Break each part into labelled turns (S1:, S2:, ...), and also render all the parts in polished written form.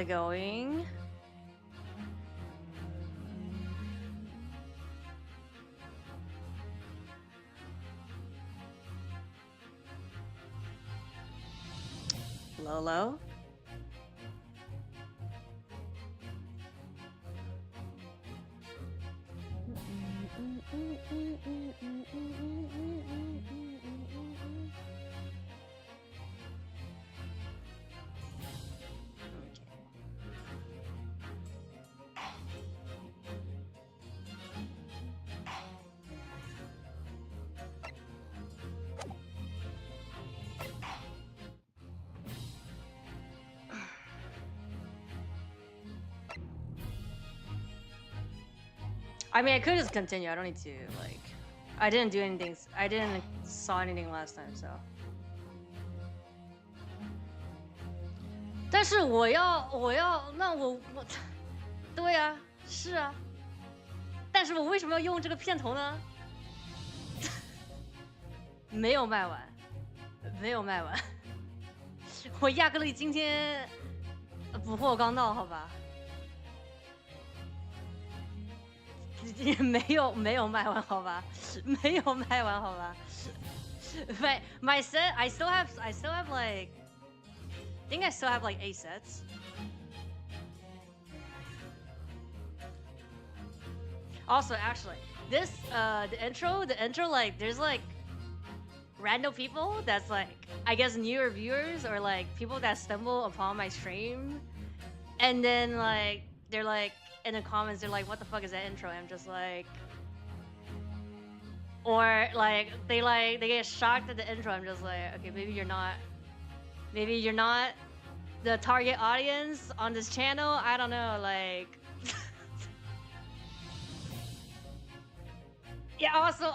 S1: going. Lolo. I mean, I could just continue. I don't need to, like... I didn't do anything. I didn't saw anything last time, so... 但是我要那我对啊，是啊。但是我为什么要用这个片头呢？没有卖完，没有卖完。我亚克力今天补货刚到，好吧？没有卖完，好吧？没有卖完，好吧？My set, I still have like, I think I still have like 8 sets. Also, actually, this the intro, like, there's like random people that's like, I guess newer viewers or like people that stumble upon my stream, and then like they're like in the comments, they're like, "What the fuck is that intro?" And I'm just like, or like they get shocked at the intro. I'm just like, okay, maybe you're not the target audience on this channel. I don't know, like. Yeah, also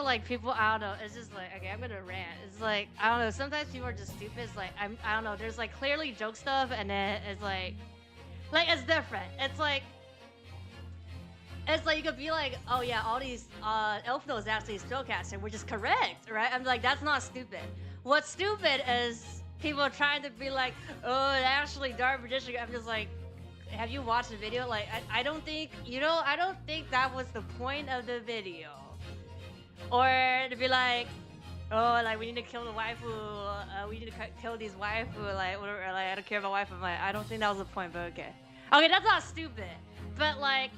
S1: like people, I don't know, it's just like, okay, I'm gonna rant. It's like, I don't know, sometimes people are just stupid. It's like, I don't know, there's like clearly joke stuff, and then it's like it's different. It's like you could be like, oh yeah, all these Elfno is actually a spellcaster, which is correct, right? I'm like, that's not stupid. What's stupid is people trying to be like, oh, actually Dark Magician. I'm just like, have you watched the video? Like, I don't think, I don't think that was the point of the video. Or to be like, oh, like, we need to kill the waifu, we need to kill these waifu, like, whatever, like, I don't care about waifu. Like, I don't think that was the point, but okay. Okay, that's not stupid. But, like,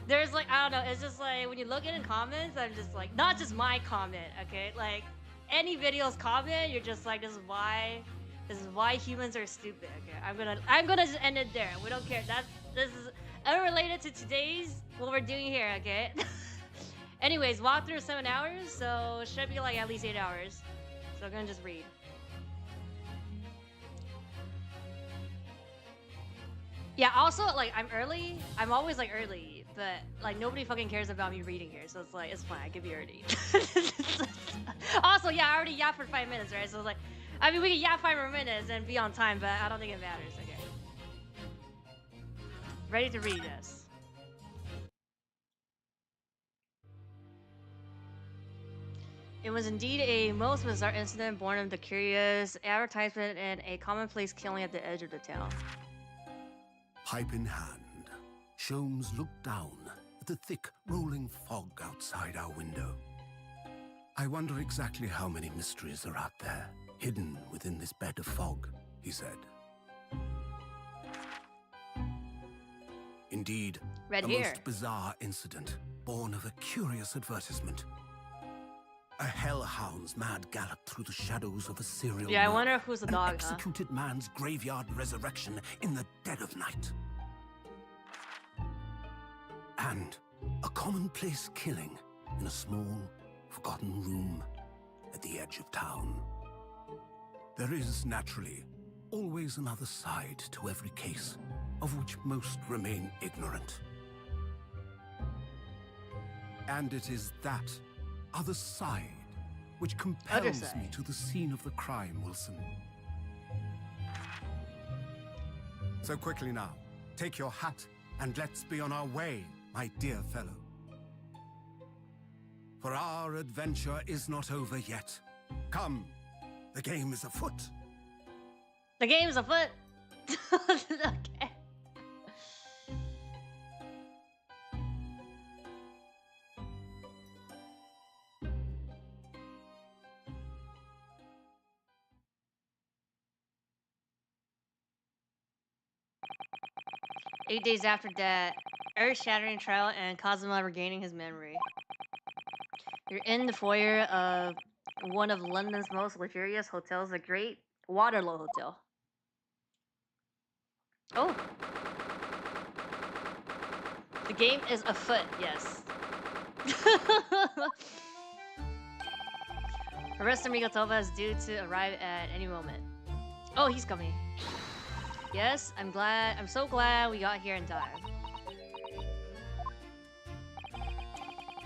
S1: there's, like, I don't know, it's just, like, when you look in the comments, I'm just, like, not just my comment, okay? Like, any video's comment, you're just, like, this is why humans are stupid. Okay, I'm gonna just end it there. We don't care. This is unrelated to today's what we're doing here. Okay. Anyways, walkthrough 7 hours, so it should be like at least 8 hours. So I'm gonna just read. Yeah. Also, like, I'm early. I'm always like early, but like nobody fucking cares about me reading here, so it's like it's fine. I could be early. Also, yeah, I already yapped for 5 minutes, right? So it's like. I mean, we can yap 5 more minutes and be on time, but I don't think it matters. Okay. Ready to read this. It was indeed a most bizarre incident born of the curious advertisement and a commonplace killing at the edge of the town.
S2: Pipe in hand, Sholmes looked down at the thick, rolling fog outside our window. I wonder exactly how many mysteries are out there, hidden within this bed of fog, he said. Indeed, a most bizarre incident, born of a curious advertisement. A hellhound's mad gallop through the shadows of a serial
S1: I wonder who's the dog,
S2: executed man's graveyard resurrection in the dead of night. And a commonplace killing in a small, forgotten room at the edge of town. There is, naturally, always another side to every case, of which most remain ignorant. And it is that other side which compels me to the scene of the crime, Wilson. So quickly now, take your hat and let's be on our way, my dear fellow. For our adventure is not over yet. Come. The game is afoot.
S1: The game is afoot. Okay. 8 days after that, earth-shattering trial and Kazuma regaining his memory. You're in the foyer of one of London's most luxurious hotels, the Great Waterloo Hotel. Oh. The game is afoot, yes. Professor Migotova is due to arrive at any moment. Oh, he's coming. Yes, I'm so glad we got here in time.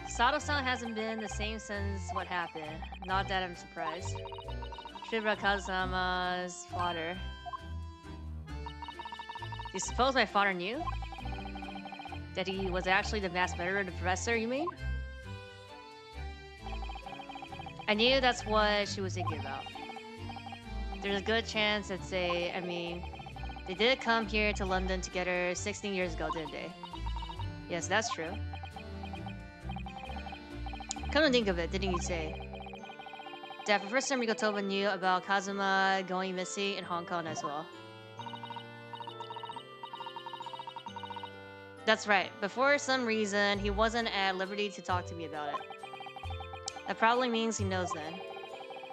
S1: Sato-san hasn't been the same since what happened. Not that I'm surprised. Shibra Kazama's father. Do you suppose my father knew? That he was actually the mass murderer of the professor, you mean? I knew that's what she was thinking about. There's a good chance that they did come here to London together 16 years ago, didn't they? Yes, that's true. Come to think of it, didn't you say that Professor Migotova knew about Kazuma going missing in Hong Kong as well? That's right, but for some reason, he wasn't at liberty to talk to me about it. That probably means he knows then.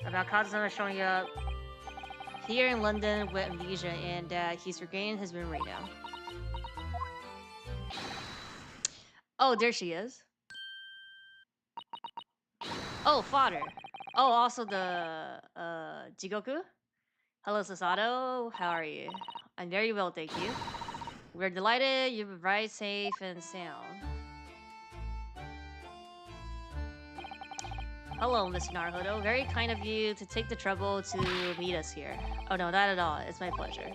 S1: About Kazuma showing up here in London with amnesia and that he's regained his memory now. Oh, there she is. Oh, father. Oh, also the, Jigoku? Hello, Sasato. How are you? I'm very well, thank you. We're delighted you've arrived safe and sound. Hello, Mr. Naruhodo. Very kind of you to take the trouble to meet us here. Oh no, not at all. It's my pleasure.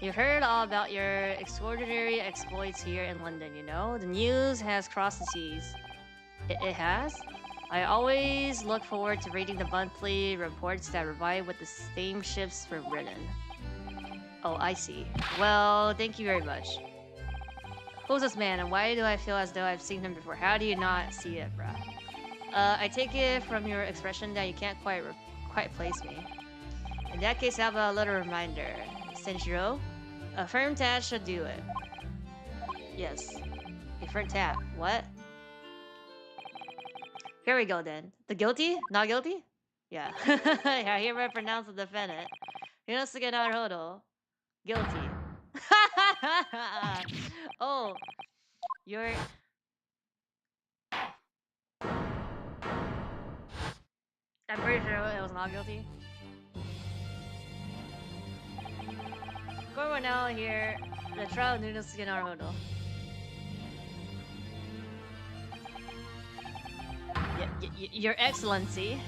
S1: You've heard all about your extraordinary exploits here in London, you know? The news has crossed the seas. It has? I always look forward to reading the monthly reports that revive with the same ships from Britain. Oh, I see. Well, thank you very much. Who's this man, and why do I feel as though I've seen him before? How do you not see it, bruh? I take it from your expression that you can't quite place me. In that case, how about a little reminder? Senshiro? A firm tap should do it. Yes. A firm tap. What? Here we go then. The guilty? Not guilty? Yeah. I hereby pronounce the defendant. Yonosuke Naruhodo. Guilty. Oh. You're... I'm pretty sure it was not guilty. Going now here, the trial of Yonosuke Naruhodo. Your Excellency.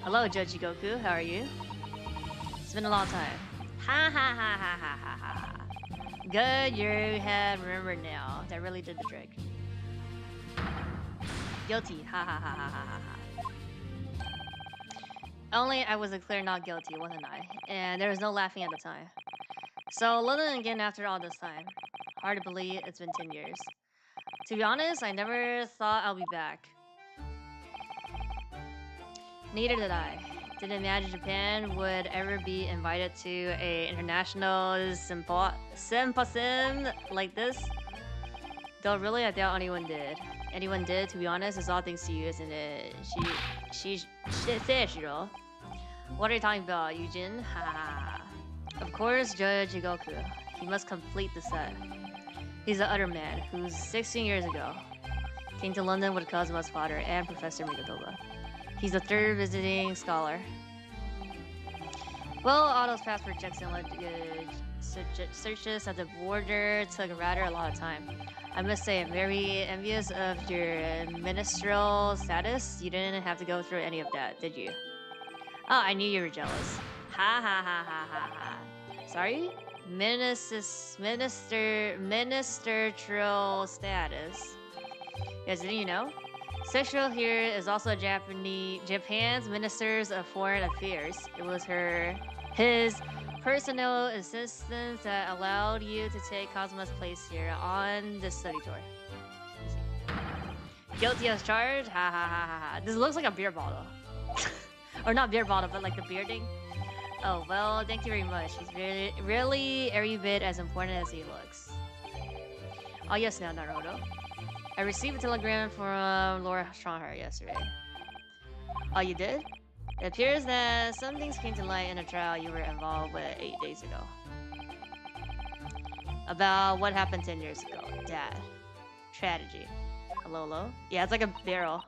S1: Hello, Judge Goku. How are you? It's been a long time. Ha ha ha ha ha ha ha. Good, you have remembered now. That really did the trick. Guilty. Ha ha ha ha ha ha. Only I was clear not guilty, wasn't I? And there was no laughing at the time. So London again after all this time. Hard to believe it's been 10 years. To be honest, I never thought I'll be back. Neither did I. Didn't imagine Japan would ever be invited to a international symposium like this. Though really, I doubt anyone did. Anyone did, to be honest, it's all thanks to you, isn't it? Shiro. What are you talking about, Eugene? Ha. Of course, Judge Goku. He must complete the set. He's the other man who, 16 years ago, came to London with Kazuma's father and Professor Migotova. He's the third visiting scholar. Well, all those passport checks and searches at the border took rather a lot of time. I must say, I'm very envious of your ministerial status. You didn't have to go through any of that, did you? Oh, I knew you were jealous. Ha ha ha ha ha ha. Sorry? Ministerial status. Yes, didn't you know? Sexual here is also Japan's Ministers of Foreign Affairs. It was his personnel assistance that allowed you to take Kazuma's place here on the study tour. Guilty as charged? Ha ha ha ha ha. This looks like a beer bottle. Or not beer bottle, but like the bearding. Oh, well, thank you very much. He's really every bit as important as he looks. Oh, yes, now, Naruto. I received a telegram from Laura Strongheart yesterday. Oh, you did? It appears that some things came to light in a trial you were involved with 8 days ago. About what happened 10 years ago. Dad. Tragedy. Hello, hello? Yeah, it's like a barrel.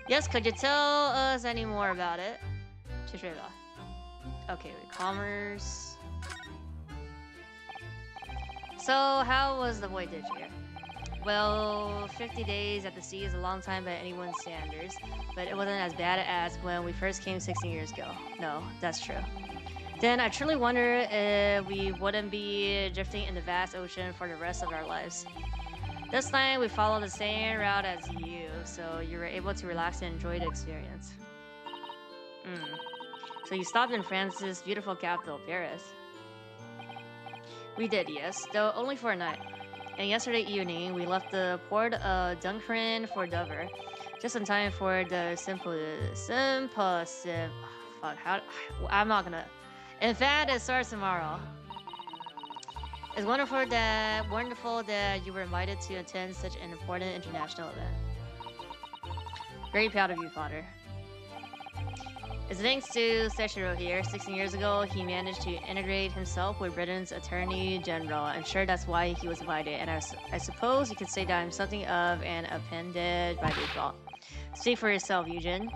S1: Yes, could you tell us any more about it? Okay, commerce. So, how was the voyage here? Well, 50 days at the sea is a long time by anyone's standards, but it wasn't as bad as when we first came 16 years ago. No, that's true. Then I truly wonder if we wouldn't be drifting in the vast ocean for the rest of our lives. This time we followed the same route as you, so you were able to relax and enjoy the experience. So you stopped in France's beautiful capital, Paris. We did, yes, though only for a night. And yesterday evening, we left the port of Dunkerque for Dover, just in time for the I'm not gonna. In fact, it starts tomorrow. It's wonderful that you were invited to attend such an important international event. Very proud of you, Father. It's thanks to Seshiro here. 16 years ago, he managed to integrate himself with Britain's Attorney General. I'm sure that's why he was invited, and I suppose you could say that I'm something of an appendage by default. Speak for yourself, Eugen.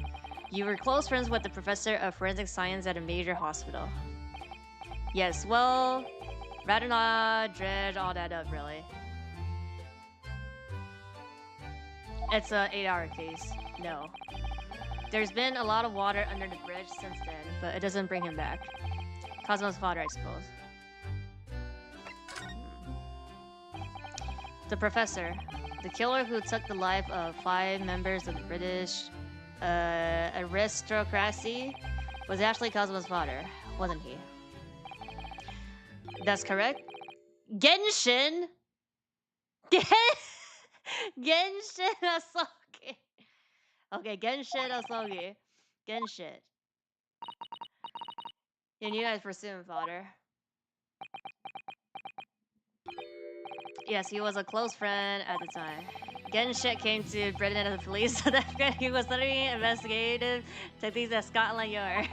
S1: You were close friends with the professor of forensic science at a major hospital. Yes, well, rather not dredge all that up, really. It's an 8-hour case. No. There's been a lot of water under the bridge since then, but it doesn't bring him back. Cosmo's father, I suppose. The professor. The killer who took the life of 5 members of the British aristocracy was actually Cosmo's father, wasn't he? That's correct. Genshin! Genshin Asogi. Okay, Genshin Asogi. Genshin. You knew I'd pursue him, father. Yes, he was a close friend at the time. Genshin came to Britain as a police, so that he was studying investigative techniques at Scotland Yard.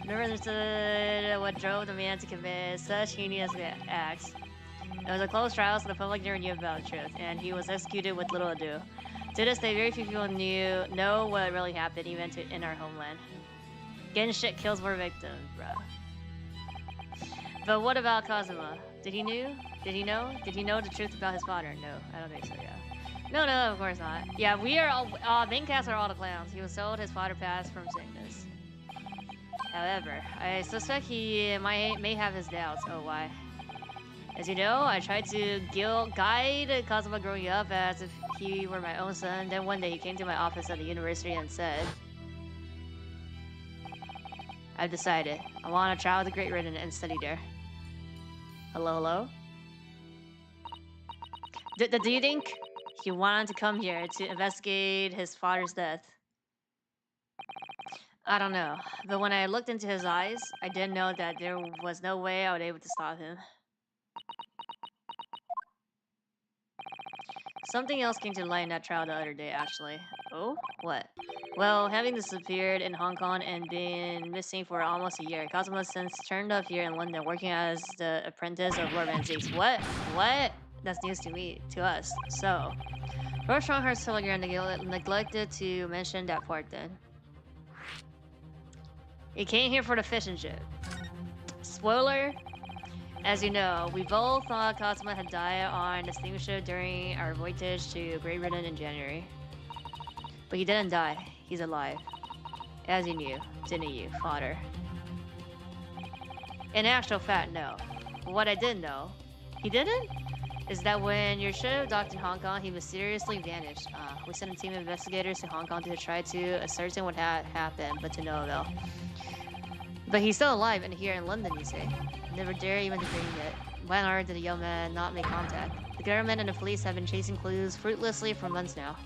S1: Never understood what drove the man to commit such heinous acts. It was a close trial, so the public never knew about the truth, and he was executed with little ado. To this day, very few people know what really happened, even in our homeland. Genshin kills more victims, bruh. But what about Kazuma? Did he know? Did he know the truth about his father? No, I don't think so, yeah. No, of course not. Yeah, we are all, main cast are all the clowns. He was told his father passed from sickness. However, I suspect he may have his doubts. Oh, why? As you know, I tried to guide Kazuma growing up as if he were my own son. Then one day he came to my office at the university and said, I've decided. I want to travel to Great Britain and study there. Hello? Do you think he wanted to come here to investigate his father's death? I don't know, but when I looked into his eyes, I didn't know that there was no way I would be able to stop him. Something else came to light in that trial the other day, actually. Oh? What? Well, having disappeared in Hong Kong and been missing for almost a year, Kazuma since turned up here in London working as the apprentice of Lord Van Zeeks. What? That's news to us. So, Lord Strongheart's telegram neglected to mention that part then. He came here for the fishing ship. Spoiler? As you know, we both thought Kazuma had died on the steamship during our voyage to Great Britain in January. But he didn't die. He's alive. As you knew, didn't you, father? In actual fact, no. But what I did know, he didn't? is that when your ship docked in Hong Kong, he mysteriously vanished. We sent a team of investigators to Hong Kong to try to ascertain what had happened, but to no avail. But he's still alive and here in London, you say? Never dare even to dream it. Why on earth did the young man not make contact? The government and the police have been chasing clues fruitlessly for months now.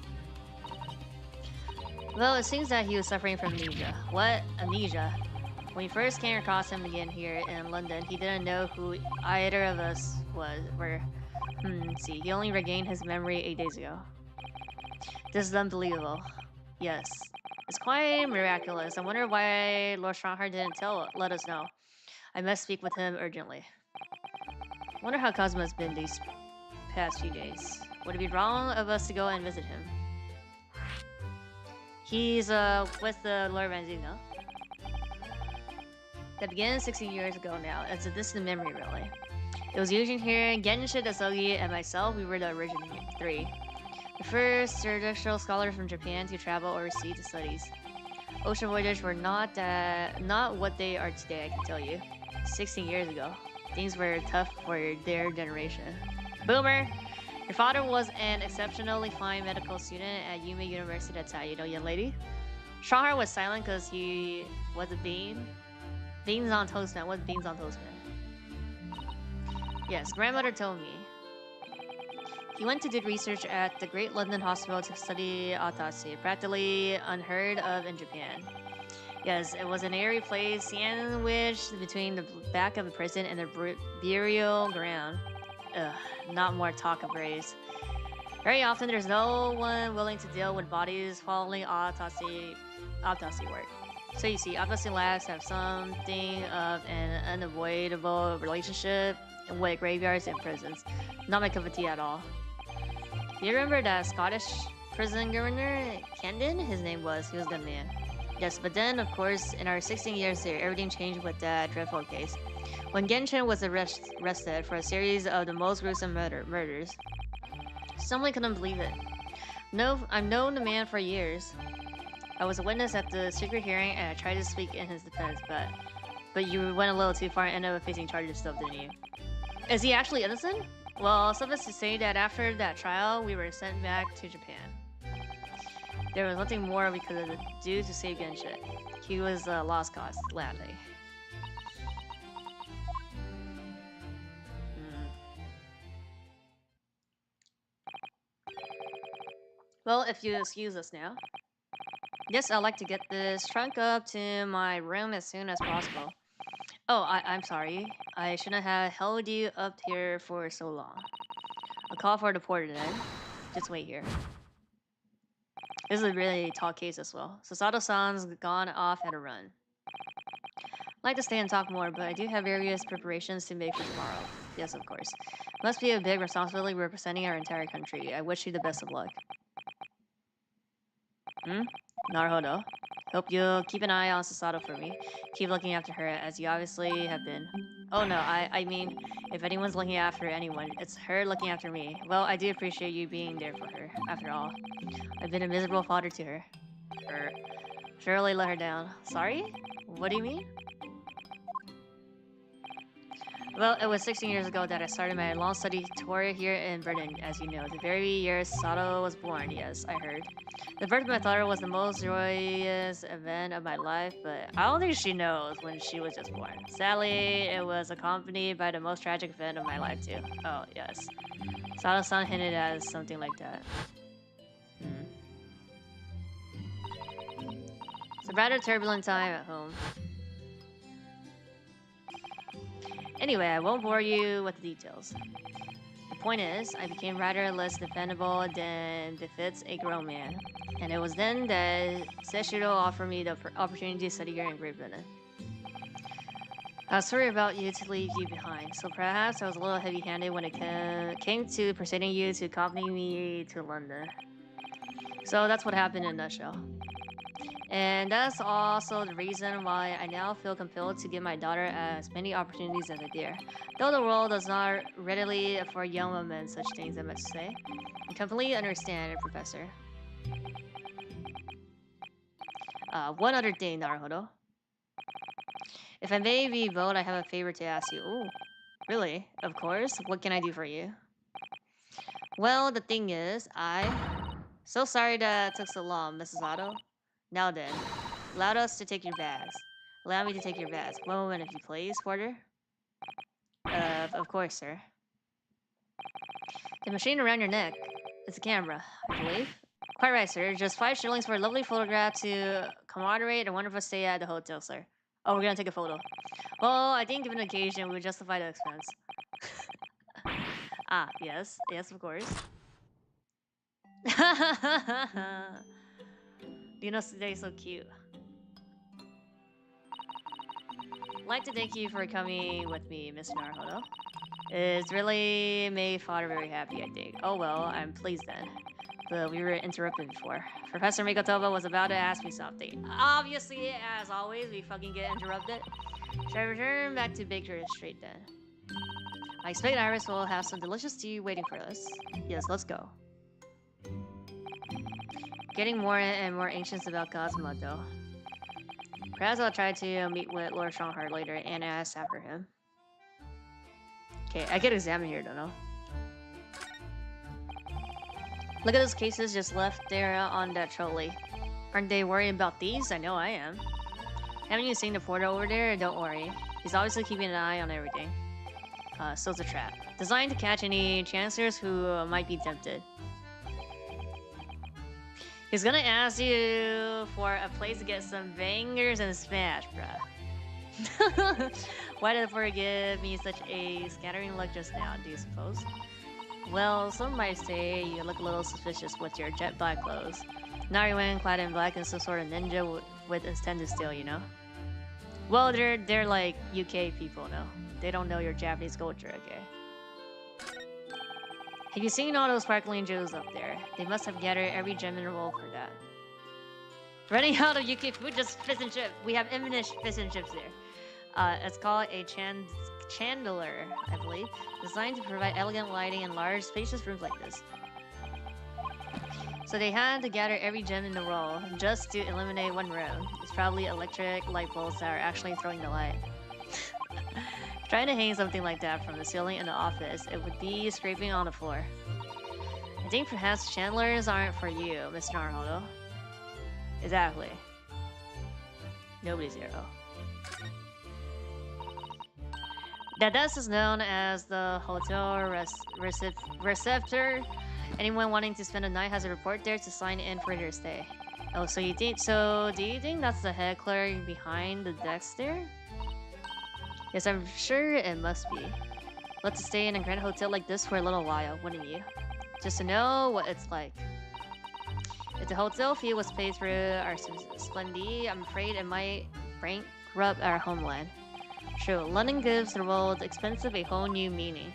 S1: Well, it seems that he was suffering from amnesia. What? Amnesia? When we first came across him again here in London, he didn't know who either of us were. Let's see. He only regained his memory 8 days ago. This is unbelievable. Yes. It's quite miraculous. I wonder why Lord Strongheart didn't let us know. I must speak with him urgently. I wonder how Cosmo has been these past few days. Would it be wrong of us to go and visit him? He's with the Lord Ranzino. That began 16 years ago now. It's a distant memory, really. It was Eugene here, Genshin, Asogi, and myself. We were the original three. The first traditional scholars from Japan to travel overseas to studies. Ocean voyages were not what they are today, I can tell you. 16 years ago. Things were tough for their generation. Boomer! Your father was an exceptionally fine medical student at Yume University. That's how you know, young lady. Strongheart was silent because he was a bean. Beans on toast, man. What beans on toast, man? Yes, grandmother told me. He went to do research at the Great London Hospital to study autopsy, practically unheard of in Japan. Yes, it was an airy place sandwiched between the back of the prison and the burial ground. Ugh, not more talk of graves. Very often, there's no one willing to deal with bodies following autopsy work. So you see, autopsy labs have something of an unavoidable relationship with graveyards and prisons. Not my cup of tea at all. Do you remember that Scottish prison governor, Camden? His name was. He was a good man. Yes, but then, of course, in our 16 years there, everything changed with that dreadful case. When Genshin was arrested for a series of the most gruesome murders. Someone couldn't believe it. No, I've known the man for years. I was a witness at the secret hearing and I tried to speak in his defense, but you went a little too far and ended up facing charges stuff, didn't you? Is he actually innocent? Well, suffice to say that after that trial, we were sent back to Japan. There was nothing more we could do to save Genshin. He was a lost cause, gladly. Well, if you excuse us now. Yes, I'd like to get this trunk up to my room as soon as possible. Oh, I'm sorry. I shouldn't have held you up here for so long. I'll call for the porter then. Just wait here. This is a really tall case as well. So Sato-san's gone off at a run. I'd like to stay and talk more, but I do have various preparations to make for tomorrow. Yes, of course. Must be a big responsibility representing our entire country. I wish you the best of luck. Naruhodo. Hope you'll keep an eye on Sasato for me. Keep looking after her, as you obviously have been. Oh no, I mean, if anyone's looking after anyone, it's her looking after me. Well, I do appreciate you being there for her, after all. I've been a miserable father to her. Surely let her down. Sorry? What do you mean? Well, it was 16 years ago that I started my long study tour here in Britain, as you know. The very year Sato was born, yes, I heard. The birth of my daughter was the most joyous event of my life, but I don't think she knows when she was just born. Sadly, it was accompanied by the most tragic event of my life, too. Oh, yes. Sato-san hinted at something like that. It's a rather turbulent time at home. Anyway, I won't bore you with the details. The point is, I became rather less defendable than befits a grown man. And it was then that Seshiro offered me the opportunity to study here in Great Britain. I was sorry about you to leave you behind, so perhaps I was a little heavy-handed when it came to persuading you to accompany me to London. So that's what happened in a nutshell. And that's also the reason why I now feel compelled to give my daughter as many opportunities as I dare. Though the world does not readily afford young women such things, I must say. I completely understand, Professor. One other thing, Naruhodo. If I may be bold, I have a favor to ask you. Ooh, really? Of course. What can I do for you? Well, the thing is, so sorry that it took so long, Mrs. Otto. Now then, allow us to take your bags. Allow me to take your bags. One moment, if you please, porter. Of course, sir. The machine around your neck. It's a camera, I believe. Quite right, sir. Just 5 shillings for a lovely photograph to commemorate a wonderful stay at the hotel, sir. Oh, we're gonna take a photo. Well, I think given the occasion, we would justify the expense. Ah, yes. Yes, of course. Dino's today is so cute. I'd like to thank you for coming with me, Mr. Naruhodo. It's really made Father very happy, I think. Oh well, I'm pleased then. But we were interrupted before. Professor Mikotoba was about to ask me something. Obviously, as always, we fucking get interrupted. Should I return back to Baker Street then? I expect Iris will have some delicious tea waiting for us. Yes, let's go. Getting more and more anxious about Cosmo, though. Perhaps I'll try to meet with Lord Strongheart later and ask after him. Okay, I could examine here, don't know. Look at those cases just left there on that trolley. Aren't they worried about these? I know I am. Haven't you seen the porter over there? Don't worry. He's obviously keeping an eye on everything. So it's a trap. Designed to catch any chancers who might be tempted. He's gonna ask you for a place to get some bangers and smash, bruh. Why did the porter give me such a scattering look just now, do you suppose? Well, some might say you look a little suspicious with your jet black clothes. Now you're wearing clad in black and some sort of ninja with intent to steal, you know? Well, they're like UK people, no? They don't know your Japanese culture, okay? Have you seen all those sparkling jewels up there? They must have gathered every gem in the world for that. Running out of UK food, just fish and chips. We have infinite fish and chips there. It's called a chandelier, I believe, designed to provide elegant lighting in large, spacious rooms like this. So they had to gather every gem in the world just to eliminate one room. It's probably electric light bulbs that are actually throwing the light. Trying to hang something like that from the ceiling in the office, it would be scraping on the floor. I think perhaps chandeliers aren't for you, Mr. Naruhodo. Exactly. Nobody's here, though. That desk is known as the hotel receptor. Anyone wanting to spend a night has a report there to sign in for their stay. Oh, so you think so? Do you think that's the head clerk behind the desk there? Yes, I'm sure it must be. Let's stay in a grand hotel like this for a little while, wouldn't you? Just to know what it's like. If the hotel fee was paid through our Splendid, I'm afraid it might bankrupt our homeland. True, London gives the world expensive a whole new meaning.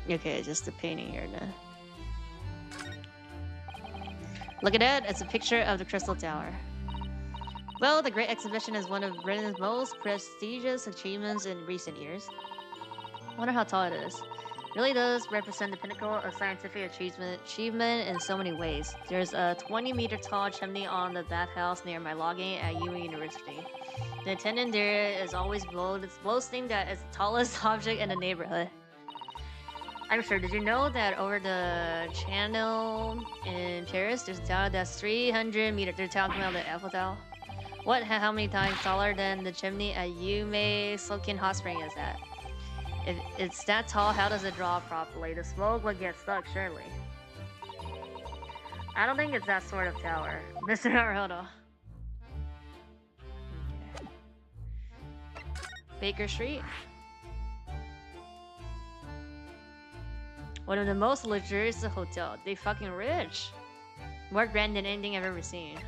S1: Okay, just a painting here then. Look at that, it's a picture of the Crystal Tower. Well, the Great Exhibition is one of Britain's most prestigious achievements in recent years. I wonder how tall it is. It really does represent the pinnacle of scientific achievement in so many ways. There's a 20-meter tall chimney on the bathhouse near my login at UME University. The attendant there is always boasting that it's the tallest object in the neighborhood. I'm sure. Did you know that over the channel in Paris, there's a tower that's 300 meters? They're talking about the Eiffel Tower. What? How many times taller than the chimney at Yume Sokin Hot Spring is that? If it's that tall, how does it draw properly? The smoke would get stuck, surely. I don't think it's that sort of tower, Mr. Naruhodo. Okay. Baker Street. One of the most luxurious hotel. They fucking rich. More grand than anything I've ever seen.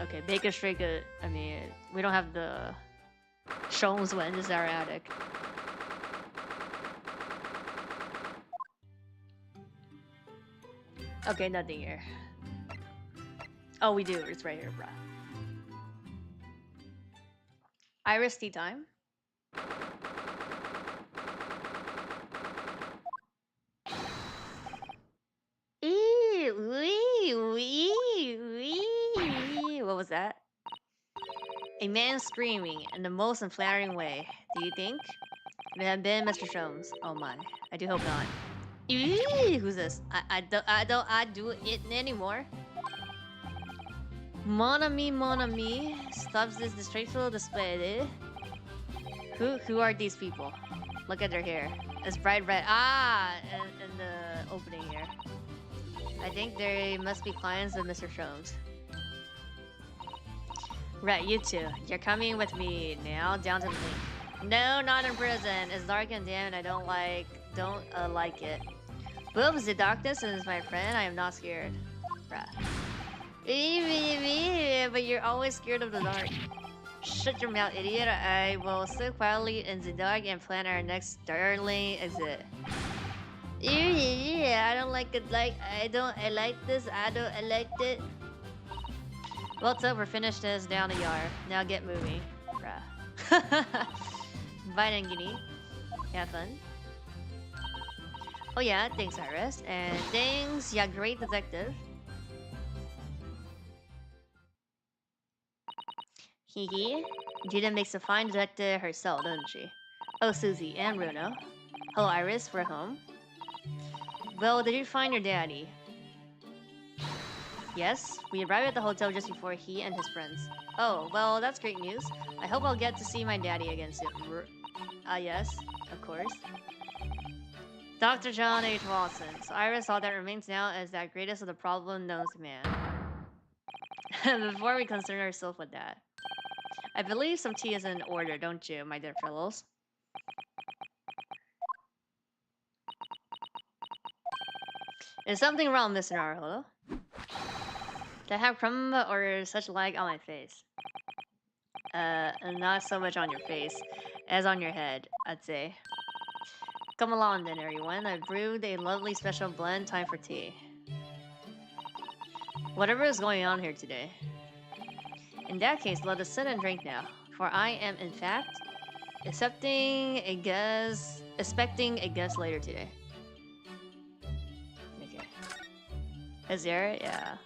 S1: Okay, Baker Street. I mean, we don't have the Shomes when this is our attic. Okay, nothing here. Oh, we do. It's right here, bruh. Iris tea time. Ew, A man screaming in the most unflattering way. Do you think? It had been Mr. Sholmes. Oh my. I do hope not. Eee, who's this? I do it anymore. Mon ami, stops this disgraceful display. Who are these people? Look at their hair. It's bright red. Ah, in the opening here. I think they must be clients of Mr. Sholmes. Right, you two. You're coming with me now down to the lake. No, not in prison. It's dark and damp and I don't like it. Boobs, the darkness is my friend. I am not scared. Bruh. But you're always scared of the dark. Shut your mouth, idiot. I will sit quietly in the dark and plan our next darling exit. I don't like it. I like this. I liked it. Well, it's over. Finish this down the yard. Now get moving. Bruh. Bye, Guinea. Have fun. Oh yeah, thanks, Iris. And thanks, yeah, great detective. Hee. Judah makes a fine detective herself, doesn't she? Oh, Susie and Bruno. Hello, Iris. We're home. Well, did you find your daddy? Yes, we arrived at the hotel just before he and his friends. Oh, well, that's great news. I hope I'll get to see my daddy again soon. Yes, of course. Dr. John H. Watson. So Iris, all that remains now is that greatest of the problem known to man. Before we concern ourselves with that. I believe some tea is in order, don't you, my dear fellows? Is something wrong, Mr. Naruto? Do I have crumb or such like on my face? Not so much on your face as on your head, I'd say. Come along then, everyone. I brewed a lovely special blend. Time for tea. Whatever is going on here today. In that case, let us sit and drink now. For I am, in fact, expecting a guest later today. Okay. Is there? Yeah.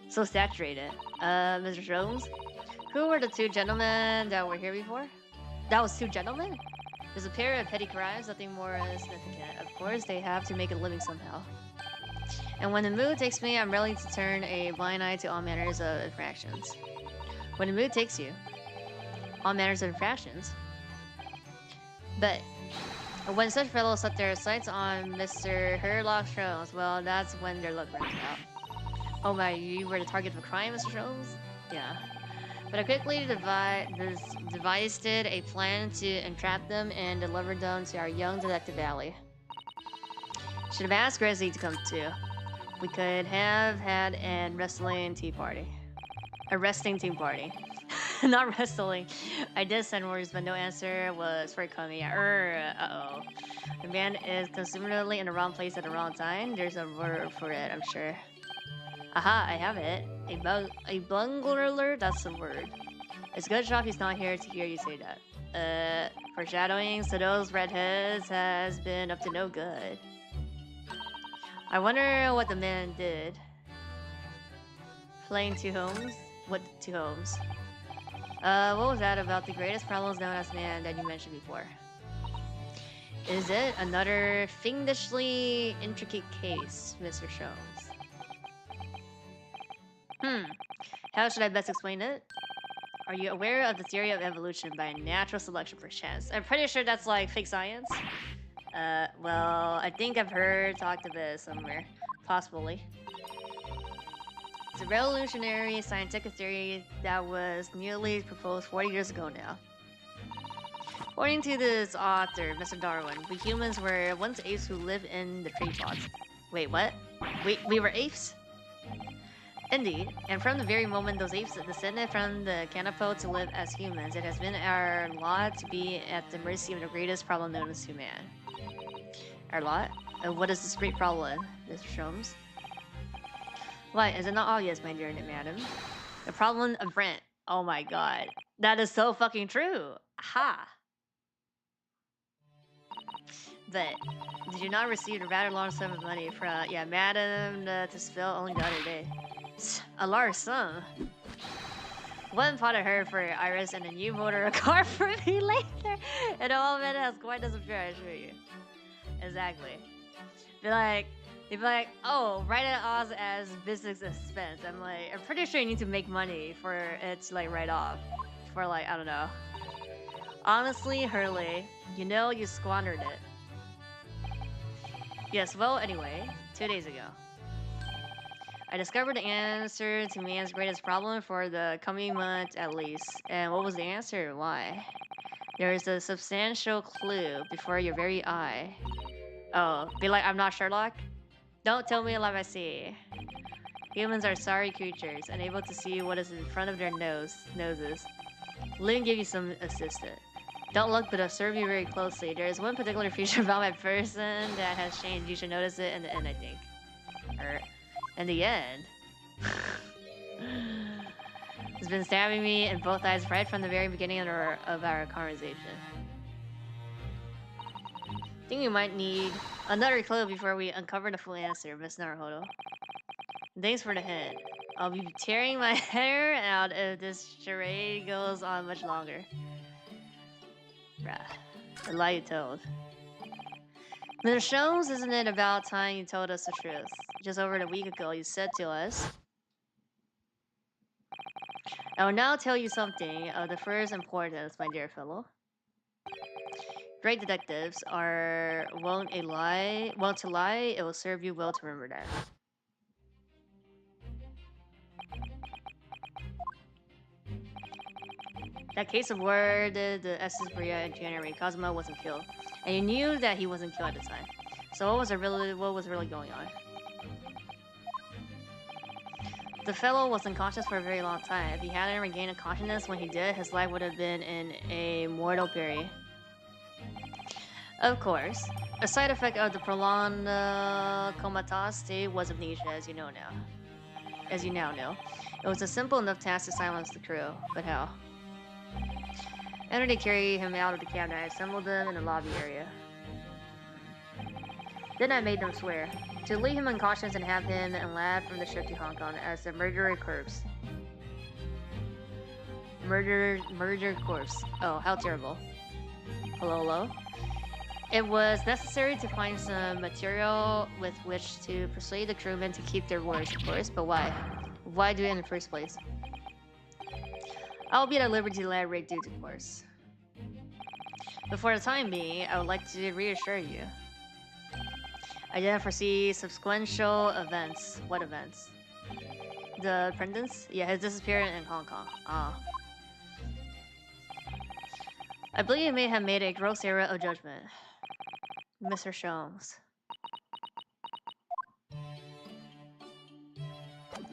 S1: So saturated. Mr. Jones? Who were the two gentlemen that were here before? That was two gentlemen? There's a pair of petty crimes, nothing more significant. Of course, they have to make a living somehow. And when the mood takes me, I'm ready to turn a blind eye to all manners of infractions. When the mood takes you, all manners of infractions. But when such fellows set their sights on Mr. Herlock Sholmes, well, that's when their luck runs out. Oh my, you were the target of a crime, Mr. Sholmes? Yeah. But I quickly devised a plan to entrap them and deliver them to our young detective Alley. Should have asked Grizzly to come too. We could have had a wrestling tea party. A resting tea party. Not wrestling. I did send words, but no answer was forthcoming. Uh-oh. The man is consumedly in the wrong place at the wrong time. There's a word for it, I'm sure. Aha, I have it. A bungler, that's the word. It's a good job he's not here to hear you say that. Foreshadowing, so those redheads has been up to no good. I wonder what the man did. Playing two homes? What two homes? What was that about the greatest problems known as man that you mentioned before? Is it another fiendishly intricate case, Mr. Sholmes? How should I best explain it? Are you aware of the theory of evolution by natural selection for chance? I'm pretty sure that's like fake science. Well, I think I've heard talked of it somewhere. Possibly. It's a revolutionary scientific theory that was newly proposed 40 years ago now. According to this author, Mr. Darwin, we humans were once apes who lived in the tree pods. Wait, what? We were apes? Indeed, and from the very moment those apes descended from the canopode to live as humans, it has been our lot to be at the mercy of the greatest problem known as human. Our lot? What is this great problem, Mr. Sholmes? Why, is it not obvious, my dear madam? The problem of rent. Oh my god. That is so fucking true. Ha! But, did you not receive a rather large sum of money from, madam, to spill only the other day? A large sum. One pot of her for Iris and a new motor car for me later. And all of it has quite disappeared, I assure you. Exactly. They'd be like, oh, write it off as business expense. I'm like, I'm pretty sure you need to make money for it to like write off. For like, I don't know. Honestly, Hurley, you know you squandered it. Yes, well, anyway, 2 days ago. I discovered the answer to man's greatest problem for the coming month at least. And what was the answer? Why? There is a substantial clue before your very eye. Oh, be like, I'm not Sherlock? Don't tell me like I see. Humans are sorry creatures, unable to see what is in front of their noses. Let me give you some assistance. Don't look, but observe you very closely. There is one particular feature about my person that has changed. You should notice it in the end, I think. Or, in the end. It's been stabbing me in both eyes right from the very beginning of our conversation. I think we might need another clue before we uncover the full answer, Miss Naruhodo. Thanks for the hint. I'll be tearing my hair out if this charade goes on much longer. Bruh. The lie you told. Mr. Sholmes, isn't it about time you told us the truth? Just over a week ago, you said to us, I will now tell you something of the first importance, my dear fellow. Great detectives are wont to lie, it will serve you well to remember that. That case of where the Estes Bria in January, Cosmo wasn't killed. And you knew that he wasn't killed at the time. So what was really going on? The fellow was unconscious for a very long time. If he hadn't regained a consciousness when he did, his life would have been in a mortal period. Of course, a side effect of the prolonged comatose state was amnesia, as you now know. It was a simple enough task to silence the crew, but how? After they carried him out of the cabinet, I assembled them in the lobby area. Then I made them swear to leave him unconscious and have him and lad from the ship to Hong Kong as a murderer corpse. Murder corpse. Oh, how terrible. Hello? It was necessary to find some material with which to persuade the crewmen to keep their words, of course, but why? Why do it in the first place? I'll be at liberty to let Rick do the course. But for the time being, I would like to reassure you. I didn't foresee subsequential events. What events? The apprentice? Yeah, his disappearance in Hong Kong. Ah. I believe you may have made a gross error of judgment, Mr. Sholmes.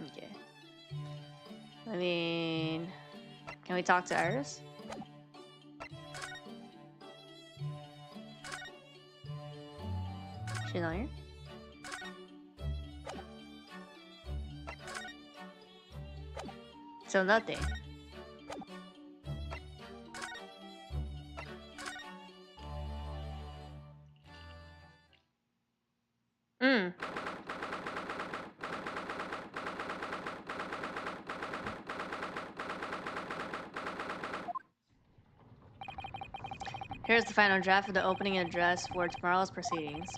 S1: Okay. I mean... Can we talk to Iris? She's not here? So nothing. Here's the final draft of the opening address for tomorrow's proceedings.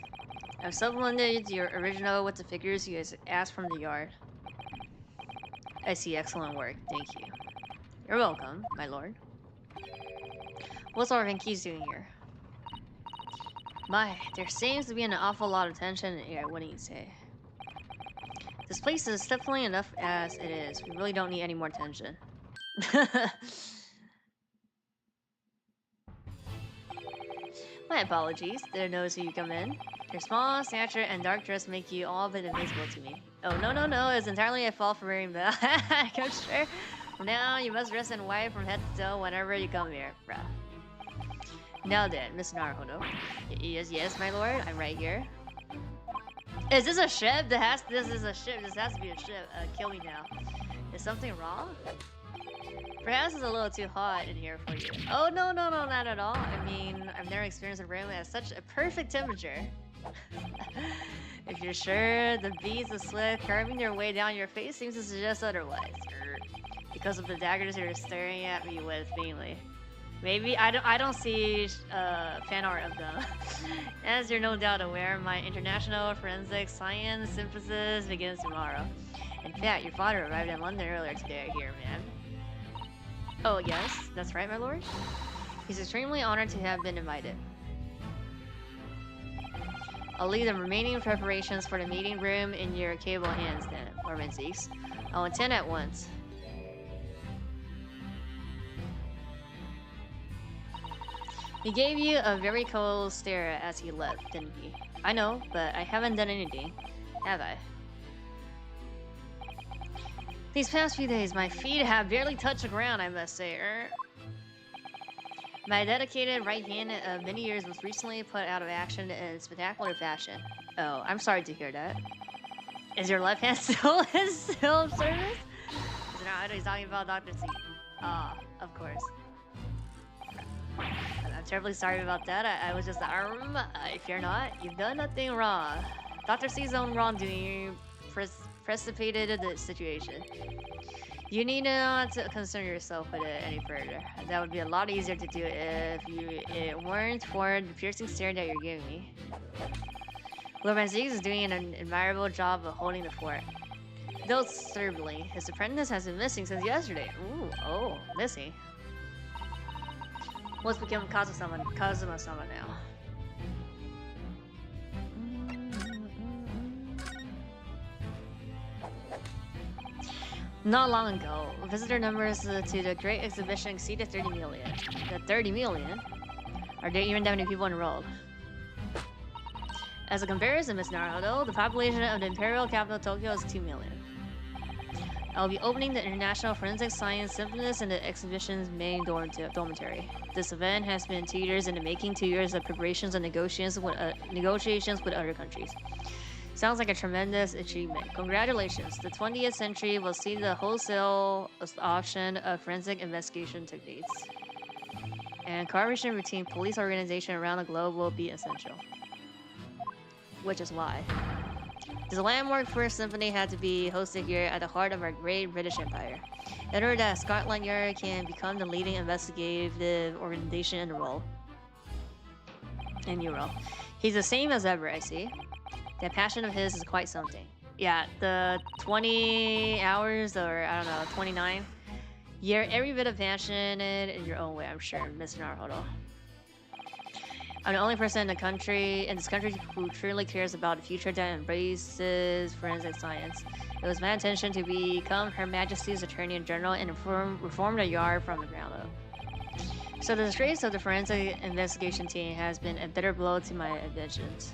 S1: I've supplemented your original with the figures you asked from the yard. I see, excellent work, thank you. You're welcome, my lord. What's Orvanki's doing here? My, there seems to be an awful lot of tension in the air, wouldn't you say? This place is definitely enough as it is. We really don't need any more tension. My apologies, didn't notice you come in. Your small stature and dark dress make you all but invisible to me. Oh, no, it's entirely a fault for wearing that. I'm sure. From now, you must dress in white from head to toe whenever you come here, bruh. Now then, Miss Naruhodo. Yes, my lord, I'm right here. Is this a ship? This is a ship. This has to be a ship. Kill me now. Is something wrong? Perhaps it's a little too hot in here for you. Oh, no, not at all. I mean, I've never experienced a room at such a perfect temperature. If you're sure, the beads of sweat curving their way down your face seems to suggest otherwise. because of the daggers you're staring at me with, mainly. Maybe I don't see fan art of them. As you're no doubt aware, my international forensic science synthesis begins tomorrow. In fact, your father arrived in London earlier today, I hear, man. Oh yes, that's right, my lord. He's extremely honored to have been invited. I'll leave the remaining preparations for the meeting room in your capable hands then, Lord Menzies. I'll attend at once. He gave you a very cold stare as he left, didn't he? I know, but I haven't done anything, have I? These past few days, my feet have barely touched the ground, I must say. My dedicated right hand of many years was recently put out of action in spectacular fashion. Oh, I'm sorry to hear that. Is your left hand still in service? I know he's talking about Dr. C. Ah, of course. I'm terribly sorry about that. I was just I fear not. You've done nothing wrong. Dr. C's own wrongdoing precipitated the situation. You need not to concern yourself with it any further. That would be a lot easier to do if it weren't for the piercing stare that you're giving me. Lord Manzig is doing an admirable job of holding the fort. Though disturbingly, his apprentice has been missing since yesterday. Ooh, oh, missing. What's become Kazuma-sama now? Not long ago, visitor numbers to the Great Exhibition exceeded 30 million. The 30 million? Are there even that many people enrolled? As a comparison, Miss Naruto, the population of the imperial capital Tokyo is 2 million. I'll be opening the International Forensic Science Symphonist in the exhibition's main dormitory. This event has been 2 years in the making, 2 years of preparations and negotiations with other countries. Sounds like a tremendous achievement. Congratulations. The 20th century will see the wholesale adoption of forensic investigation techniques. And cooperation between police organizations around the globe will be essential. Which is why this landmark first symphony had to be hosted here at the heart of our great British Empire, in order that Scotland Yard can become the leading investigative organization in the world. He's the same as ever, I see. That passion of his is quite something. Yeah, the 20 hours, or I don't know, 29. You're every bit of passionate in your own way, I'm sure, Mr. Naruto. I'm the only person in this country who truly cares about the future that embraces forensic science. It was my intention to become Her Majesty's Attorney General and reform the yard from the ground up. So the disgrace of the forensic investigation team has been a bitter blow to my ambitions.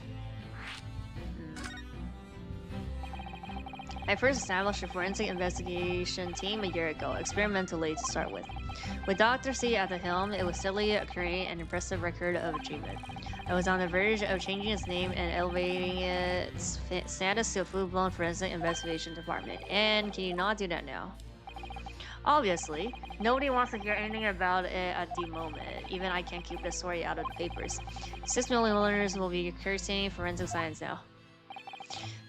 S1: I first established a forensic investigation team a year ago, experimentally to start with. With Dr. C at the helm, it was steadily accruing an impressive record of achievement. I was on the verge of changing its name and elevating its status to a full-blown forensic investigation department. And can you not do that now? Obviously, nobody wants to hear anything about it at the moment. Even I can't keep the story out of the papers. 6 million learners will be cursing forensic science now.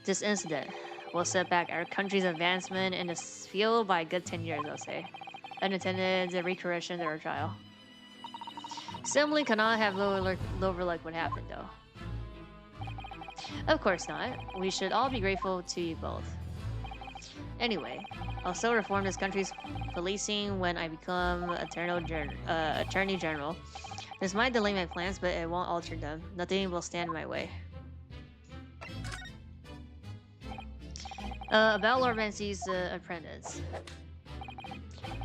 S1: This incident will set back our country's advancement in this field by a good 10 years, I'll say. Unintended recorrection of our trial. Simply cannot have overlooked what happened, though. Of course not. We should all be grateful to you both. Anyway, I'll still reform this country's policing when I become Attorney General. This might delay my plans, but it won't alter them. Nothing will stand in my way. About Lord Mancy's apprentice.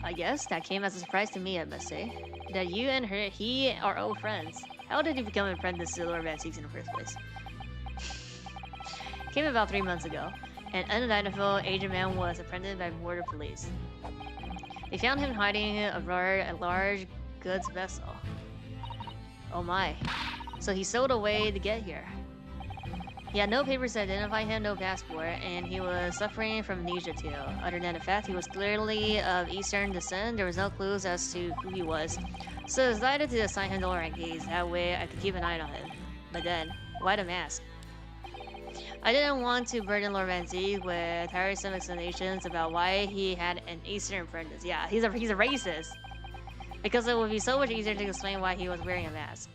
S1: I guess that came as a surprise to me, I must say. That you and he are old friends. How did you become an apprentice to Lord Mancy's in the first place? Came about 3 months ago. An unidentified aged man was apprehended by border police. They found him hiding aboard a large goods vessel. Oh my. So he stowed away to get here. He had no papers to identify him, no passport, and he was suffering from amnesia too. Other than the fact he was clearly of Eastern descent, there was no clues as to who he was. So I decided to assign him to Laurent Gaze, that way I could keep an eye on him. But then, why the mask? I didn't want to burden Lord Van Zee with tiresome explanations about why he had an Eastern apprentice. Yeah, he's a racist. Because it would be so much easier to explain why he was wearing a mask.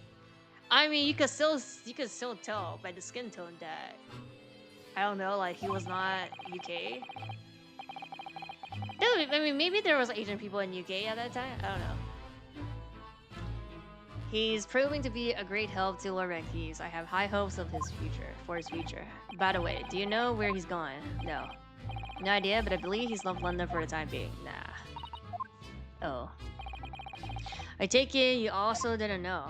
S1: I mean, you could still tell by the skin tone that, I don't know, like he was not UK. Dude, I mean, maybe there was Asian people in UK at that time. I don't know. He's proving to be a great help to Lord Keys. I have high hopes of his future. By the way, do you know where he's gone? No. No idea, but I believe he's left London for the time being. Nah. Oh. I take it you also didn't know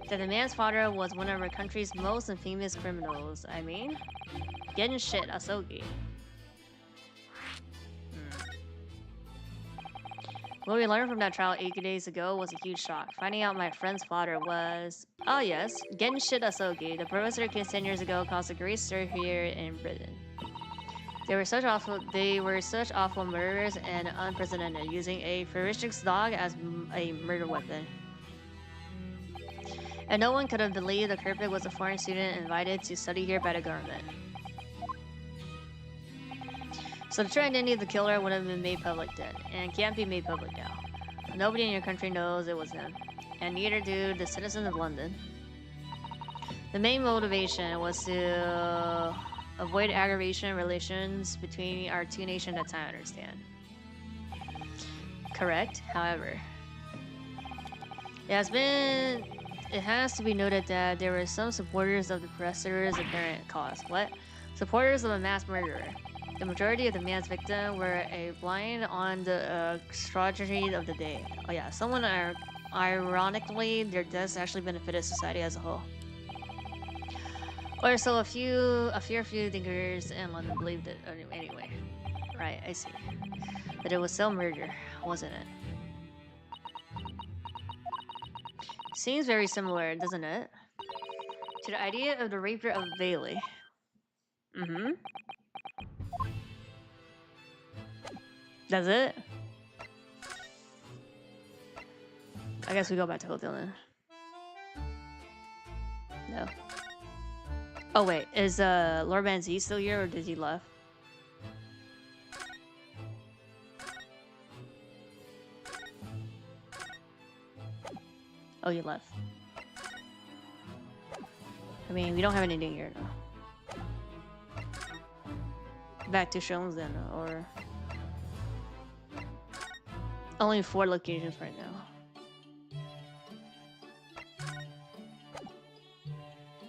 S1: that the man's father was one of our country's most infamous criminals. I mean, getting shit, Asogi. What we learned from that trial 8 days ago was a huge shock. Finding out my friend's father was... Oh yes, getting shit Asogi. The professor case 10 years ago caused a great stir here in Britain. They were such awful murderers and unprecedented, using a ferocious dog as a murder weapon. And no one could have believed the culprit was a foreign student invited to study here by the government. So the true identity of the killer would have been made public then, and can't be made public now. Nobody in your country knows it was him, and neither do the citizens of London. The main motivation was to avoid aggravation relations between our two nations at the time, I understand. Correct, however. It has to be noted that there were some supporters of the professor's apparent cause. What? Supporters of a mass murderer. The majority of the man's victims were a blind on the tragedy of the day. Oh yeah, someone ironically, their deaths actually benefited society as a whole. Or so a few thinkers in London believed it. Anyway, right, I see. But it was still murder, wasn't it? Seems very similar, doesn't it? To the idea of the raper of Bailey. Mm-hmm. That's it? I guess we go back to hotel then. No. Oh wait, is Lord Van Zee still here or did he left? Oh, he left. I mean, we don't have anything here now. Back to Shones then, or... Only 4 locations right now.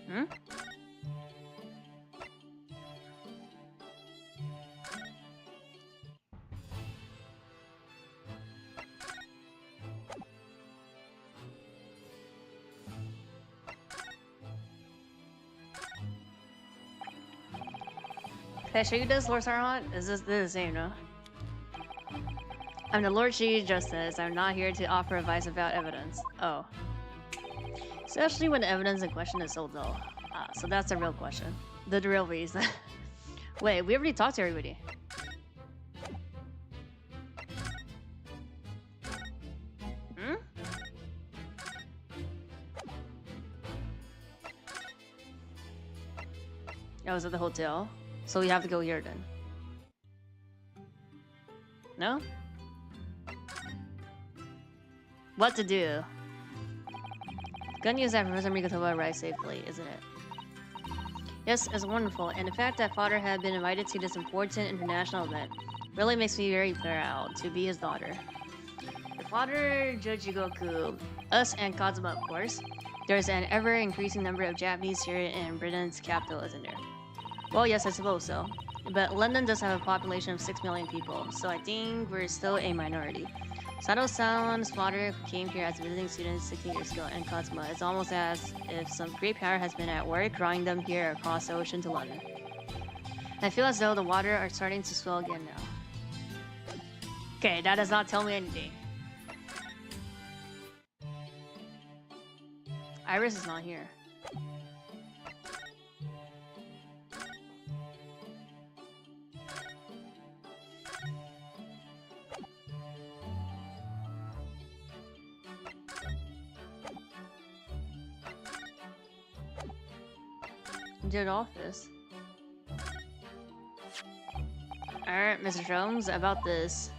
S1: Hmm? Can I show you this, Lord Sarhant? Is this the same, no? I'm the Lord Chief Justice. I'm not here to offer advice about evidence. Oh. Especially when the evidence in question is so dull. Ah, so that's the real question. The real reason. Wait, we already talked to everybody. Hmm? I was at the hotel. So we have to go here then. No? What to do? Good news that Professor Mikotoba arrived safely, isn't it? Yes, it's wonderful, and the fact that father had been invited to this important international event really makes me very proud to be his daughter. The father, Judge Jigoku, us and Kazuma, of course. There's an ever-increasing number of Japanese here in Britain's capital, isn't there? Well, yes, I suppose so. But London does have a population of 6 million people, so I think we're still a minority. Sato-san's father came here as a visiting student 16 years ago, and Kazuma, it's almost as if some great power has been at work drawing them here across the ocean to London. I feel as though the water are starting to swell again now. Okay, that does not tell me anything. Iris is not here. to the office. Alright, Mr. Sholmes, about this.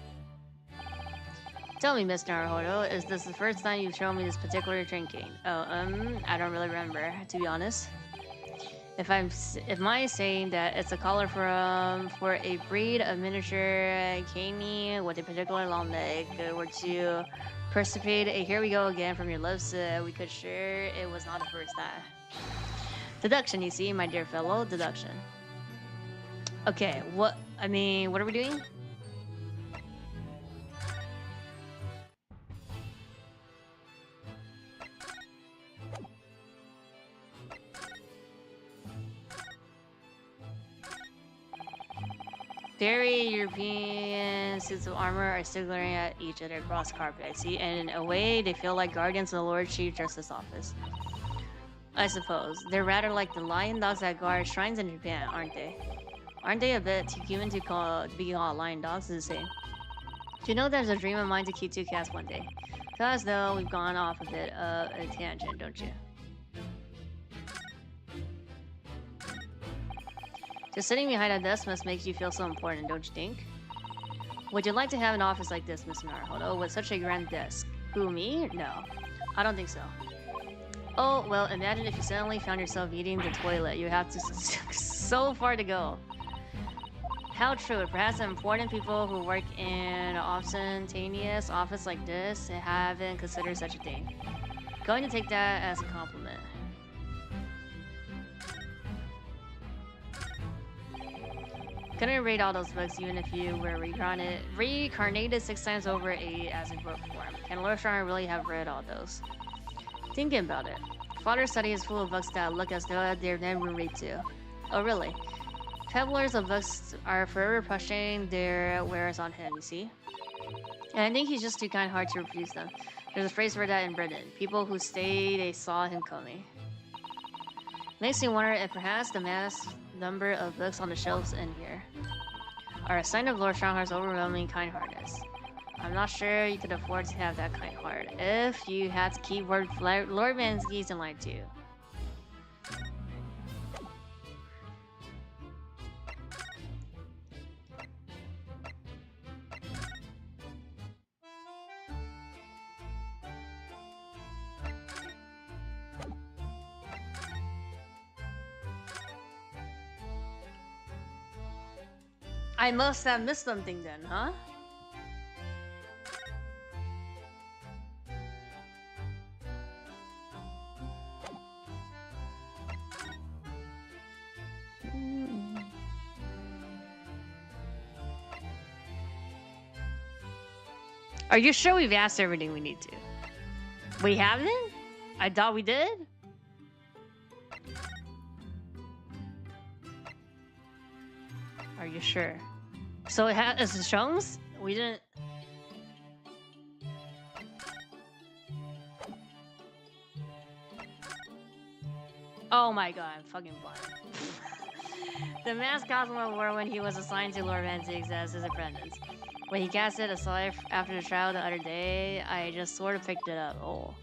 S1: Tell me, Miss Naruhodo, is this the first time you've shown me this particular trinket? Oh, I don't really remember, to be honest. If my saying that it's a collar for a breed of miniature caney with a particular long neck were to precipitate a here we go again from your lips, we could sure it was not the first time. Deduction, you see, my dear fellow, deduction. Okay, what are we doing? Very European suits of armor are still glaring at each other across carpet, I see, and in a way, they feel like guardians of the Lord Chief Justice Office. I suppose. They're rather like the lion dogs that guard shrines in Japan, aren't they? Aren't they a bit too human to be called lion dogs to say? Do you know there's a dream of mine to keep 2 cats one day? Feel as though we've gone off a bit of a tangent, don't you? Just sitting behind a desk must make you feel so important, don't you think? Would you like to have an office like this, Miss Naruhodo, with such a grand desk? Who, me? No. I don't think so. Oh, well, imagine if you suddenly found yourself eating the toilet. You have to so far to go. How true. Perhaps the important people who work in an ostentatious office like this haven't considered such a thing. Going to take that as a compliment. Couldn't read all those books even if you were reincarnated 6 times over as a book form. Can Lord Strong really have read all those? Thinking about it. Father's study is full of books that look as though they've never been read to. Oh really? Peddlers of books are forever pushing their wares on him, you see? And I think he's just too kind-hearted to refuse them. There's a phrase for that in Britain. People who stay, they saw him coming. Makes me wonder if perhaps the mass number of books on the shelves in here are a sign of Lord Strongheart's overwhelming kind-heartedness. I'm not sure you could afford to have that kind heart if you had to keep Lord Mansky's in line too. I must have missed something then, huh? Are you sure we've asked everything we need to? We haven't? I thought we did? Are you sure? So it has it shows? We didn't. Oh my god, I'm fucking blind. The mask Cosmo wore when he was assigned to Lord Manzig as his apprentice. When he cast it aside after the trial the other day, I just sort of picked it up. Oh.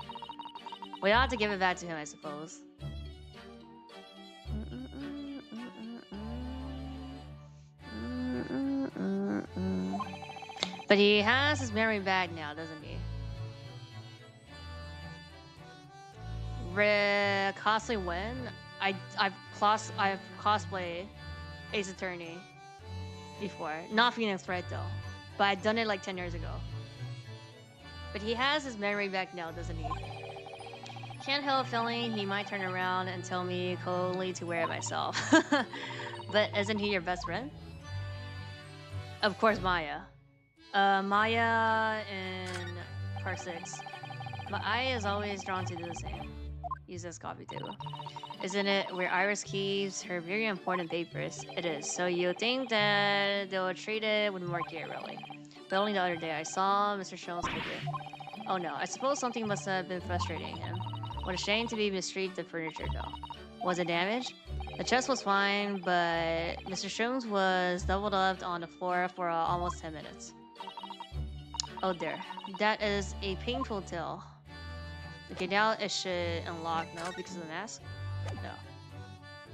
S1: We ought to give it back to him, I suppose. But he has his memory back now, doesn't he? Costly when? I've cosplayed Ace Attorney before. Not Phoenix Wright though. But I'd done it like 10 years ago. But he has his memory back now, doesn't he? Can't help feeling he might turn around and tell me coldly to wear it myself. But isn't he your best friend? Of course, Maya. Maya in part 6. My eye is always drawn to do the same. Use this coffee table. Isn't it where Iris keeps her very important papers? It is. So you think that they'll treat it with more care, really. But only the other day I saw Mr. Schoen's figure. Oh no, I suppose something must have been frustrating him. What a shame to be mistreat the furniture though. Was it damaged? The chest was fine, but Mr. Sholmes was doubled up on the floor for almost 10 minutes. Oh dear, that is a painful tale. Okay, now it should unlock, no, because of the mask? No.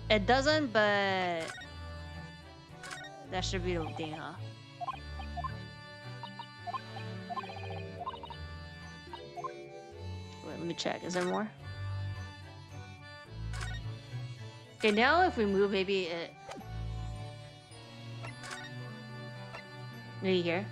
S1: It doesn't, but that should be the thing, huh? Wait, let me check. Is there more? Okay, now if we move, maybe it... Maybe here.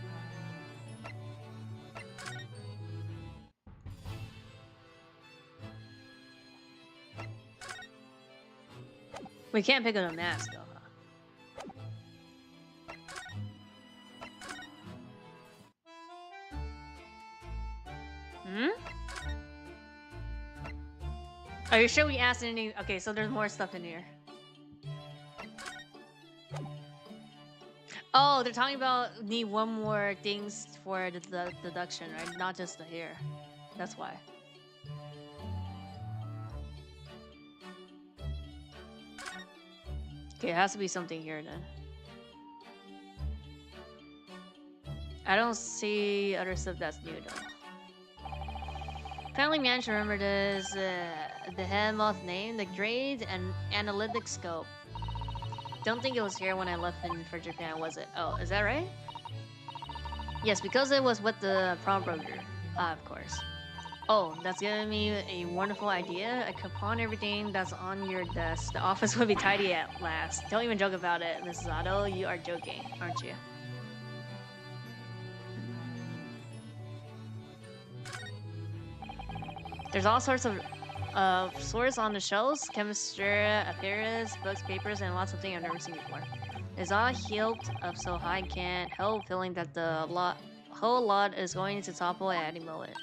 S1: We can't pick up a mask, though, huh? Hmm? Are you sure we asked any... Okay, so there's more stuff in here. Oh, they're talking about need one more things for the deduction, right? Not just the hair. That's why. Okay, it has to be something here then. I don't see other stuff that's new though. Finally managed to remember this, the head moth name, the grade and analytic scope. Don't think it was here when I left for Japan, was it? Oh, is that right? Yes, because it was with the prom broker. Ah, of course. Oh, that's giving me a wonderful idea. I could pawn everything that's on your desk. The office will be tidy at last. Don't even joke about it, Mrs. Otto. You are joking, aren't you? There's all sorts of swords on the shelves, chemistry, apparatus, books, papers, and lots of things I've never seen before. It's all heaped up so high I can't help feeling that the whole lot is going to topple at any moment.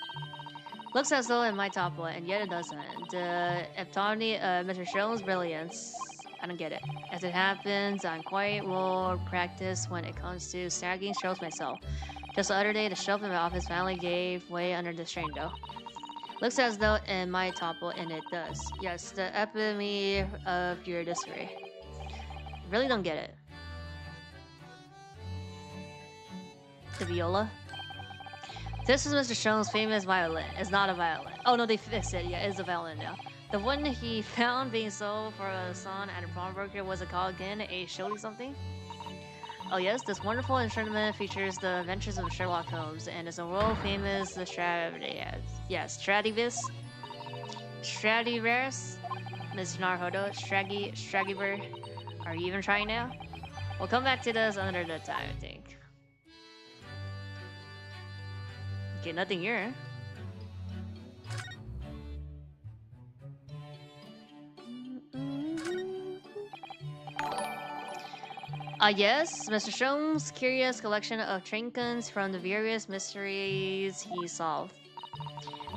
S1: Looks as though it might topple, and yet it doesn't. The epitome of Mr. Sherlock's brilliance. I don't get it. As it happens, I'm quite well practiced when it comes to snagging shelves myself. Just the other day, the shelf in my office finally gave way under the strain, though. Looks as though it might topple, and it does. Yes, the epitome of your disarray. Really don't get it. The viola? This is Mr. Shone's famous violin. It's not a violin. Oh no, they fixed it. Yeah, it's a violin now. The one he found being sold for a son at a pawnbroker was it called again? A Shirley something? Oh yes, this wonderful instrument features the adventures of Sherlock Holmes and is a world famous Stradivarius. Yes, Stradivarius. Stradivarius. Mr. Naruhodo. Stragiver. Are you even trying now? We'll come back to this another time, I think. Okay, nothing here. Yes, Mr. Shone's curious collection of trinkets from the various mysteries he solved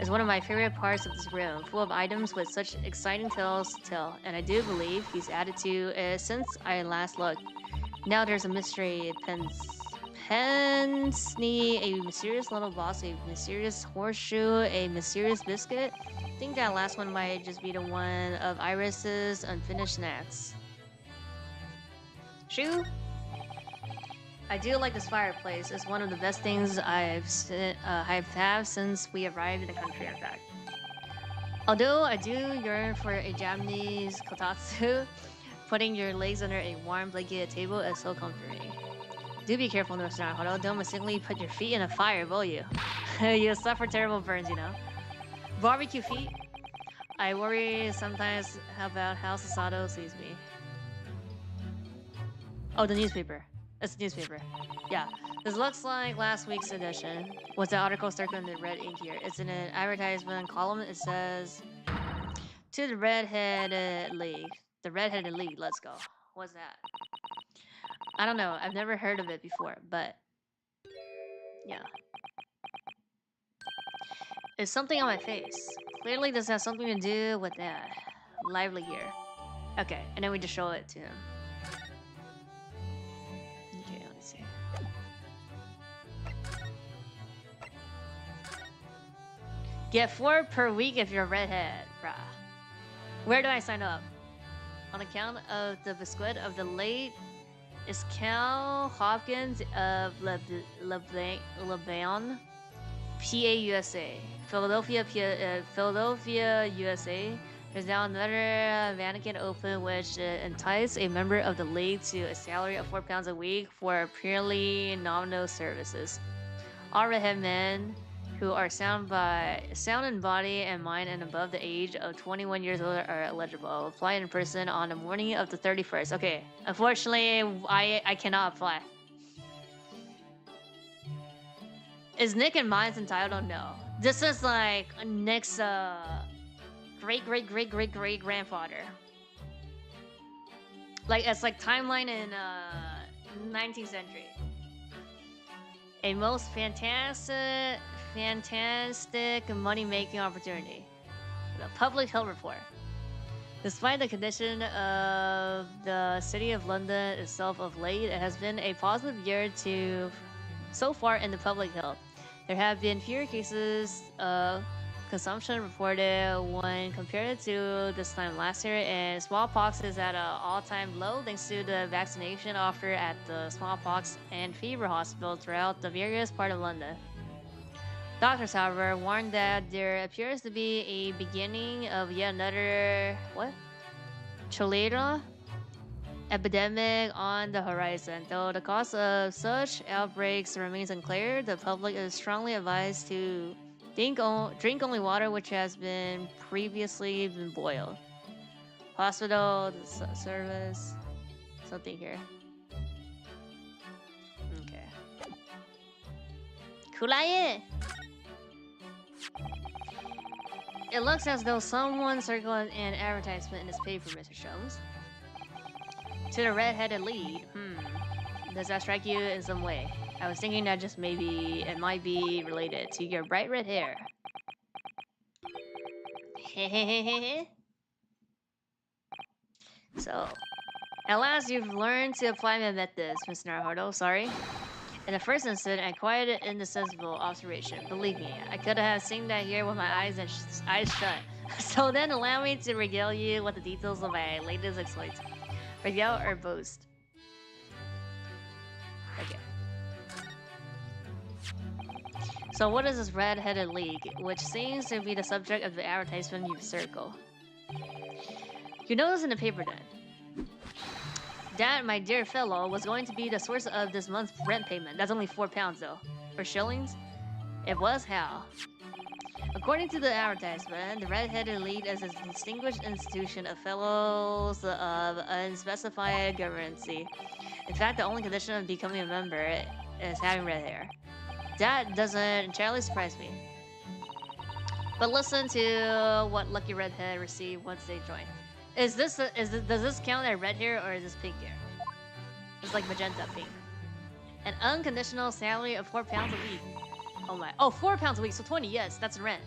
S1: is one of my favorite parts of this room, full of items with such exciting tales to tell, and I do believe he's added to since I last looked. Now there's a mystery Pensney, a mysterious little box, a mysterious horseshoe, a mysterious biscuit. I think that last one might just be the one of Iris's unfinished snacks. Shoe? I do like this fireplace. It's one of the best things I've had since we arrived in the country, in fact. Although I do yearn for a Japanese kotatsu, putting your legs under a warm blanket table is so comforting. Do be careful, Mr. Naruhodo. Don't mistakenly put your feet in a fire, will you? You'll suffer terrible burns, you know. Barbecue feet? I worry sometimes about how Sasato sees me. Oh, the newspaper. It's the newspaper. Yeah. This looks like last week's edition. What's the article circled in the red ink here? It's in an advertisement column. It says, to the Redheaded League. The Redheaded League, let's go. What's that? I don't know. I've never heard of it before, but yeah. It's something on my face. Clearly this has something to do with that. Lively here. Okay, and then we just show it to him. Okay, let me see. Get 4 per week if you're a redhead, brah. Where do I sign up? On account of the biscuit of the late is Cal Hopkins of Lebanon, PA USA, Philadelphia, USA, There's now another mannequin open which enticed a member of the league to a salary of £4 a week for purely nominal services. All redhead men who are sound in body and mind and above the age of 21 years old are eligible. Apply in person on the morning of the 31st. Okay, unfortunately, I cannot apply. Is Nick and Mine's entitled? No. This is like Nick's great grandfather. Like it's like timeline in 19th century. A most fantastic money-making opportunity. The public health report. Despite the condition of the city of London itself of late, it has been a positive year so far in the public health. There have been fewer cases of consumption reported when compared to this time last year, and smallpox is at an all-time low thanks to the vaccination offered at the smallpox and fever hospital throughout the various part of London. Doctors, however, warned that there appears to be a beginning of yet another cholera epidemic on the horizon. Though the cause of such outbreaks remains unclear, the public is strongly advised to drink only water which has been previously boiled. Hospital service, something here. Okay. Kulaye. It looks as though someone circled an advertisement in this paper, Mr. Jones. To the red-headed lead. Does that strike you in some way? I was thinking that just maybe it might be related to your bright red hair. So, at last you've learned to apply my methods, Mr. Naruto. Sorry. In the first instance, I quite an indecisible observation. Believe me, I could have seen that here with my eyes shut. So then allow me to regale you with the details of my latest exploits. Regale or boast? Okay. So what is this red-headed league, which seems to be the subject of the advertisement you've circled? You notice in the paper then that my dear fellow was going to be the source of this month's rent payment. That's only £4 though. For shillings? It was how? According to the advertisement, the Red-Headed League is a distinguished institution of fellows of unspecified governancy. In fact, the only condition of becoming a member is having red hair. That doesn't entirely surprise me. But listen to what Lucky Redhead received once they join. Does this count as red hair or is this pink hair? It's like magenta pink. An unconditional salary of £4 a week. Oh my! Oh, £4 a week. So 20. Yes, that's rent.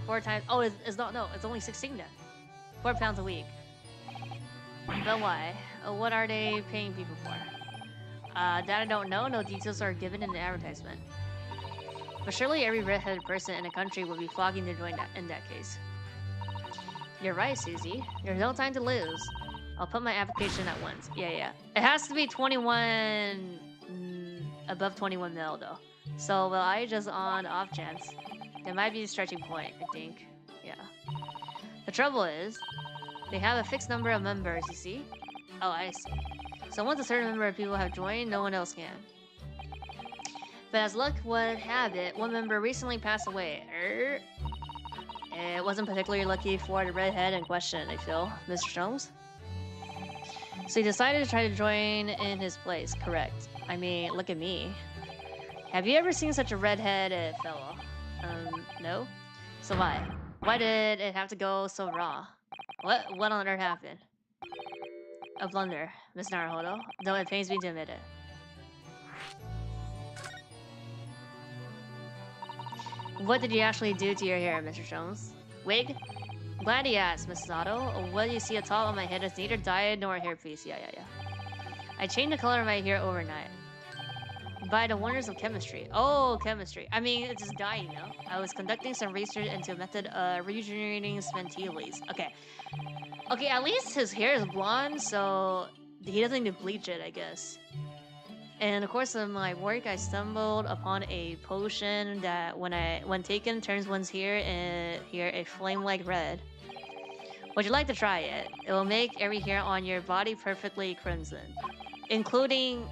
S1: 4 times. Oh, it's not. No, it's only 16 then. £4 a week. But why? What are they paying people for? That I don't know. No details are given in the advertisement. But surely every red-headed person in the country would be flocking to join that in that case. You're right, Susie. There's no time to lose. I'll put my application at once. Yeah. It has to be 21... above 21 mil, though. So, well, I just on the off chance. There might be a stretching point, I think. Yeah. The trouble is, they have a fixed number of members, you see? Oh, I see. So once a certain number of people have joined, no one else can. But as luck would have it, one member recently passed away. It wasn't particularly lucky for the redhead in question, I feel. Mr. Jones? So he decided to try to join in his place, correct. I mean, look at me. Have you ever seen such a redheaded fellow? No? So why? Why did it have to go so raw? What on earth happened? A blunder, Miss Naruhodo, though it pains me to admit it. What did you actually do to your hair, Mr. Jones? Wig? Glad you asked, Mrs. Otto. What you see atop of my head is neither dyed nor a hairpiece. Yeah. I changed the color of my hair overnight. By the wonders of chemistry. Oh, chemistry. I mean, it's just dye, you know? I was conducting some research into a method of regenerating spent tea leaves. Okay, at least his hair is blonde, so he doesn't need to bleach it, I guess. And in the course of my work, I stumbled upon a potion that, when taken, turns one's hair a flame-like red. Would you like to try it? It will make every hair on your body perfectly crimson, including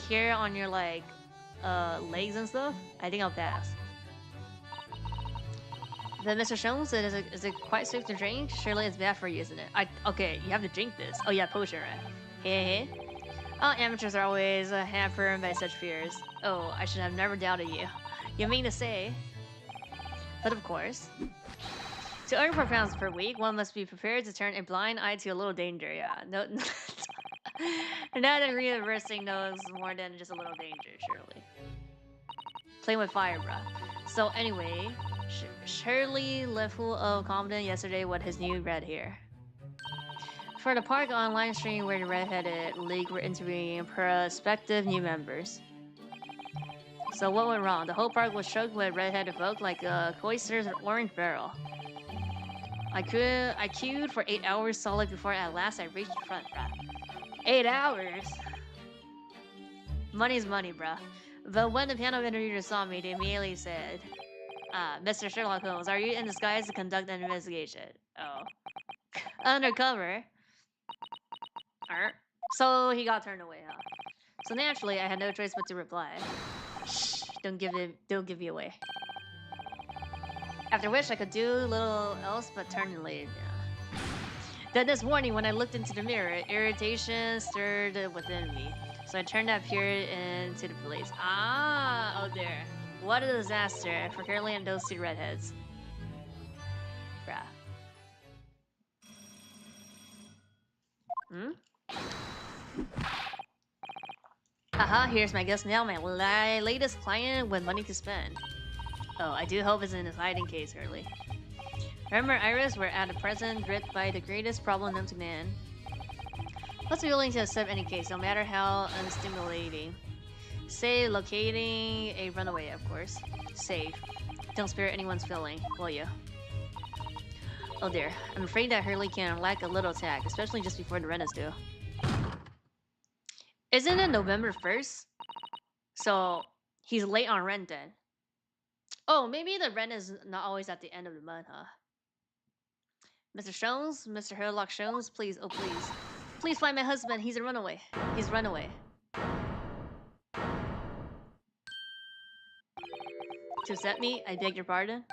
S1: hair on your like legs and stuff. I think I'll pass. But Mr. Jones, is it quite safe to drink? Surely it's bad for you, isn't it? Okay, you have to drink this. Oh yeah, potion, right? Hey. Oh, amateurs are always hampered by such fears. Oh, I should have never doubted you. You mean to say? But of course. To earn 4 pounds per week, one must be prepared to turn a blind eye to a little danger. Yeah, no. Not that reversing knows more than just a little danger, surely. Playing with fire, bruh. So anyway, Shirley left full of confidence yesterday with his new red hair. For the park online stream where the Redheaded League were interviewing prospective new members. So what went wrong? The whole park was choked with redheaded folk like oysters or orange barrel. I queued for 8 hours solid before at last I reached the front, bruh. 8 hours? Money's money, bruh. But when the panel interviewers saw me, they immediately said, Mr. Sherlock Holmes, are you in disguise to conduct an investigation? Oh. Undercover? So he got turned away, huh? So naturally, I had no choice but to reply. Shh, don't give me away. After which, I could do little else but turn and leave. Yeah. Then this morning, when I looked into the mirror, irritation stirred within me. So I turned that period into the police. Ah, oh there. What a disaster for Curly and those 2 redheads. Bruh. Aha, here's my guest now, my latest client with money to spend. Oh, I do hope it's in his hiding case, Hurley. Remember, Iris, we're at a present gripped by the greatest problem known to man. Let's be willing to accept any case, no matter how unstimulating. Say, locating a runaway, of course. Safe. Don't spare anyone's feeling, will you? Oh dear, I'm afraid that Hurley can lack a little tact, especially just before the rent is due. Isn't it November 1st? So, he's late on rent then. Oh, maybe the rent is not always at the end of the month, huh? Mr. Jones? Mr. Sherlock Jones? Please, oh please. Please find my husband, he's a runaway. He's runaway. To accept me, I beg your pardon?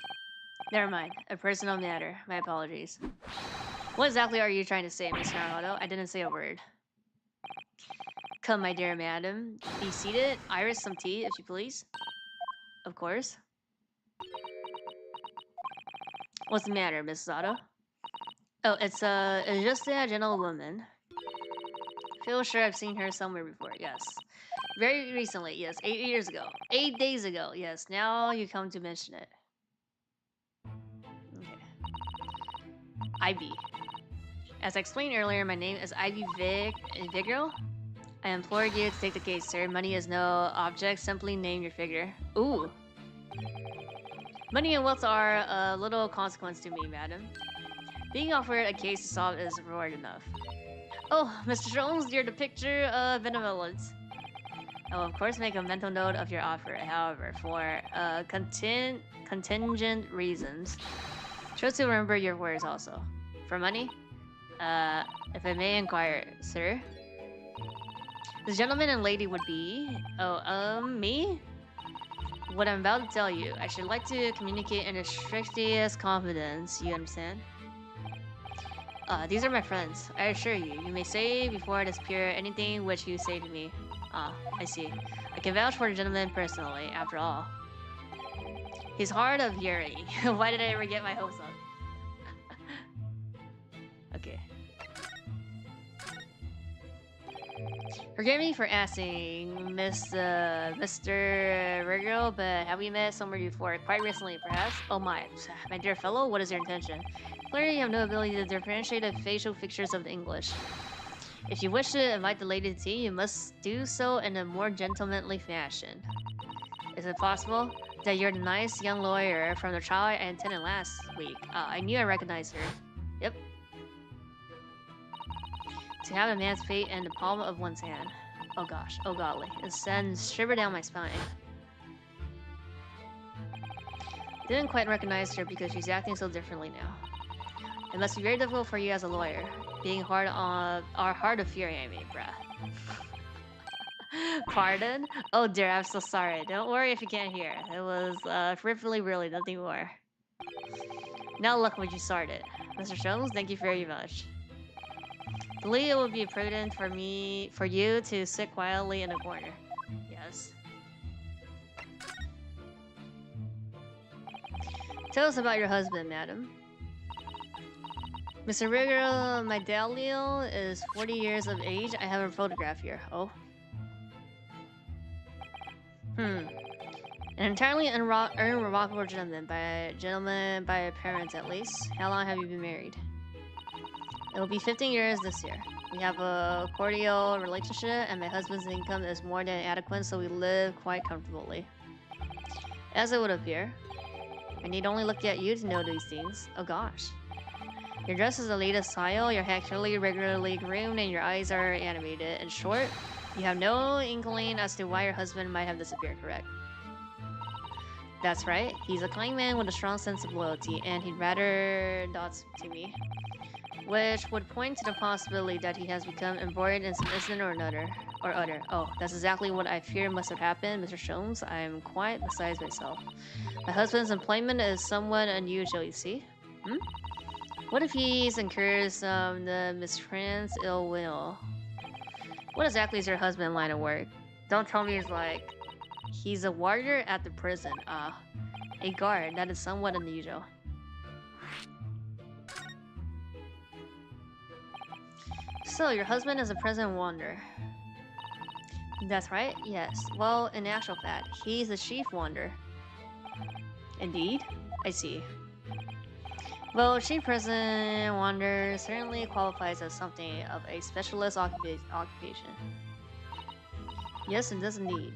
S1: Never mind, a personal matter. My apologies. What exactly are you trying to say, Miss Naruto? I didn't say a word. Come, my dear madam. Be seated. Iris, some tea, if you please. Of course. What's the matter, Miss Sato? Oh, it's just a gentlewoman. Feel sure I've seen her somewhere before, yes. Very recently, yes. 8 years ago. 8 days ago, yes. Now you come to mention it. Okay. Ivy. As I explained earlier, my name is Ivy Vigil. I implore you to take the case, sir. Money is no object. Simply name your figure. Ooh. Money and wealth are a little consequence to me, madam. Being offered a case to solve is reward enough. Oh, Mr. Jones, you're the picture of benevolence. I will of course make a mental note of your offer, however, for contingent reasons. Trust to remember your words also. For money? If I may inquire, sir? This gentleman and lady would be... Oh, me? What I'm about to tell you, I should like to communicate in the strictest confidence, you understand? These are my friends. I assure you, you may say before I disappear anything which you say to me. Ah, I see. I can vouch for the gentleman personally, after all. He's hard of hearing. Why did I ever get my hopes up? Okay. Forgive me for asking, Mr. Virgil, but have we met somewhere before? Quite recently, perhaps? Oh my dear fellow, what is your intention? Clearly, you have no ability to differentiate the facial features of the English. If you wish to invite the lady to tea, you must do so in a more gentlemanly fashion. Is it possible that you're the nice young lawyer from the trial I attended last week? I knew I recognized her. Yep. To have a man's fate in the palm of one's hand. Oh gosh, oh golly. It sends a shiver down my spine. Didn't quite recognize her because she's acting so differently now. It must be very difficult for you as a lawyer. Being hard of hearing, I mean, bruh. Pardon? Oh dear, I'm so sorry. Don't worry if you can't hear. It was peripherally really nothing more. Now look what you started. Mr. Jones, thank you very much. I believe it would be prudent for you to sit quietly in a corner. Yes. Tell us about your husband, madam. Mr. Rigger Medallion is 40 years of age. I have a photograph here. Oh. An entirely irrevocable gentleman by parents at least. How long have you been married? It will be 15 years this year. We have a cordial relationship, and my husband's income is more than adequate, so we live quite comfortably. As it would appear. I need only look at you to know these things. Oh gosh. Your dress is the latest style, your hair clearly regularly groomed, and your eyes are animated. In short, you have no inkling as to why your husband might have disappeared, correct? That's right. He's a kind man with a strong sense of loyalty, and he'd rather not speak to me. Which would point to the possibility that he has become embroiled in some incident or other. Oh, that's exactly what I fear must have happened, Mr. Jones. I am quite besides myself. My husband's employment is somewhat unusual, you see. What if he's incurred some the mistrans ill will? What exactly is your husband's line of work? Don't tell me he's a warrior at the prison. A guard. That is somewhat unusual. So, your husband is a prison wanderer. That's right, yes. Well, in actual fact, he's a chief wanderer. Indeed? I see. Well, chief prison wanderer certainly qualifies as something of a specialist occupation. Yes, it does indeed.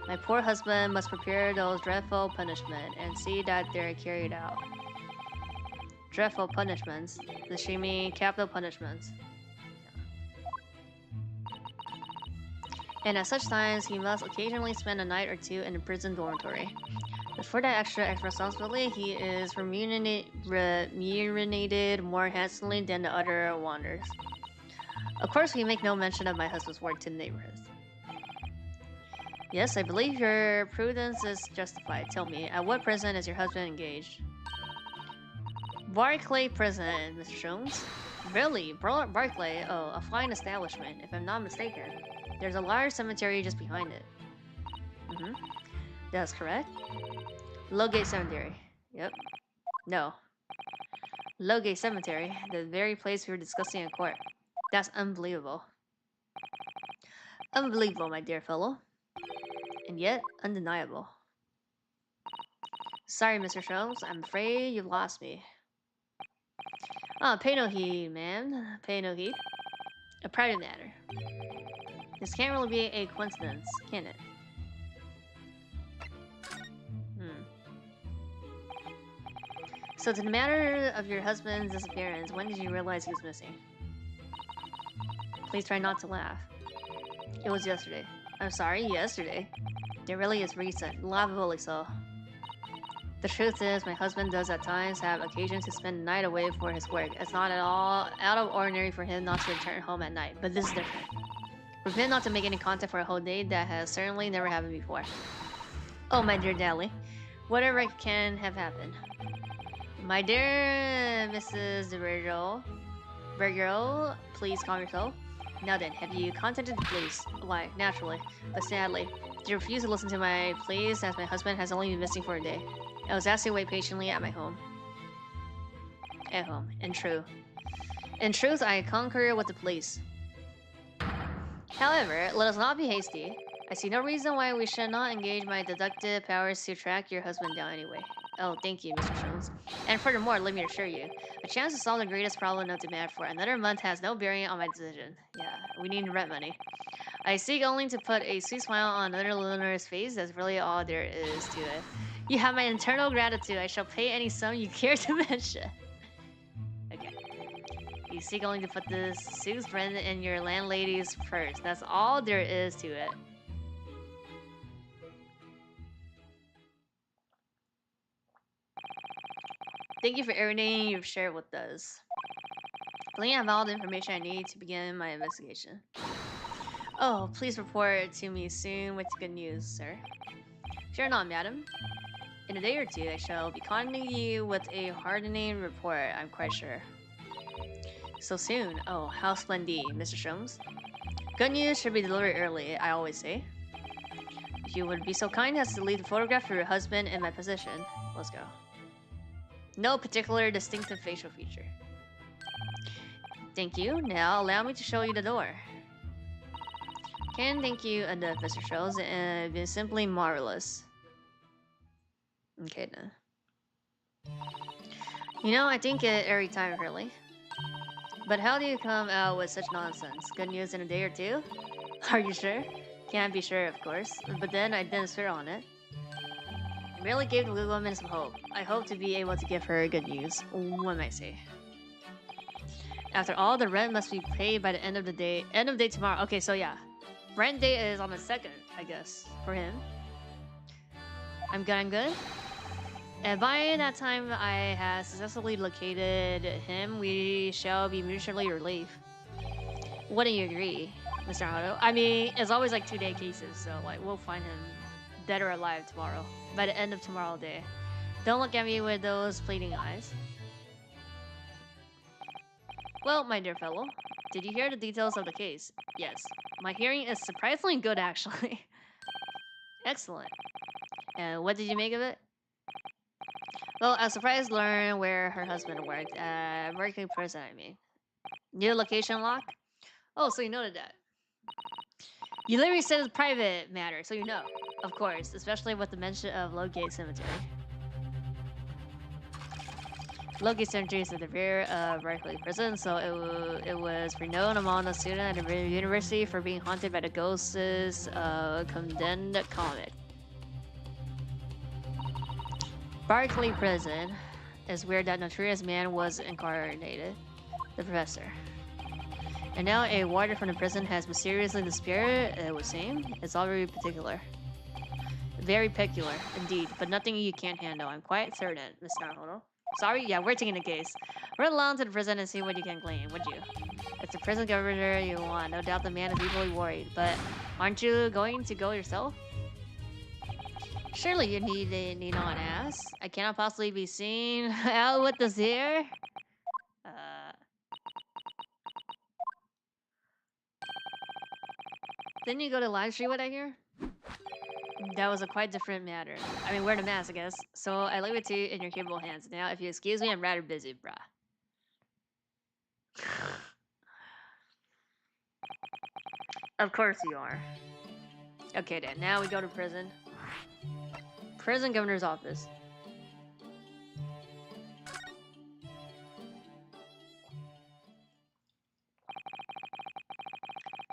S1: My poor husband must prepare those dreadful punishments and see that they're carried out. Dreadful punishments? Does she mean capital punishments? And at such times, he must occasionally spend a night or two in the prison dormitory. But for that extra responsibility, he is remunerated more handsomely than the other wanderers. Of course, we make no mention of my husband's work to the neighborhood. Yes, I believe your prudence is justified. Tell me, at what prison is your husband engaged? Barclay Prison, Mr. Jones. Really? Barclay? Oh, a fine establishment, if I'm not mistaken. There's a large cemetery just behind it. That's correct. Lowgate Cemetery. Yep. No. Lowgate Cemetery, the very place we were discussing in court. That's unbelievable. Unbelievable, my dear fellow. And yet, undeniable. Sorry, Mr. Jones. I'm afraid you've lost me. Pay no heed, man. Pay no heed. A private matter. This can't really be a coincidence, can it? So to the matter of your husband's disappearance, when did you realize he was missing? Please try not to laugh. It was yesterday. I'm sorry, yesterday. It really is recent, laughably so. The truth is, my husband does at times have occasion to spend the night away for his work. It's not at all out of ordinary for him not to return home at night, but this is different. For him not to make any contact for a whole day, that has certainly never happened before. Oh, my dear Dally, whatever can have happened. My dear Mrs. Virgil, please calm yourself. Now then, have you contacted the police? Why, naturally, but sadly, they refuse to listen to my pleas as my husband has only been missing for a day. I was asked to wait patiently at my home. At home, in truth, I concur with the police. However, let us not be hasty. I see no reason why we should not engage my deductive powers to track your husband down anyway. Oh, thank you, Mr. Jones. And furthermore, let me assure you, a chance to solve the greatest problem known to man for another month has no bearing on my decision. Yeah, we need rent money. I seek only to put a sweet smile on another learner's face. That's really all there is to it. You have my eternal gratitude. I shall pay any sum you care to mention. Okay. You seek only to put the sous rent in your landlady's purse. That's all there is to it. Thank you for everything you've shared with us. I think I have all the information I need to begin my investigation. Oh, please report to me soon with good news, sir. Fear not, madam. In a day or two, I shall be contacting you with a hardening report, I'm quite sure. So soon? Oh, how splendid, Mr. Sholmes. Good news should be delivered early, I always say. If you would be so kind as to leave the photograph for your husband in my possession. Let's go. No particular distinctive facial feature. Thank you. Now allow me to show you the door. Can thank you enough, Mr. Sholmes. It's been simply marvelous. Okay then. You know, I think it every time, really. But how do you come out with such nonsense? Good news in a day or two? Are you sure? Can't be sure, of course. But then I didn't swear on it. I merely gave the little woman some hope. I hope to be able to give her good news. What might I say? After all, the rent must be paid by the end of the day. End of day tomorrow. Okay, so yeah. Rent day is on the 2nd, I guess, for him. I'm good. And by that time I have successfully located him, we shall be mutually relieved. Wouldn't you agree, Mr. Hato? I mean, it's always like 2-day cases, so like we'll find him dead or alive tomorrow. By the end of tomorrow day. Don't look at me with those pleading eyes. Well, my dear fellow, did you hear the details of the case? Yes. My hearing is surprisingly good, actually. Excellent. And what did you make of it? Well, I was surprised to learn where her husband worked. Berkeley prison, I mean. New location lock? Oh, so you noted that. You literally said it's a private matter, so you know. Of course, especially with the mention of Logate Cemetery. Logate Cemetery is at the rear of Berkeley prison, so it was renowned among the students at the university for being haunted by the ghosts of condemned convict. Berkeley prison is where that notorious man was incarcerated, the professor. And now a warder from the prison has mysteriously disappeared, it would seem. It's all very particular. Very peculiar, indeed, but nothing you can't handle, I'm quite certain, Miss Naruto. Sorry? Yeah, we're taking the case. Run along to the prison and see what you can glean, would you? It's the prison governor you want. No doubt the man is equally worried, but aren't you going to go yourself? Surely you need not ask. I cannot possibly be seen out with this here. Didn't you go to live stream what I hear? That was a quite different matter. I mean, wear the mask, I guess. So I leave it to you in your capable hands. Now, if you excuse me, I'm rather busy, bruh. Of course you are. Okay then, now we go to prison. Prison governor's office.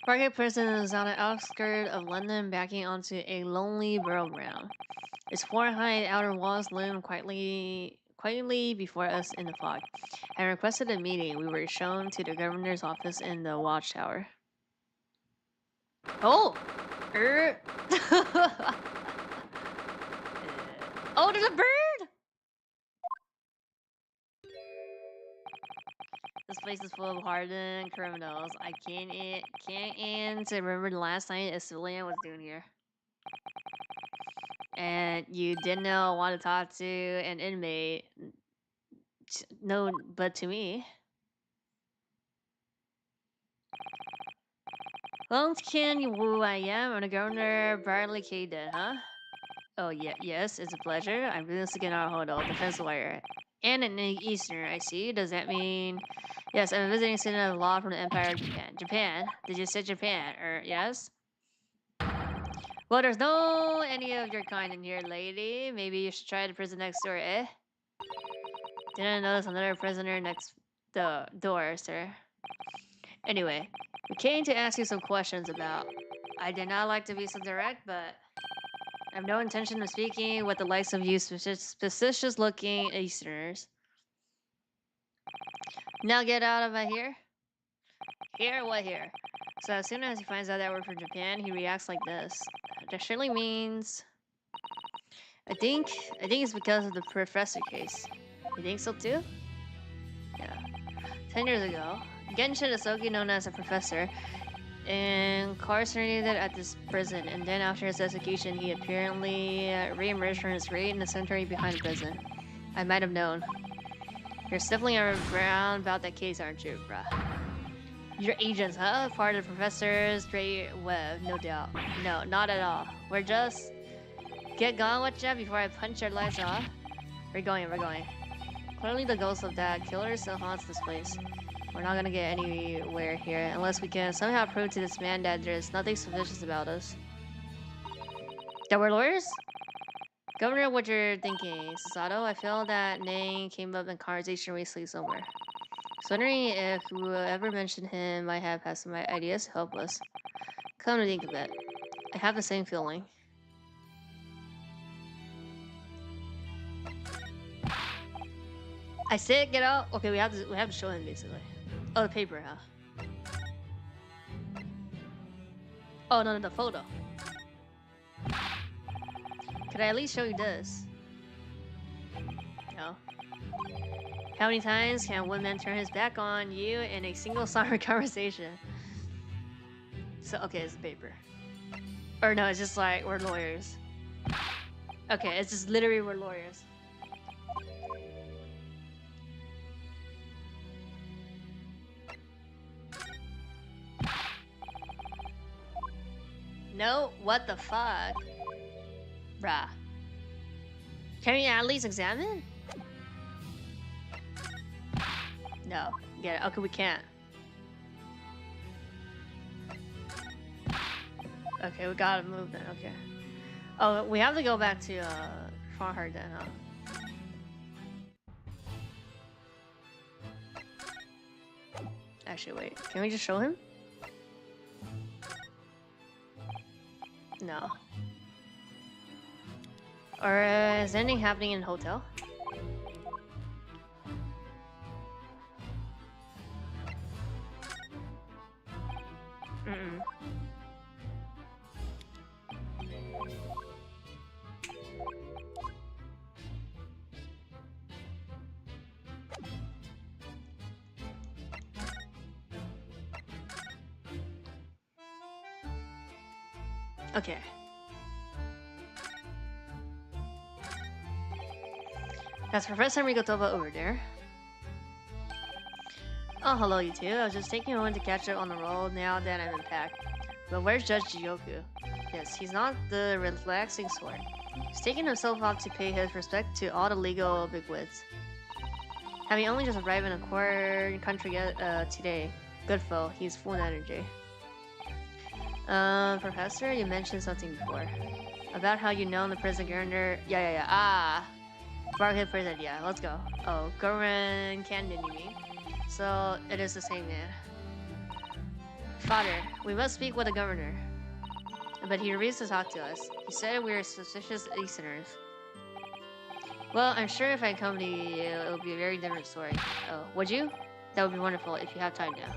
S1: Parkgate prison is on the outskirts of London, backing onto a lonely borough ground. Its four-high outer walls loom quietly before us in the fog. I requested a meeting. We were shown to the governor's office in the watchtower. Oh! Oh, there's a bird! This place is full of hardened criminals. I can't even remember the last time a civilian was doing here. And you didn't want to talk to an inmate. No, but to me. Well, can you who I am? I'm the governor, Bradley Caden, huh? Oh, yeah, yes, it's a pleasure. I'm Ryusuke Naruhodo, defense lawyer. And an Easterner, I see. Does that mean... Yes, I'm a visiting student of law from the Empire of Japan. Japan? Did you say Japan? Yes? Well, there's no any of your kind in here, lady. Maybe you should try the prison next door, eh? Didn't notice another prisoner next the door, sir. Anyway, we came to ask you some questions about... I did not like to be so direct, but... I have no intention of speaking with the likes of you suspicious-looking Easterners. Now get out of my here. Here? What here? So as soon as he finds out that we're from Japan, he reacts like this. That surely means... I think it's because of the professor case. You think so too? Yeah. 10 years ago, Genshin Isoki, known as a professor, incarcerated at this prison, and then after his execution, he apparently re-emerged from his raid in the cemetery behind the prison. I might have known. You're definitely around about that case, aren't you, bruh? You're agents, huh? Part of the professor's great web, no doubt. No, not at all. We're just... Get gone with ya before I punch your lights off. We're going. Clearly the ghost of that killer still haunts this place. We're not gonna get anywhere here unless we can somehow prove to this man that there's nothing suspicious about us. That we're lawyers? Governor, what you're thinking, Sasato? I feel that name came up in conversation recently somewhere. I was wondering if whoever mentioned him might have had some ideas to help us. Come to think of it, I have the same feeling. I said get out. Okay, we have to show him basically. Oh, the paper, huh? Oh no, the photo. Could I at least show you this? No. How many times can one man turn his back on you in a single solid conversation? So okay, it's the paper. Or no, it's just like we're lawyers. Okay, it's just literally we're lawyers. No, what the fuck? Bruh. Can we at least examine? No. Get it. Okay, we can't. Okay, we gotta move then, okay. Oh, we have to go back to, Farhard then, huh? Actually, wait. Can we just show him? No. Or is anything happening in the hotel? Mm-mm. Okay. That's Professor Mikotoba over there. Oh, hello you two. I was just taking a moment to catch up on the road now that I'm unpacked. But where's Judge Jiyoku? Yes, he's not the relaxing sort. He's taking himself off to pay his respect to all the legal bigwigs. Having only just arrived in a foreign country today. Good foe, he's full of energy. Professor, you mentioned something before. About how you know the prison governor. Yeah. Ah! Barhead prison, yeah, let's go. Oh, Governor Camden, you mean? So, it is the same man. Father, we must speak with the governor. But he refused to talk to us. He said we were suspicious listeners. Well, I'm sure if I accompany you, it'll be a very different story. Oh, would you? That would be wonderful if you have time now.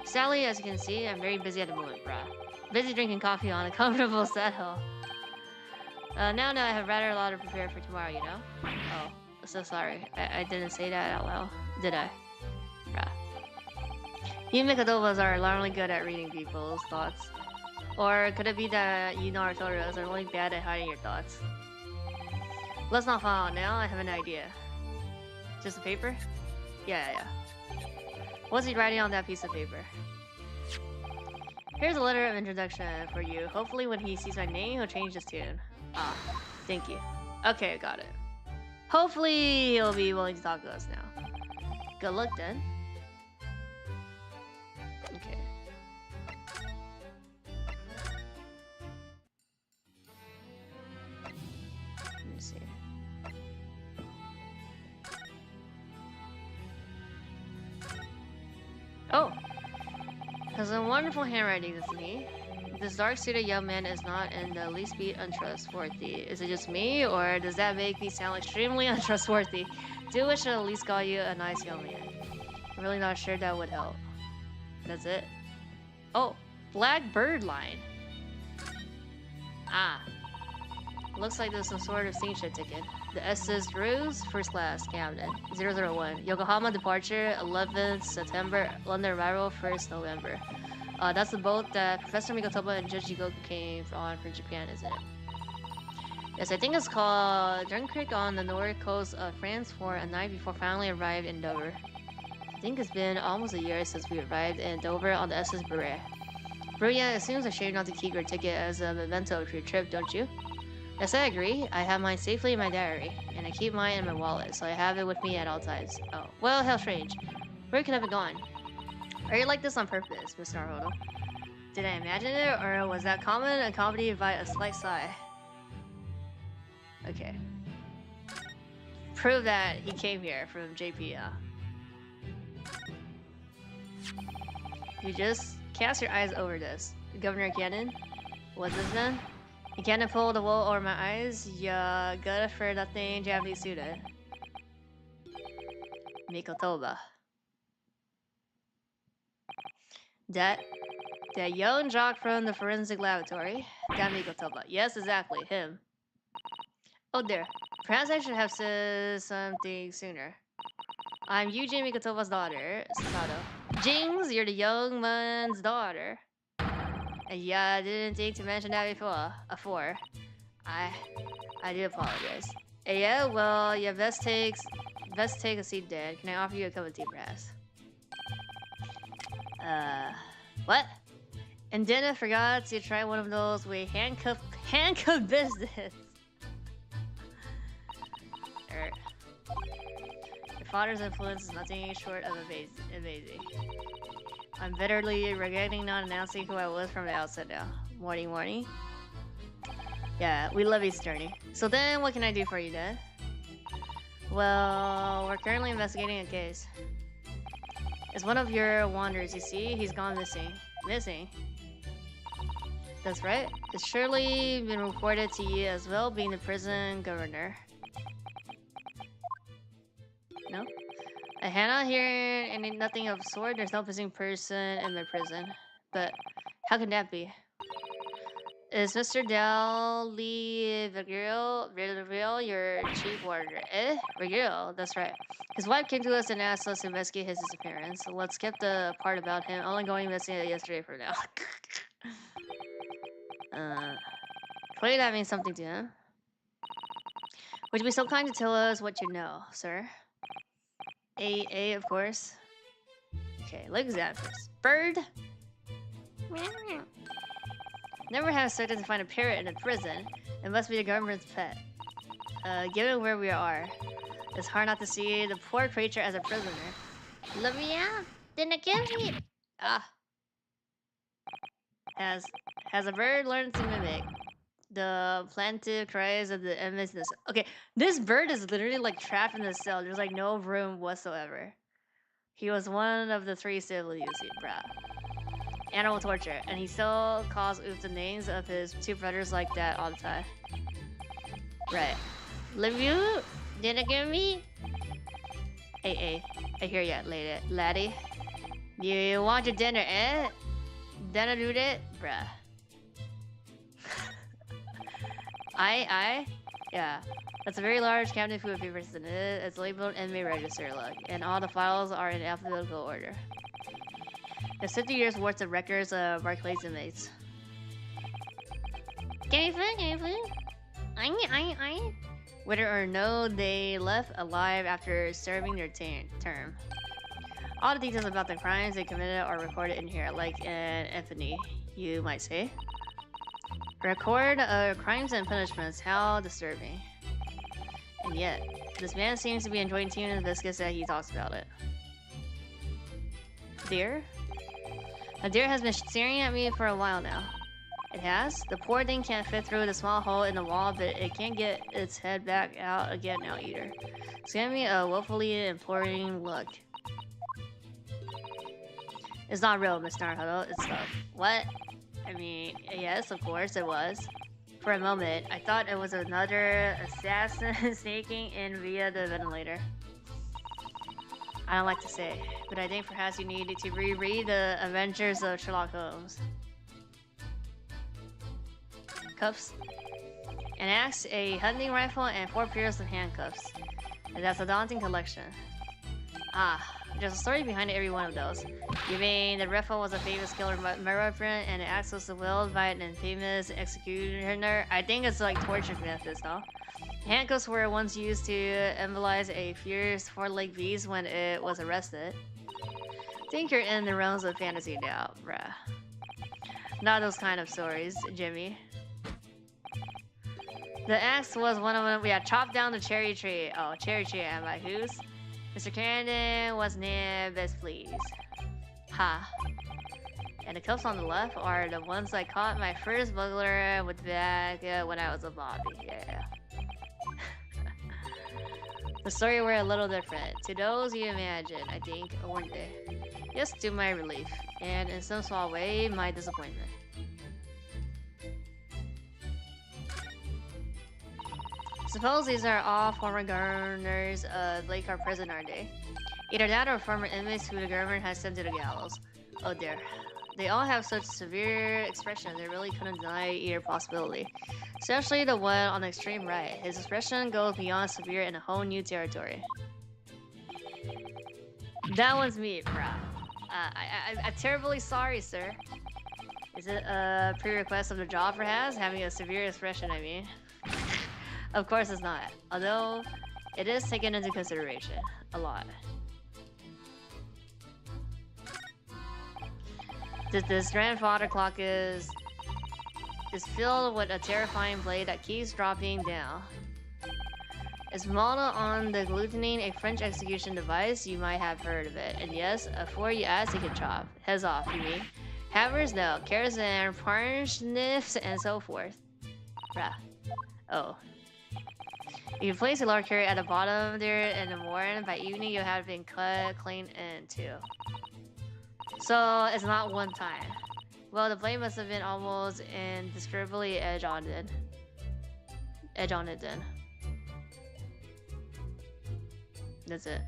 S1: Sadly, as you can see, I'm very busy at the moment, brah. Busy drinking coffee on a comfortable saddle. Now I have rather a lot to prepare for tomorrow, you know? Oh, so sorry. I didn't say that out loud, did I? Bruh. You Mikadovas are alarmingly good at reading people's thoughts. Or could it be that you Narutoros are only bad at hiding your thoughts? Let's not follow on now, I have an idea. Just a paper? Yeah. What's he writing on that piece of paper? Here's a letter of introduction for you. Hopefully when he sees my name, he'll change his tune. Ah, thank you. Okay, got it. Hopefully he'll be willing to talk to us now. Good luck then. Okay. Let me see. Oh! Has a wonderful handwriting, isn't he? This dark-suited young man is not in the least bit untrustworthy. Is it just me, or does that make me sound extremely untrustworthy? Do wish I at least got you a nice young man. I'm really not sure that would help. That's it. Oh, Black Bird line. Ah. Looks like there's some sort of steamship ticket. The S's Ruse, first class, Camden. 001. Yokohama departure, 11th September. London arrival, 1st November. That's the boat that Professor Mikotoba and Judge Jigoku came on from Japan, isn't it? Yes, I think it's called Dunkirk on the north coast of France for a night before finally arrived in Dover. I think it's been almost a year since we arrived in Dover on the SS Beret. Bruya, it seems a shame not to keep your ticket as a memento of your trip, don't you? Yes, I agree. I have mine safely in my diary, and I keep mine in my wallet, so I have it with me at all times. Oh, well, how strange. Where could I have gone? Are you like this on purpose, Mr. Naruto? Did I imagine it, or was that comment accompanied by a slight sigh? Okay. Prove that he came here from JP, You just cast your eyes over this. Governor Cannon? What's this then? You can't pull the wool over my eyes? Ya good for nothing Japanese student. Mikotoba. That young jock from the forensic laboratory. That Mikotoba. Yes, exactly, him. Oh there. Perhaps I should have said something sooner. I'm Eugene Mikotoba's daughter, Sakato. Jings, you're the young man's daughter. Yeah, I didn't think to mention that before. I do apologize. Yeah, well, yeah, best take a seat, Dad. Can I offer you a cup of tea, perhaps? What? And then I forgot to try one of those with handcuff business. Your father's influence is nothing short of amazing. I'm bitterly regretting not announcing who I was from the outset now. Morning. Yeah, we love East Journey. So then, what can I do for you, Dad? Well, we're currently investigating a case. It's one of your wanders, you see? He's gone missing. That's right. It's surely been reported to you as well, being the prison governor. No? I cannot hear nothing of sort. There's no missing person in my prison. But how can that be? Is Mr. Dali Vigil your chief warder? Vigil, that's right. His wife came to us and asked us to investigate his disappearance. So let's skip the part about him only going missing yesterday for now. Clearly that means something to him. Would you be so kind to tell us what you know, sir? A, of course. Okay, look at that first. Bird? Never have started to find a parrot in a prison. It must be the government's pet. Given where we are, it's hard not to see the poor creature as a prisoner. Lavia, didn't give me. Has a bird learned to mimic the plaintive cries of the emisness? Okay, this bird is literally like trapped in a cell. There's like no room whatsoever. He was one of the 3 civil users, bruh. Animal torture, and he still calls Oof the names of his 2 brothers like that all the time. Right. Love you? Didn't give me? Hey, I hear ya, laddie. You want your dinner, eh? Dinner do that? Bruh. Yeah. That's a very large cabinet food if you've ever seen it. It's labeled inmate register, look. And all the files are in alphabetical order. There's 50 years worth of records of Barclays inmates. Can you food? Whether or no they left alive after serving their term. All the details about the crimes they committed are recorded in here, like an infamy, you might say. Record of crimes and punishments, how disturbing. And yet, this man seems to be enjoying tea and biscuits that he talks about it. Deer? A deer has been staring at me for a while now. It has? The poor thing can't fit through the small hole in the wall, but it can't get its head back out again now either. It's giving me a woefully imploring look. It's not real, Mr. Naruto. It's stuff. What? I mean, yes, of course it was. For a moment, I thought it was another assassin sneaking in via the ventilator. I don't like to say, but I think perhaps you needed to reread the Adventures of Sherlock Holmes. Cups? An axe, a hunting rifle, and 4 pairs of handcuffs. And that's a daunting collection. Ah, there's a story behind every one of those. You mean the rifle was a famous killer murder friend, and the axe was willed by an infamous executioner? I think it's like torture methods, though. Handcuffs were once used to embolize a fierce 4-legged beast when it was arrested. Think you're in the realms of fantasy now, bruh. Not those kind of stories, Jimmy. The axe was one of them. We had chopped down the cherry tree. Oh, cherry tree, am I whose? Mr. Carrington was near best please. Ha. And the cuffs on the left are the ones I caught my first burglar with back when I was a Bobby. Yeah. The story were a little different. To those you imagine, I think, weren't they? Yes, to my relief, and in some small way, my disappointment. Suppose these are all former governors of Lakar prison, aren't they? Either that or former inmates who the government has sent to the gallows. Oh dear. They all have such severe expression, they really couldn't deny either possibility. Especially the one on the extreme right. His expression goes beyond severe in a whole new territory. That one's me, bruh. I'm terribly sorry, sir. Is it a prerequisite of the job, perhaps? Having a severe expression, I mean. Of course it's not. Although, it is taken into consideration. A lot. This grandfather clock is filled with a terrifying blade that keeps dropping down. It's modeled on the guillotine, a French execution device. You might have heard of it. And yes, before you ask, you can chop. Heads off, you mean? Hammers, no. Carrots and parsnips and so forth. Bruh. Oh. You can place a large carrot at the bottom there in the morning. By evening, you'll have been cut clean in two. So, it's not one time. Well, the blade must have been almost indescribably edge on it then. That's it.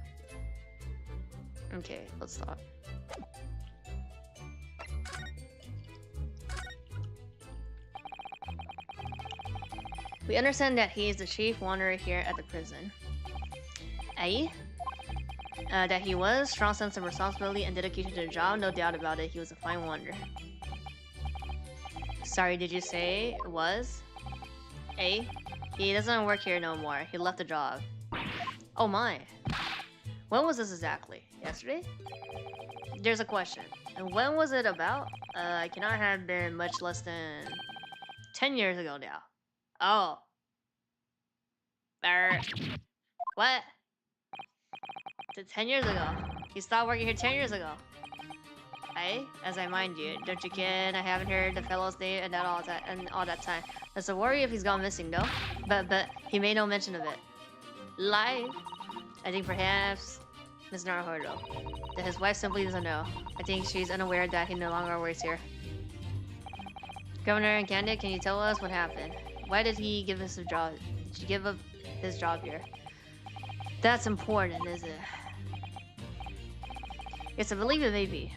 S1: Okay, let's stop. We understand that he is the chief wanderer here at the prison. Aye? That he was, strong sense of responsibility and dedication to the job, no doubt about it, he was a fine wanderer. Sorry, did you say was? Aye? He doesn't work here no more, he left the job. Oh my. When was this exactly? Yesterday? There's a question. And when was it about? I cannot have been much less than 10 years ago now. Oh. What? 10 years ago. He stopped working here 10 years ago. Aye? As I mind you, don't you kid? I haven't heard the fellow's name and all that time. That's a worry if he's gone missing though. But he made no mention of it. Live? I think perhaps Miss Naruhodo. That his wife simply doesn't know. I think she's unaware that he no longer works here. Governor and Candid, can you tell us what happened? Why did he give us a job? Did he give up his job here? That's important, is it? Yes, I believe it may be.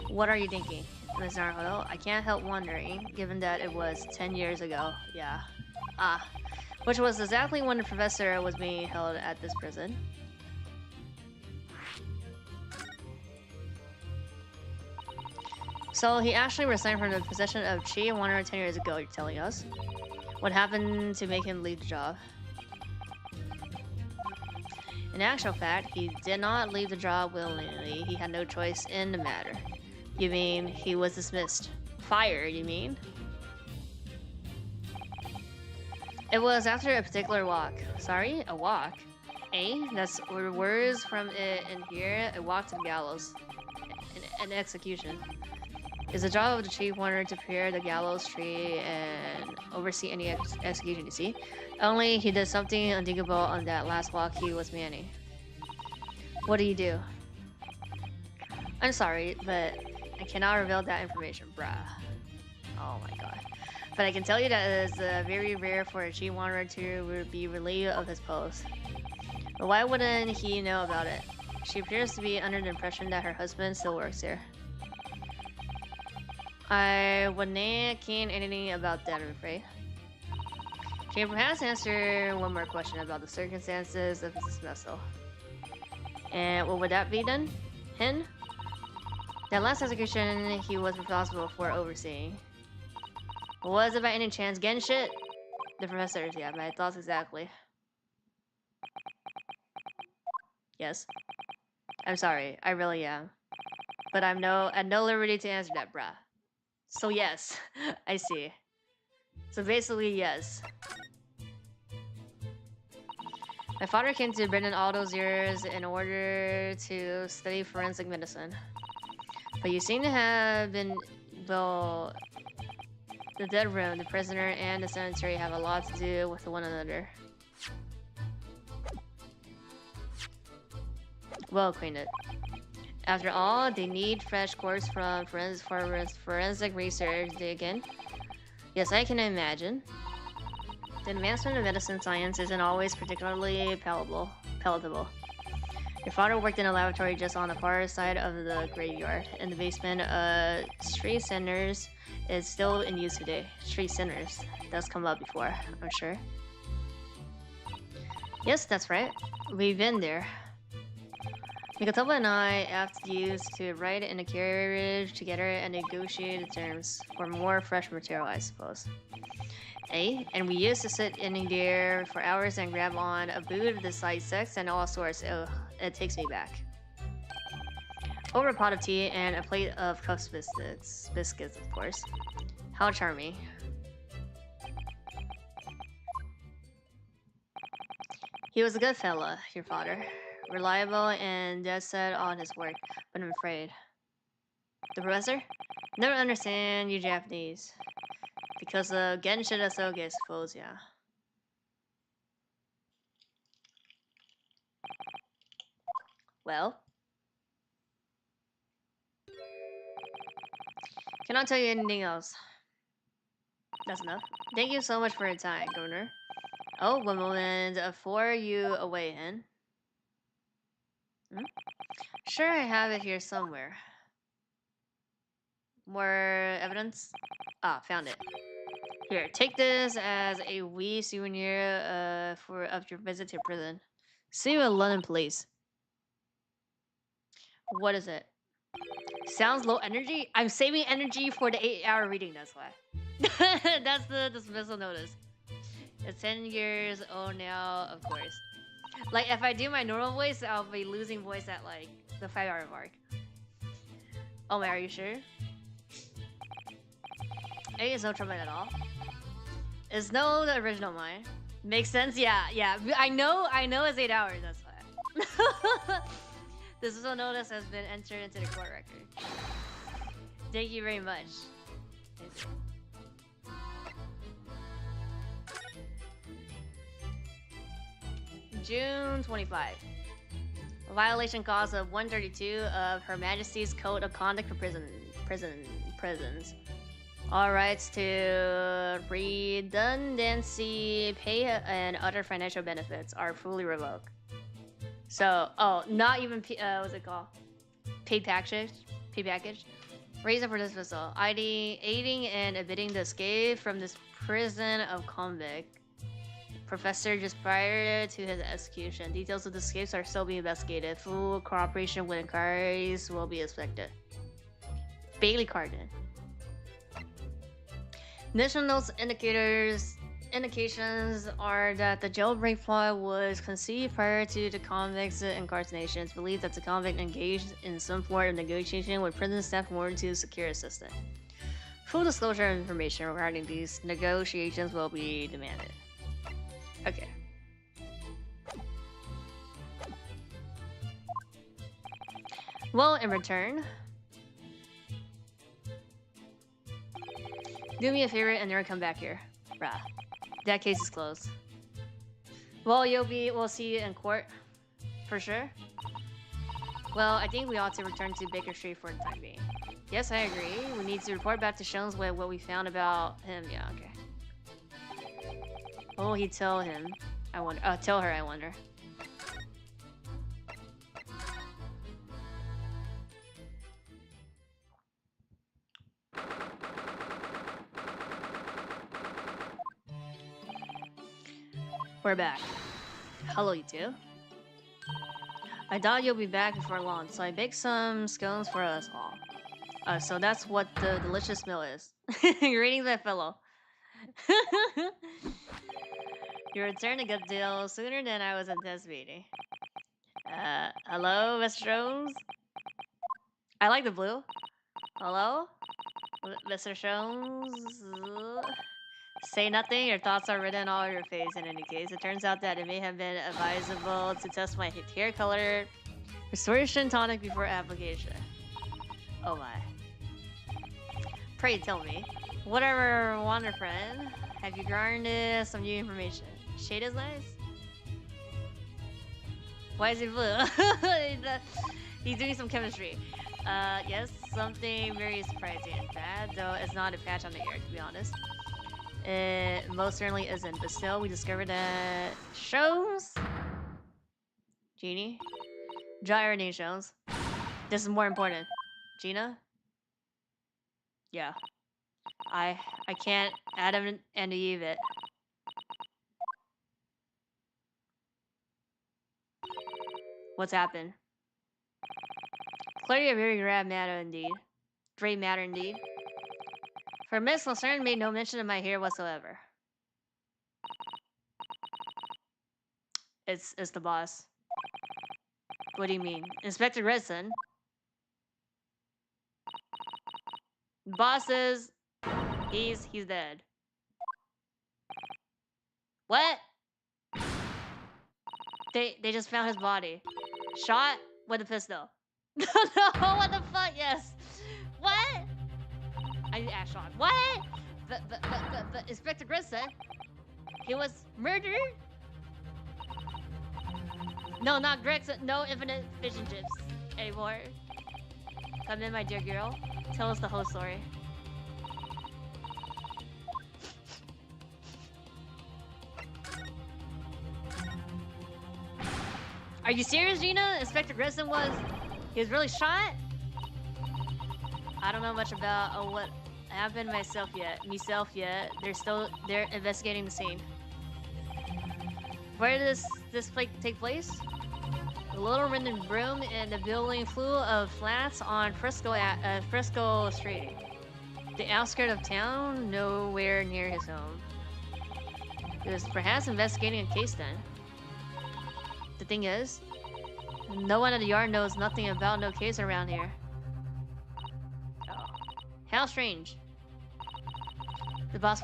S1: What are you thinking, Miss Naruhodo? I can't help wondering, given that it was 10 years ago. Yeah. Ah. Which was exactly when the professor was being held at this prison. So he actually resigned from the position of chief wanderer 10 years ago, you're telling us? What happened to make him leave the job? In actual fact, he did not leave the job willingly. He had no choice in the matter. You mean he was dismissed? Fired, you mean? It was after a particular walk. Sorry? A walk? Eh? That's words from it in here. A walk to the gallows. An execution. It's the job of the chief wanderer to prepare the gallows tree and oversee any execution, you see? Only he did something unthinkable on that last walk he was manning. What do you do? I'm sorry, but I cannot reveal that information, bruh. Oh my god. But I can tell you that it is very rare for a chief wanderer to be relieved of his post. But why wouldn't he know about it? She appears to be under the impression that her husband still works here. I wouldn't care anything about that, I'm afraid. Can you perhaps answer one more question about the circumstances of his dismissal? And what would that be then? Hin? That last execution he was responsible for overseeing. Was it by any chance Genshit? The professors, yeah, my thoughts exactly. Yes. I'm sorry, I really am. But I'm at no liberty to answer that, bruh. So yes, I see. So basically, yes. My father came to Britain all those years in order to study forensic medicine. But you seem to have been, well, the dead room, the prisoner, and the cemetery have a lot to do with one another. Well acquainted. After all, they need fresh corpse from forensic research again. Yes, I can imagine. The advancement of medicine science isn't always particularly palatable. Your father worked in a laboratory just on the far side of the graveyard. In the basement, street centers is still in use today. Street centers. That's come up before, I'm sure. Yes, that's right. We've been there. Mikatoba and I used to ride in a carriage together and negotiate the terms for more fresh material, I suppose. Eh? And we used to sit in there for hours and grab on a boot of the side sex and all sorts. Ugh, it takes me back. Over a pot of tea and a plate of cups biscuits, of course. How charming. He was a good fella, your father. Reliable and dead set on his work, but I'm afraid. The professor? Never understand you Japanese. Because of Genshin Asoge, I suppose, yeah. Well? Cannot tell you anything else. That's enough. Thank you so much for your time, Governor. Oh, 1 moment before you away, Hen. Hmm? Sure, I have it here somewhere. More evidence? Ah, found it. Here, take this as a wee souvenir of your visit to prison. See you at London Police. What is it? Sounds low energy? I'm saving energy for the 8-hour reading, that's why. That's the dismissal notice. It's 10 years old now, of course. Like, if I do my normal voice, I'll be losing voice at, like, the 5-hour mark. Oh my, are you sure? Hey, it's no trouble at all. It's no the original mine. Makes sense? Yeah. I know it's 8 hours, that's why. This is a notice has been entered into the court record. Thank you very much. June 25. A violation cause of 132 of Her Majesty's Code of Conduct for prisons. All rights to redundancy, pay, and other financial benefits are fully revoked. So, oh, not even, what's it called? Paid package? Reason for dismissal. Aiding and abetting the escape from this prison of convict. Professor just prior to his execution. Details of the escapes are still being investigated. Full cooperation with inquiries will be expected. Bailey Carden. Initial notes indications are that the jailbreak plot was conceived prior to the convict's incarceration. It's believed that the convict engaged in some form of negotiation with prison staff in order to secure assistance. Full disclosure of information regarding these negotiations will be demanded. Okay. Well, in return, do me a favor and never come back here. Rah. That case is closed. Well, we'll see you in court. For sure. Well, I think we ought to return to Baker Street for the time being. Yes, I agree. We need to report back to Shones with what we found about him. Yeah, okay. What will he tell him? I wonder. Tell her, I wonder. We're back. Hello, you two. I thought you'll be back before long, so I baked some scones for us all. So that's what the delicious meal is. You're eating that fellow. You returned a good deal sooner than I was anticipating. Hello, Mr. Jones? I like the blue. Hello? Mr. Jones? Say nothing, your thoughts are written all over your face in any case. It turns out that it may have been advisable to test my hair color restoration tonic before application. Oh my. Pray tell me, whatever wonder friend, have you garnered some new information? Shade is nice? Why is he blue? He's doing some chemistry. Yes, something very surprising and bad, though it's not a patch on the air, to be honest. It most certainly isn't, but still, we discovered that shows. Genie? Draw your name shows. This is more important. Gina? Yeah. I can't Adam and Eve it. What's happened? Clearly a very grave matter indeed. Great matter indeed. For Miss Lucerne made no mention of my hair whatsoever. It's the boss. What do you mean? Inspector Redson? Boss is... He's dead. What? They just found his body. Shot with a pistol. No, what the fuck? Yes. What? I need to ask Sean. What? But Inspector Grissom, he was murdered? No, not Gregson. No infinite fish and chips anymore. Come in, my dear girl. Tell us the whole story. Are you serious, Gina? Inspector Grissom he was really shot? I don't know much about what happened myself yet. They're investigating the scene. Where did this take place? A little rented room in the building full of flats on Frisco Street. The outskirts of town, nowhere near his home. He was perhaps investigating a case then. The thing is, no one at the yard knows nothing about no case around here. Oh. How strange. The boss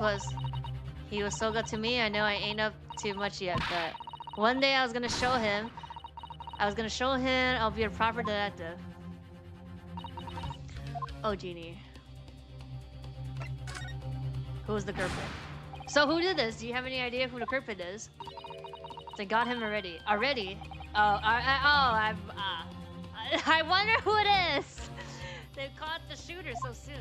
S1: he was so good to me, I know I ain't up to much yet, but one day I was gonna show him I'll be a proper detective. Oh, Genie. Who's the culprit? So who did this? Do you have any idea who the culprit is? They got him already. Already? Oh, I wonder who it is. They caught the shooter so soon.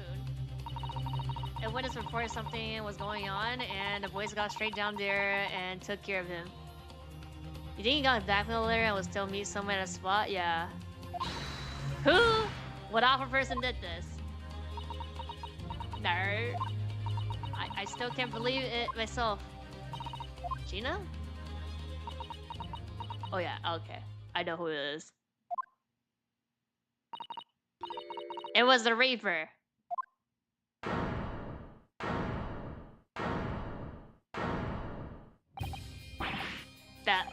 S1: A witness reported something was going on, and the boys got straight down there and took care of him. You think he got a blackmail letter and was still meet somewhere at a spot? Yeah. Who? What awful person did this? Nerd. I still can't believe it myself. Gina? Oh yeah, okay. I know who it is. It was the Reaper.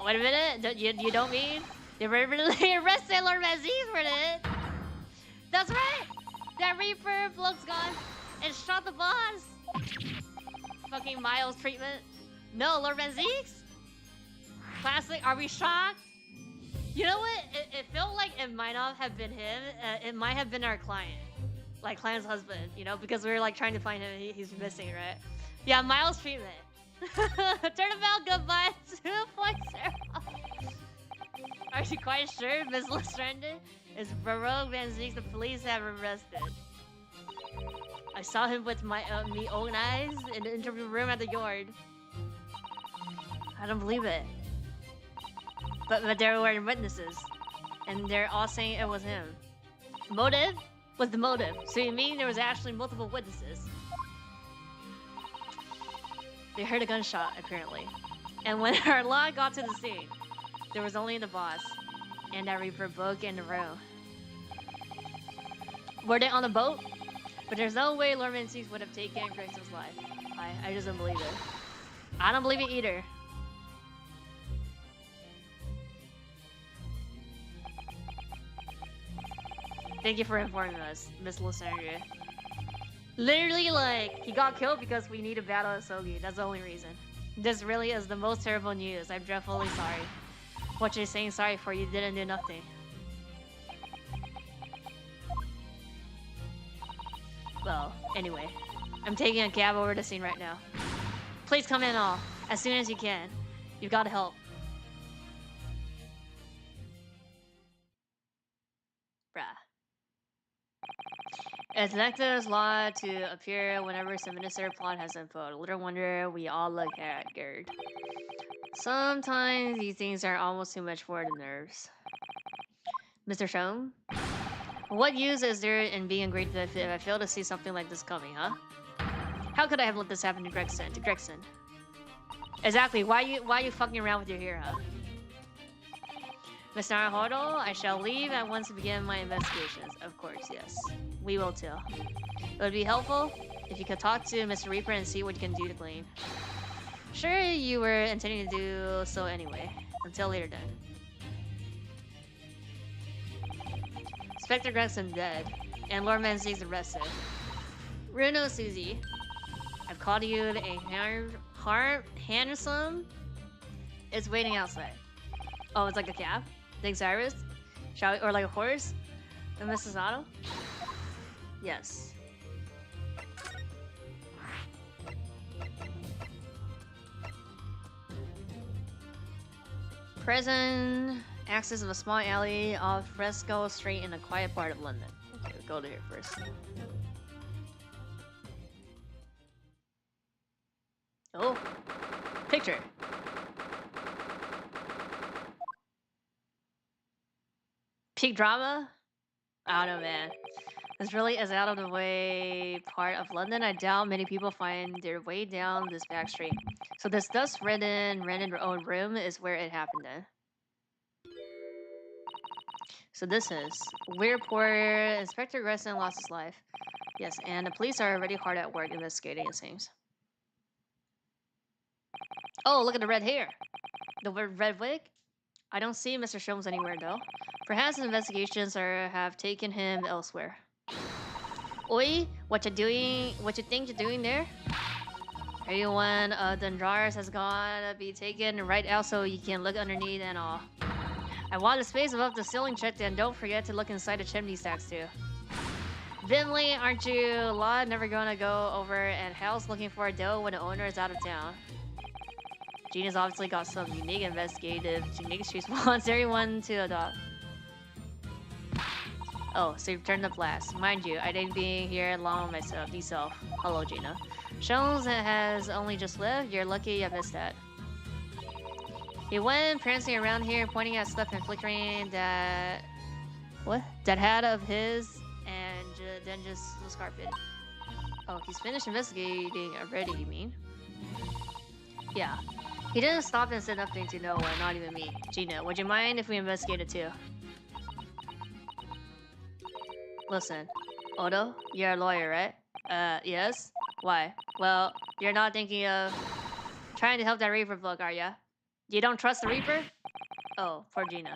S1: Wait a minute, you don't mean? They arrested Lord Maziz for it. That's right! That Reaper bloke's gone and shot the boss. Fucking Miles treatment. No, Lord Maziz? Classic, are we shocked? You know what? It felt like it might not have been him. It might have been our client. Like, client's husband, you know? Because we were like trying to find him. He's missing, right? Yeah, Miles treatment. Turnabout goodbye 2.0. Are you quite sure Miss Lestrande is Baroque Van Zeek the police have arrested? I saw him with my me own eyes in the interview room at the yard. I don't believe it. But there were witnesses, and they're all saying it was him. Motive? What's the motive? So you mean there was actually multiple witnesses? They heard a gunshot, apparently. And when our lot got to the scene, there was only the boss and that Reaper book in the room. Were they on a boat? But there's no way Lord Menzies would have taken Grayson's life. I just don't believe it. I don't believe it either. Thank you for informing us, Miss Lysandria. Literally, like, he got killed because we need to battle Asogi. That's the only reason. This really is the most terrible news. I'm dreadfully sorry. What you're saying sorry for, you didn't do nothing. Well, anyway. I'm taking a cab over the scene right now. Please come in all, as soon as you can. You've got to help. Bruh. It's Nectar's law to appear whenever some sinister plot has unfolded. Little wonder we all look at Gerd. Sometimes these things are almost too much for the nerves. Mr. Shone? What use is there in being great if I fail to see something like this coming, huh? How could I have let this happen to Gregson? Exactly, why you fucking around with your hero? Mr. Naruhodo, I shall leave at once to begin my investigations. Of course, yes. We will too. It would be helpful if you could talk to Mr. Reaper and see what you can do to glean. Sure, you were intending to do so anyway. Until later then. Inspector Gregson dead, and Lord Menzies arrested. Runo Susie, I've called you a handsome. It's waiting outside. Oh, it's like a cab? Thanks, Iris. Shall we? Or like a horse? And Mrs. Otto? Yes. Present access of a small alley off Fresco Street in a quiet part of London. Okay, we'll go there first. Oh, picture. Peak drama? I don't know, man. This really is out of the way part of London. I doubt many people find their way down this back street. So this dust-ridden, rented own room is where it happened then. So this is where poor Inspector Gresson lost his life. Yes, and the police are already hard at work investigating, it seems. Oh, look at the red hair. The red wig? I don't see Mr. Sholmes anywhere though. Perhaps investigations have taken him elsewhere. Oi, what you doing? What you think you're doing there? Everyone of the drawers has gotta be taken right out so you can look underneath and all. I want the space above the ceiling checked, and don't forget to look inside the chimney stacks too. Vinley, aren't you lot never gonna go over and house looking for a dough when the owner is out of town? Gina's obviously got some unique investigative techniques she wants everyone to adopt. Oh, so you've turned the blast. Mind you, I didn't be here long myself. Hello, Gina. Sholmes has only just left. You're lucky I missed that. He went prancing around here, pointing at stuff and flickering that... What? That hat of his, and then just was carpet. Oh, he's finished investigating already, you mean? Yeah. He didn't stop and said nothing to no one, not even me. Gina, would you mind if we investigated too? Listen, Odo, you're a lawyer, right? Yes? Why? Well, you're not thinking of trying to help that Reaper bloke, are ya? You don't trust the Reaper? Oh, poor Gina.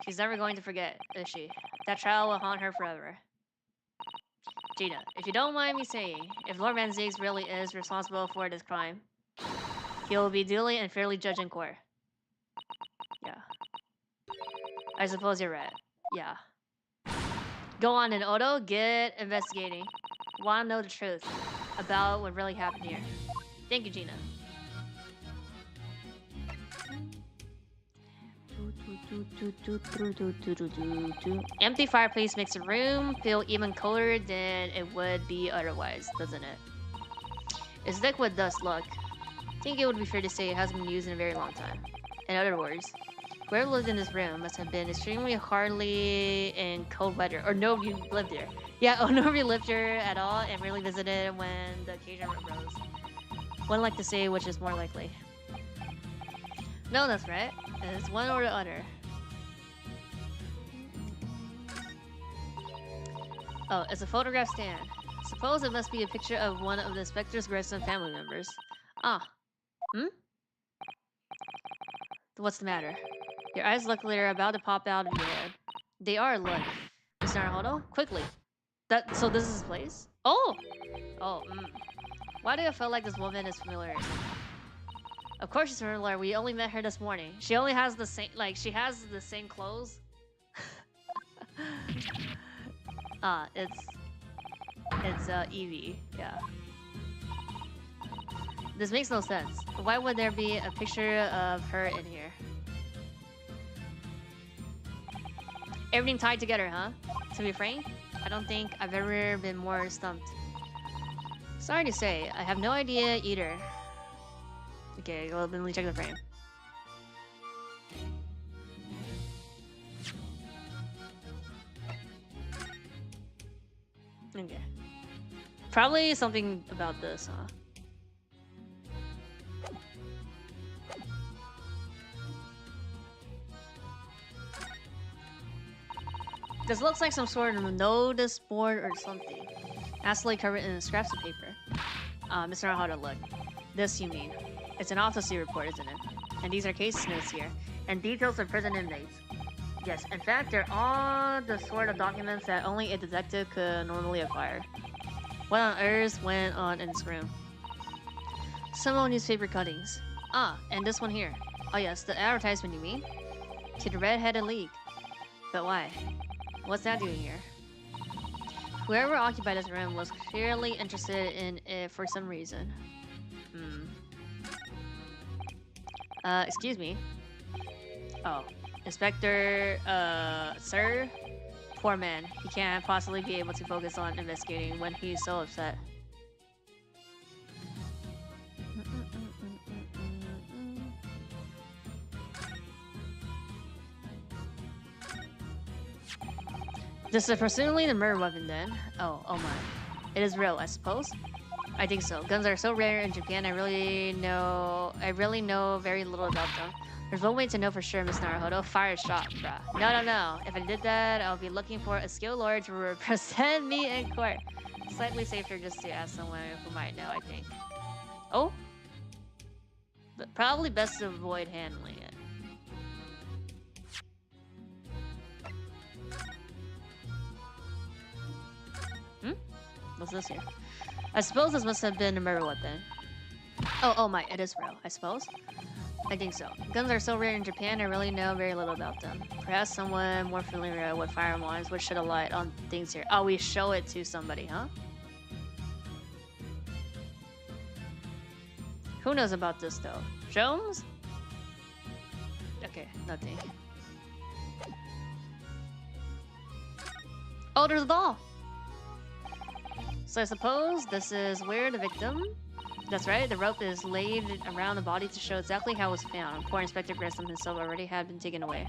S1: She's never going to forget, is she? That trial will haunt her forever. Gina, if you don't mind me saying, if Lord Manziggs really is responsible for this crime, he will be duly and fairly judged in court. Yeah. I suppose you're right. Yeah. Go on then, Odo. Get investigating. Want to know the truth about what really happened here. Thank you, Gina. Empty fireplace makes a room feel even cooler than it would be otherwise, doesn't it? It's liquid dust, look. I think it would be fair to say it hasn't been used in a very long time. In other words, whoever lived in this room must have been extremely hardly in cold weather, or nobody lived there. Yeah, or nobody lived here at all and rarely visited when the occasion arose. One like to say which is more likely. No, that's right. It's one or the other. Oh, it's a photograph stand. Suppose it must be a picture of one of the inspector's Gregson family members. Ah. Hmm? What's the matter? Your eyes look like they're about to pop out of your head. They are, look. Mr. Naruto, quickly. So this is his place? Oh! Oh, Why do I feel like this woman is familiar? Of course she's familiar. We only met her this morning. She only has the same, she has the same clothes. It's Evie, yeah. This makes no sense. Why would there be a picture of her in here? Everything tied together, huh? To be frank, I don't think I've ever been more stumped. Sorry to say, I have no idea either. Okay, well, let me check the frame. Okay. Probably something about this, huh? This looks like some sort of notice board or something. Hastily covered in scraps of paper. Mr. Naruto, look. This you mean. It's an autopsy report, isn't it? And these are case notes here. And details of prison inmates. Yes, in fact, they're all the sort of documents that only a detective could normally acquire. What on earth went on in this room? Some old newspaper cuttings. Ah, and this one here. Oh yes, the advertisement you mean? To the Red-Headed League. But why? What's that doing here? Whoever occupied this room was clearly interested in it for some reason. Excuse me. Oh, Inspector, sir? Poor man. He can't possibly be able to focus on investigating when he's so upset. This is presumably the murder weapon then. Oh my. It is real, I suppose? I think so. Guns are so rare in Japan, I really know very little about them. There's one way to know for sure, Miss Naruto. Fire a shot, bruh. No. If I did that, I'll be looking for a skilled lawyer to represent me in court. Slightly safer just to ask someone who might know, I think. Oh? But probably best to avoid handling it. What's this here? I suppose this must have been a murder weapon. Oh my, it is real, I suppose? I think so. Guns are so rare in Japan, I really know very little about them. Perhaps someone more familiar with firearms would shed a light on things here. Oh, we show it to somebody, huh? Who knows about this, though? Jones? Okay, nothing. Oh, there's a doll! So I suppose this is where the victim... That's right, the rope is laid around the body to show exactly how it was found. Poor Inspector Grissom himself already had been taken away.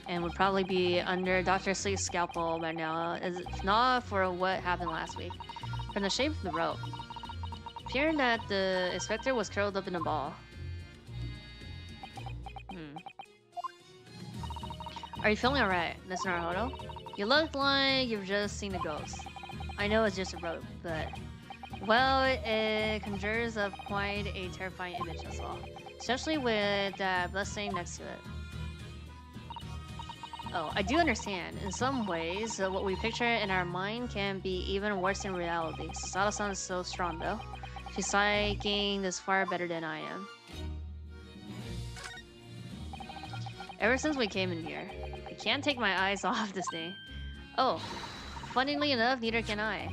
S1: And would probably be under Dr. Slee's scalpel by now, if not for what happened last week. From the shape of the rope, appearing that the inspector was curled up in a ball. Are you feeling alright, Mr. Naruto? You look like you've just seen a ghost. I know it's just a rope, but... Well, it conjures up quite a terrifying image as well. Especially with that blessing next to it. Oh, I do understand. In some ways, what we picture in our mind can be even worse in reality. Sasada-san is so strong though. She's psyching this far better than I am. Ever since we came in here, I can't take my eyes off this thing. Oh, funnily enough, neither can I.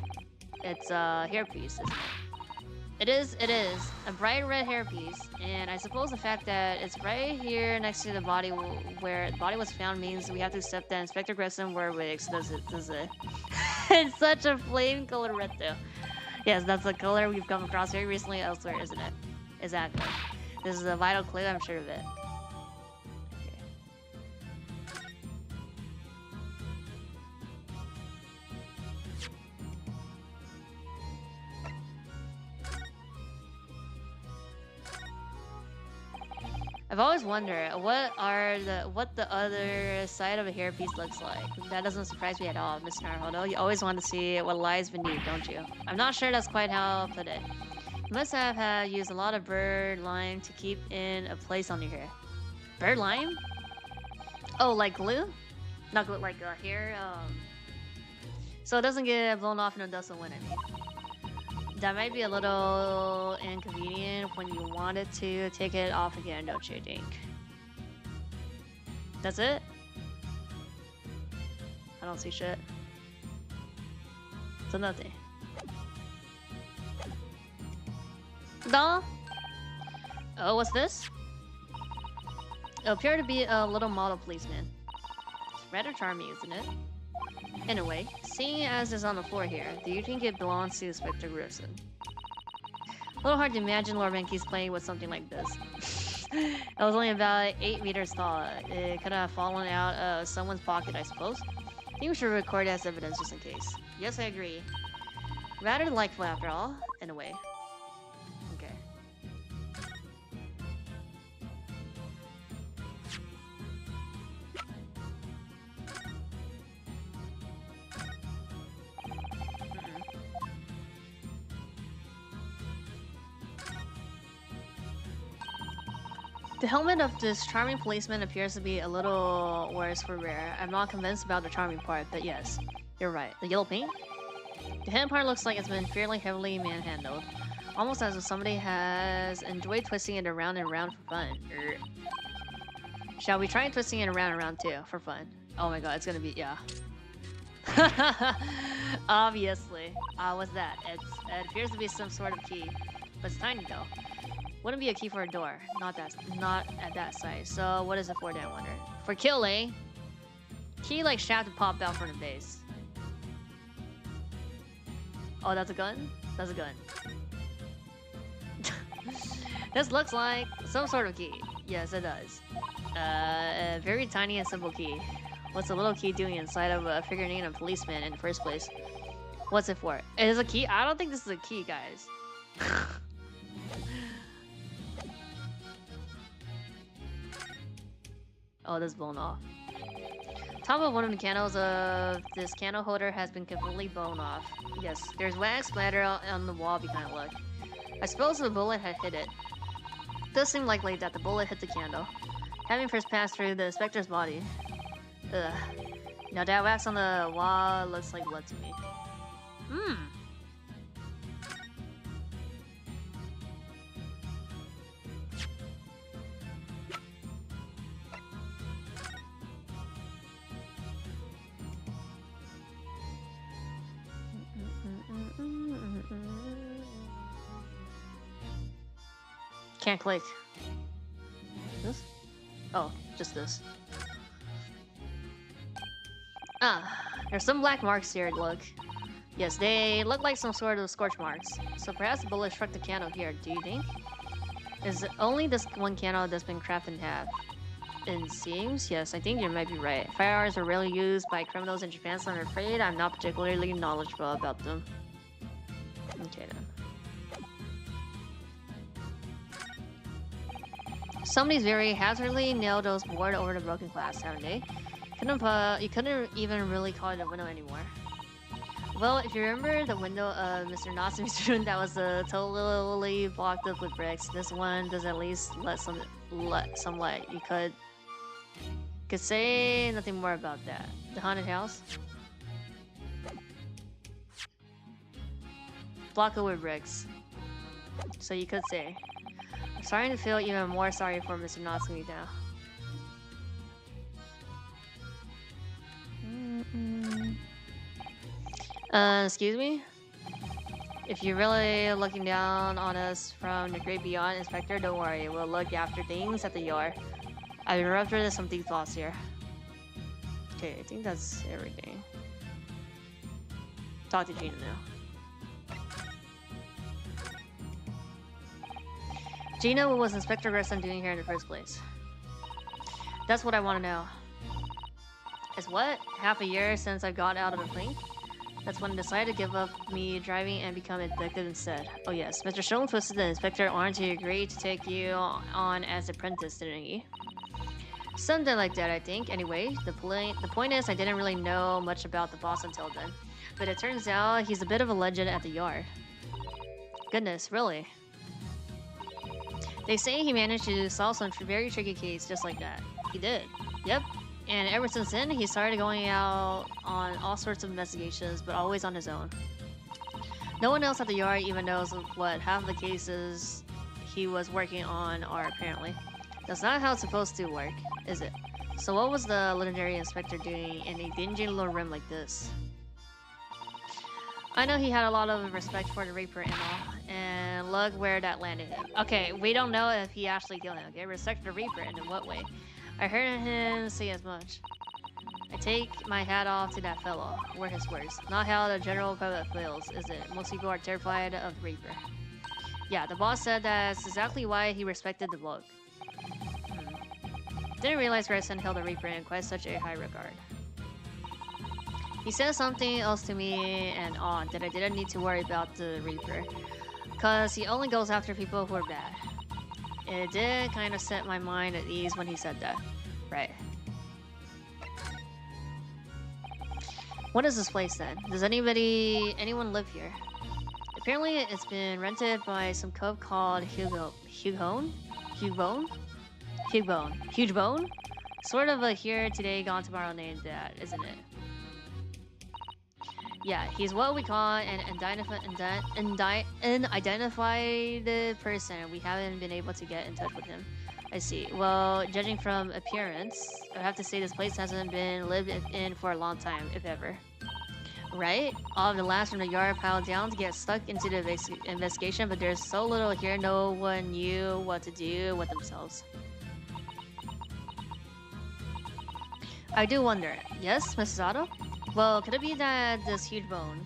S1: It's a hairpiece, isn't it? It is. A bright red hairpiece, and I suppose the fact that it's right here next to the body where the body was found means we have to accept that Inspector Grissom wore wigs, does it? It's such a flame color red though. Yes, that's a color we've come across very recently elsewhere, isn't it? Exactly. This is a vital clue, I'm sure of it. I've always wondered what the other side of a hairpiece looks like. That doesn't surprise me at all, Mr. Naruhodo. You always want to see what lies beneath, don't you? I'm not sure that's quite how I'll put it. You must have used a lot of bird lime to keep in a place on your hair. Bird lime? Oh, like glue? Not glue, like hair. So it doesn't get blown off in a dust of wind. I mean. That might be a little inconvenient when you wanted to take it off again, don't you think? That's it? I don't see shit. So nothing. Duh. Oh, what's this? It appeared to be a little model policeman. It's rather charming, isn't it? In a way, seeing as it's on the floor here, do you think it belongs to Inspector Grissom? A little hard to imagine Lord Menke's playing with something like this. It was only about 8 meters tall. It could have fallen out of someone's pocket, I suppose. I think we should record it as evidence just in case. Yes, I agree. Rather delightful after all, in a way. Okay. The helmet of this charming policeman appears to be a little worse for wear. I'm not convinced about the charming part, but yes, you're right. The yellow paint? The head part looks like it's been fairly heavily manhandled. Almost as if somebody has enjoyed twisting it around and around for fun. Shall we try twisting it around and around too, for fun? Oh my god, it's gonna be, yeah. Obviously. What's that? It appears to be some sort of key, but it's tiny though. Wouldn't be a key for a door. Not at that size. So what is it for, then, I wonder? For killing. Key like shaft to pop out from the base. Oh, that's a gun? That's a gun. This looks like some sort of key. Yes, it does. A very tiny and simple key. What's a little key doing inside of a figurine of a policeman in the first place? What's it for? It is a key? I don't think this is a key, guys. Oh, this is blown off. Top of one of the candles of this candle holder has been completely blown off. Yes, there's wax splatter on the wall behind it. Look. I suppose the bullet had hit it. It does seem likely that the bullet hit the candle, having first passed through the inspector's body. Ugh. Now that wax on the wall looks like blood to me. Can't click. This? Oh, just this. There's some black marks here, look. Yes, they look like some sort of scorch marks. So perhaps the bullet struck the candle here, do you think? Is it only this one candle that's been cracked in half? It seems, yes, I think you might be right. Firearms are rarely used by criminals in Japan, so I'm afraid I'm not particularly knowledgeable about them. Okay then. Somebody's very hazardly nailed those board over the broken glass, haven't they? You couldn't even really call it a window anymore. Well, if you remember the window of Mr. Natsumi's room that was totally blocked up with bricks, this one does at least let some light. You could say nothing more about that. The haunted house? Blocked up with bricks. So you could say. I'm starting to feel even more sorry for Mr. Natsumi now. Excuse me? If you're really looking down on us from the great beyond, Inspector, don't worry. We'll look after things at the yard. I've interrupted some deep thoughts here. Okay, I think that's everything. Talk to Gina now. Gina, what was Inspector Grissom doing here in the first place? That's what I want to know. It's what? Half a year since I got out of the plane? That's when I decided to give up me driving and become a detective instead. Oh yes, Mr. Stone twisted the inspector arm to agree to take you on as apprentice, didn't he? Something like that, I think. Anyway, the point is I didn't really know much about the boss until then. But it turns out he's a bit of a legend at the yard. Goodness, really? They say he managed to solve some very tricky case just like that. He did. Yep. And ever since then, he started going out on all sorts of investigations, but always on his own. No one else at the yard even knows what half of the cases he was working on are, apparently. That's not how it's supposed to work, is it? So what was the legendary inspector doing in a dingy little room like this? I know he had a lot of respect for the Reaper and all, and look where that landed him. Okay, we don't know if he actually killed him, okay? Respect the Reaper, and in what way? I heard him say as much. I take my hat off to that fellow, were his words. Not how the general public feels, is it? Most people are terrified of the Reaper. Yeah, the boss said that's exactly why he respected the bloke. Didn't realize Redson held the Reaper in quite such a high regard. He said something else to me and on that I didn't need to worry about the Reaper, cause he only goes after people who are bad. It did kind of set my mind at ease when he said that. Right. What is this place then? Does anyone live here? Apparently it's been rented by some cub called Hugebone? Sort of a here today, gone tomorrow named that, isn't it? Yeah, he's what we call an unidentified person. We haven't been able to get in touch with him. I see. Well, judging from appearance, I have to say this place hasn't been lived in for a long time, if ever. Right? All of the last from the yard piled down to get stuck into the investigation, but there's so little here, no one knew what to do with themselves. I do wonder. Yes, Mrs. Otto? Well, could it be that this huge bone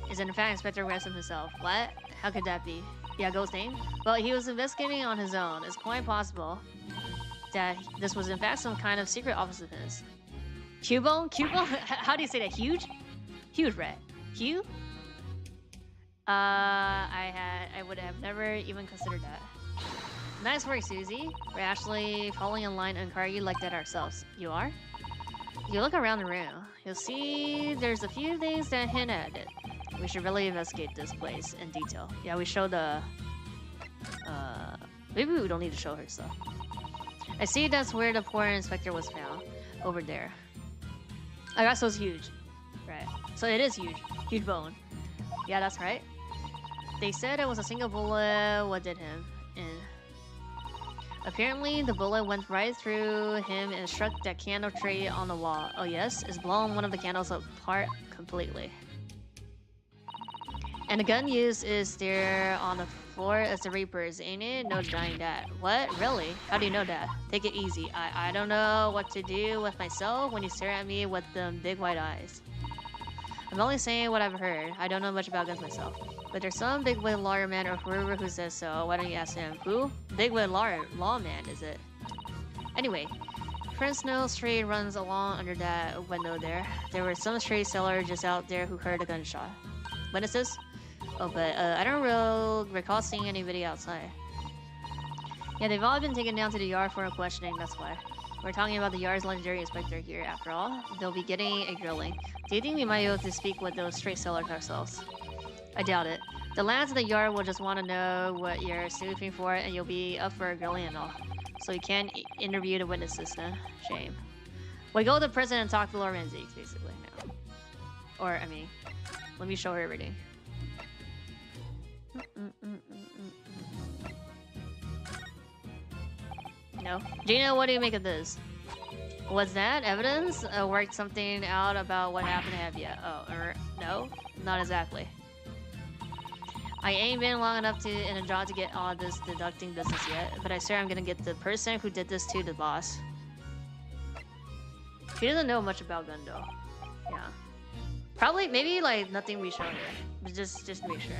S1: is in fact Inspector Ransom himself? What? How could that be? Yeah, ghost name? Well, he was investigating on his own. It's quite possible that this was in fact some kind of secret office of his. Cubone? Cubone? How do you say that? Huge? Huge rat. Hugh? I would have never even considered that. Nice work, Susie. We're actually falling in line on Kargi like that ourselves. You are? If you look around the room, you'll see there's a few things that hint at it. We should really investigate this place in detail. Yeah, we show the... maybe we don't need to show her stuff. I see that's where the poor inspector was found. Over there. I guess so it's huge. Right. So it is huge. Huge bone. Yeah, that's right. They said it was a single bullet what did him in. Apparently, the bullet went right through him and struck that candle tray on the wall. Oh yes, it's blown one of the candles apart completely. And the gun used is there on the floor as the Reaper's, ain't it? No denying that. What? Really? How do you know that? Take it easy. I don't know what to do with myself when you stare at me with them big white eyes. I'm only saying what I've heard. I don't know much about guns myself. But there's some bigwig lawman or whoever who says so. Why don't you ask him? Who? Bigwig lawman, is it? Anyway, Prince Snow Street runs along under that window there. There were some stray sellers just out there who heard a gunshot. Witnesses? Oh, but I don't recall seeing anybody outside. Yeah, they've all been taken down to the yard for a questioning, that's why. We're talking about the yard's legendary inspector here, after all. They'll be getting a grilling. Do you think we might be able to speak with those stray sellers ourselves? I doubt it. The lads at the yard will just want to know what you're snooping for, and you'll be up for a grilling and all. So you can't interview the witnesses, huh? Shame. We go to prison and talk to Laura Manzique, basically, now. Or, I mean, let me show her everything. No. Gina, what do you make of this? Was that evidence? Worked something out about what happened to have you? Oh, no? Not exactly. I ain't been long enough in a job to get all this deducting business yet, but I swear I'm gonna get the person who did this to the boss. She doesn't know much about gun though. Yeah. Probably, maybe like nothing we show her, but just to make sure.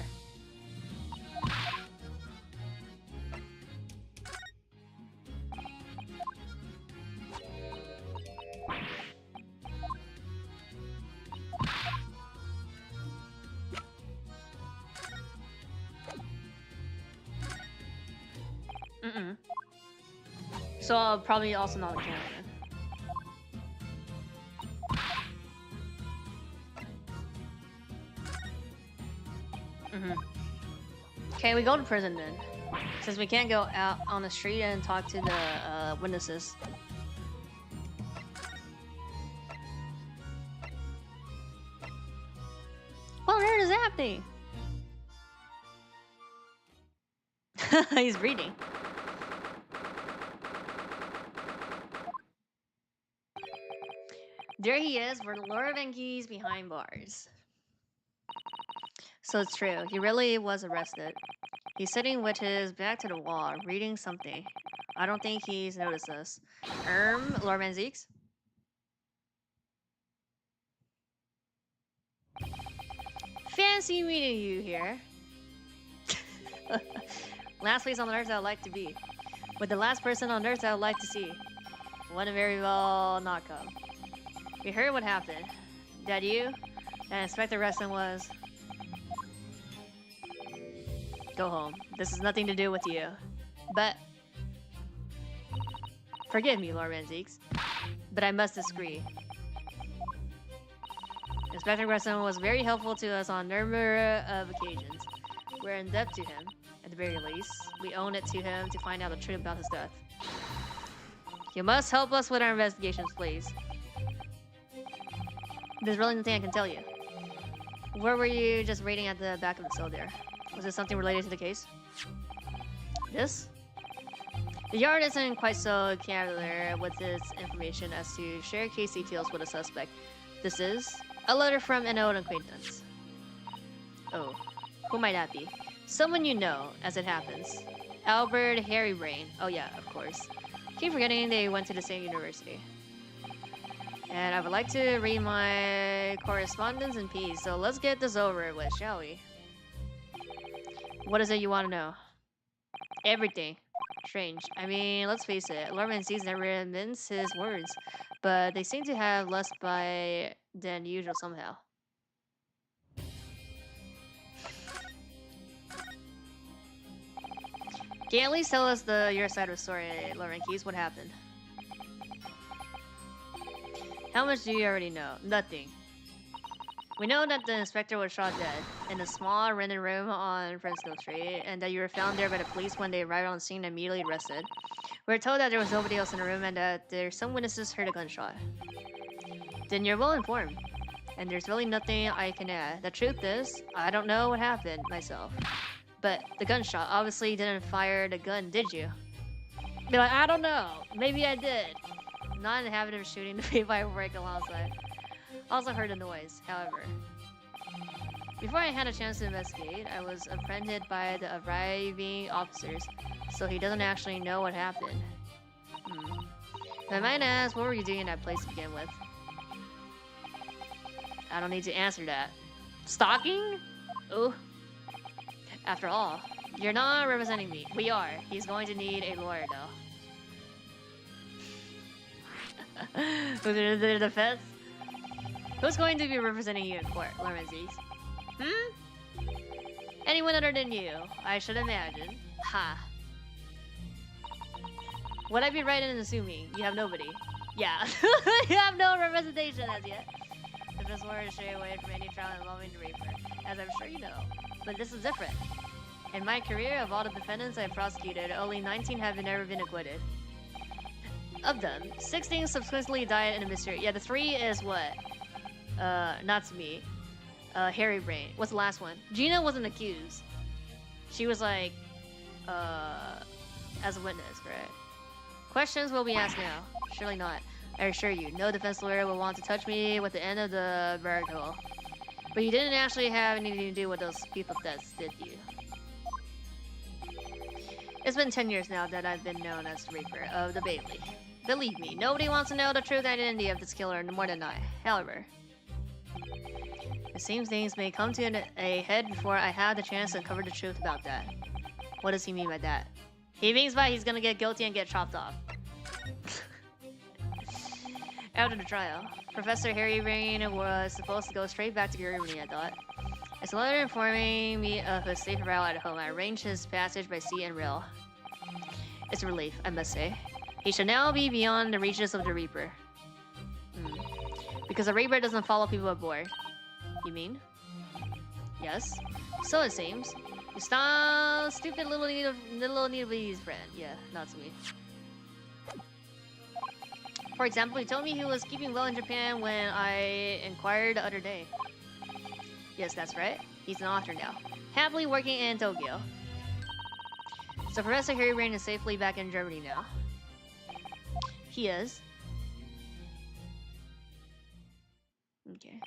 S1: Mm-mm. So probably also not a canon. Okay, we go to prison then. Since we can't go out on the street and talk to the witnesses. What on earth is happening? He's reading. There he is, where Laura Van Gee's behind bars. So it's true, he really was arrested. He's sitting with his back to the wall, reading something. I don't think he's noticed us. Laura Van Geeks? Fancy meeting you here. Last place on Earth I would like to be. But the last person on Earth I would like to see. One very well not come. We heard what happened. That you? And Inspector Reston was... Go home. This has nothing to do with you. But... Forgive me, Lord Manzeeks. But I must disagree. Inspector Reston was very helpful to us on a number of occasions. We're in debt to him, at the very least. We owe it to him to find out the truth about his death. You must help us with our investigations, please. There's really nothing I can tell you. Where were you just reading at the back of the cell there? Was it something related to the case? This? The yard isn't quite so cavalier with its information as to share case details with a suspect. This is a letter from an old acquaintance. Oh, who might that be? Someone you know, as it happens. Albert Harry Brain. Oh yeah, of course. Keep forgetting they went to the same university. And I would like to read my correspondence in peace, so let's get this over with, shall we? What is it you want to know? Everything. Strange. I mean, let's face it, Lorman sees never mince his words, but they seem to have less by than usual somehow. Can you at least tell us your side of the story, Lauren Keys? What happened? How much do you already know? Nothing. We know that the inspector was shot dead in a small rented room on Fresno Street, and that you were found there by the police when they arrived on the scene and immediately arrested. We were told that there was nobody else in the room and that some witnesses heard a gunshot. Then you're well informed, and there's really nothing I can add. The truth is, I don't know what happened myself. But the gunshot obviously didn't fire the gun, did you? Be like, I don't know. Maybe I did. Not in the habit of shooting the people I work alongside. Also heard the noise, however. Before I had a chance to investigate, I was apprehended by the arriving officers, so he doesn't actually know what happened. If I might ask, what were you doing in that place to begin with? I don't need to answer that. Stalking? Ooh. After all, you're not representing me. We are. He's going to need a lawyer, though. the defense? Who's going to be representing you in court, Lorenzis? Anyone other than you, I should imagine. Ha. Would I be right in assuming you have nobody? Yeah. You have no representation as yet. The best lawyer to stay away from any trial involving the Reaper, as I'm sure you know. But this is different. In my career, of all the defendants I've prosecuted, only 19 have never been acquitted. Of them, 16 subsequently died in a mystery. Yeah, the 3 is what? Not to me. Harry Brain. What's the last one? Gina wasn't accused. She was like, as a witness, right? Questions will be asked now. Surely not. I assure you, no defense lawyer will want to touch me with the end of the barricade. But you didn't actually have anything to do with those people's deaths, did you? It's been 10 years now that I've been known as the Reaper of the Bailey. Believe me, nobody wants to know the true identity of this killer more than I. However, it seems things may come to a head before I have the chance to uncover the truth about that. What does he mean by that? He means by he's gonna get guilty and get chopped off. After the trial, Professor Harry Rain was supposed to go straight back to Germany, I thought. As a letter informing me of his safe arrival at home, I arranged his passage by sea and rail. It's a relief, I must say. He should now be beyond the reaches of the Reaper. Because the Reaper doesn't follow people aboard. You mean? Yes. So it seems. You stop, stupid little Needlebee's friend. Yeah, not to me. For example, he told me he was keeping well in Japan when I inquired the other day. Yes, that's right. He's an author now. Happily working in Tokyo. So Professor Harrybrain is safely back in Germany now. He is. Okay.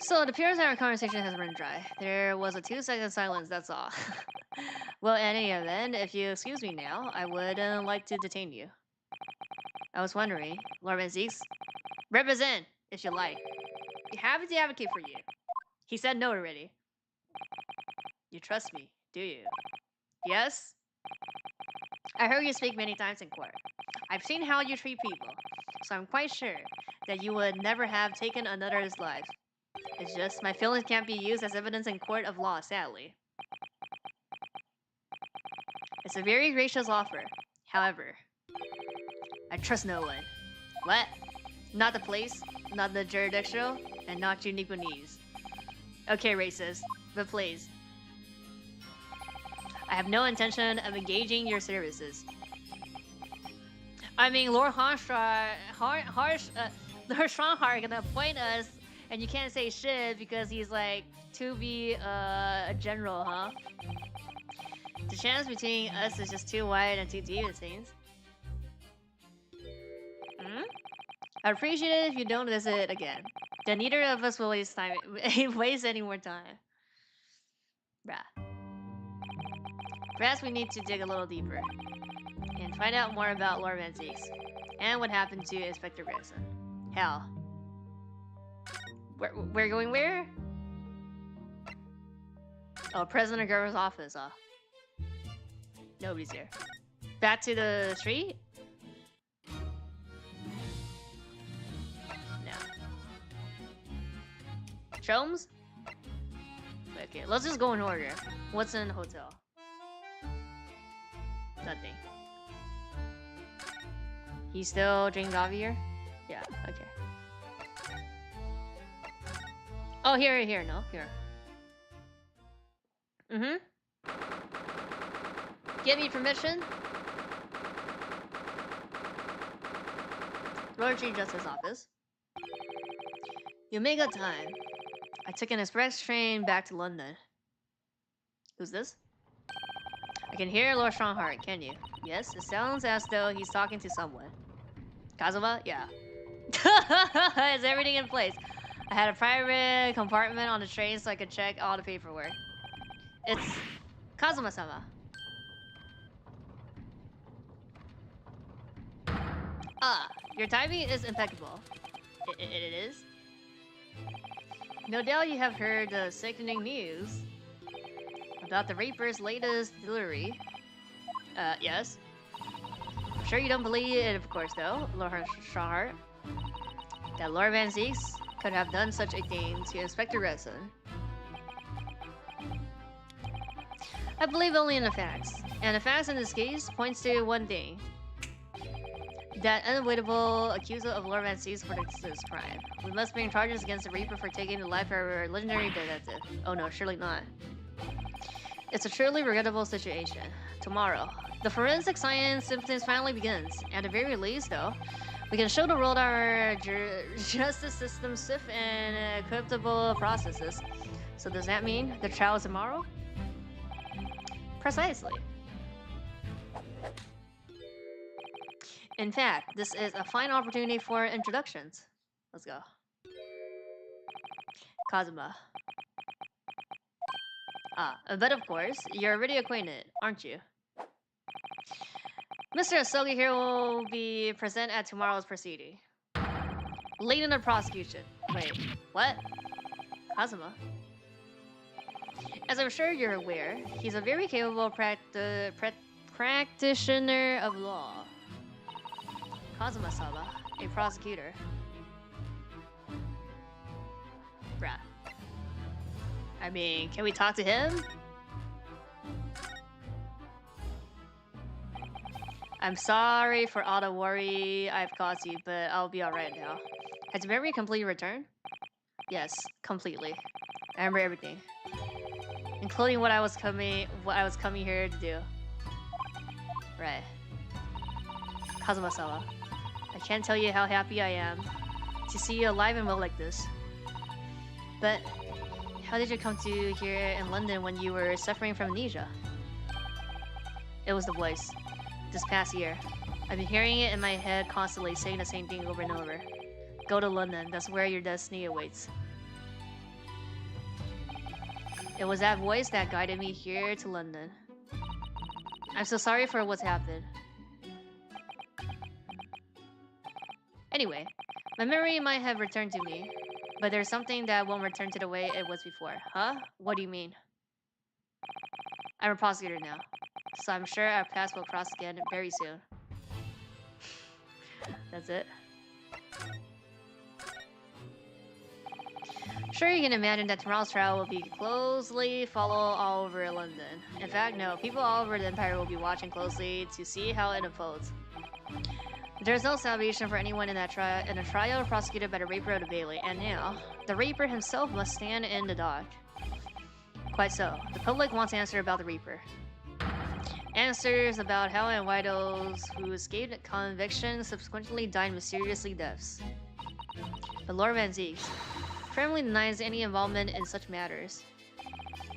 S1: So it appears our conversation has run dry. There was a 2-second silence, that's all. Well, in any event, if you excuse me now, I would like to detain you. I was wondering, Lord Van Zeeks, represent, if you like. Be happy to advocate for you. He said no already. You trust me, do you? Yes? I heard you speak many times in court. I've seen how you treat people, so I'm quite sure that you would never have taken another's life. It's just my feelings can't be used as evidence in court of law, sadly. It's a very gracious offer. However, I trust no one. What? Not the police, not the jurisdictional, and not you Nipponese. Okay, racist, but please. I have no intention of engaging your services. I mean, Lord Strongheart gonna appoint us, and you can't say shit because he's like to be a general, huh? The chance between us is just too wide and too deep, it seems. I'd appreciate it if you don't visit again. Then neither of us will waste any more time. Bruh. Perhaps we need to dig a little deeper and find out more about Lord Van Zeeks and what happened to Inspector Grayson. Hell. We're going where? Oh, President Gerber's office, huh? Nobody's here. Back to the street? No. Shelms? Okay, let's just go in order. What's in the hotel? Nothing. He's still drinking coffee here? Yeah, okay. Oh, here, no, here. Give me permission? Lord Chief Justice Office. You make good time. I took an express train back to London. Who's this? I can hear Lord Strongheart, can you? Yes, it sounds as though he's talking to someone. Kazuma? Yeah. Is everything in place? I had a private compartment on the train so I could check all the paperwork. It's Kazuma-sama. Ah, your timing is impeccable. It is? No doubt you have heard the sickening news about the Reaper's latest delivery. Yes. I'm sure you don't believe it, of course, though, Lord Strongheart. That Lord Van Zeeks could have done such a thing to Inspector Grayson. I believe only in the facts. And the facts in this case points to one thing. That unavoidable accuser of Lord Van Zeeks for this crime. We must bring charges against the Reaper for taking the life of our legendary detective. Oh no, surely not. It's a truly regrettable situation. Tomorrow, the forensic science symptoms finally begins. At the very least, though, we can show the world our justice system's swift and equitable processes. So does that mean the trial is tomorrow? Precisely. In fact, this is a fine opportunity for introductions. Let's go. Kazuma. Ah, but of course, you're already acquainted, aren't you? Mr. Asogi here will be present at tomorrow's proceeding. Leading the prosecution. Wait, what? Kazuma? As I'm sure you're aware, he's a very capable practitioner of law. Kazuma-sama, a prosecutor. Bruh. I mean, can we talk to him? I'm sorry for all the worry I've caused you, but I'll be alright now. Has your memory completely returned? Yes, completely. I remember everything, including what I was coming here to do. Right. Kazuma-sama, I can't tell you how happy I am to see you alive and well like this. But how did you come to here in London when you were suffering from amnesia? It was the voice. This past year, I've been hearing it in my head constantly, saying the same thing over and over. Go to London, that's where your destiny awaits. It was that voice that guided me here to London. I'm so sorry for what's happened. Anyway, my memory might have returned to me, but there's something that won't return to the way it was before. Huh? What do you mean? I'm a prosecutor now, so I'm sure our paths will cross again very soon. That's it. Sure, you can imagine that tomorrow's trial will be closely followed all over London. In fact, no, people all over the Empire will be watching closely to see how it unfolds. There's no salvation for anyone in that trial, in a trial prosecuted by the Reaper of the Bailey, and now, the Reaper himself must stand in the dock. Quite so. The public wants answers about the Reaper. Answers about how and why those who escaped conviction subsequently died mysteriously deaths. But Lord Van Zieks firmly denies any involvement in such matters.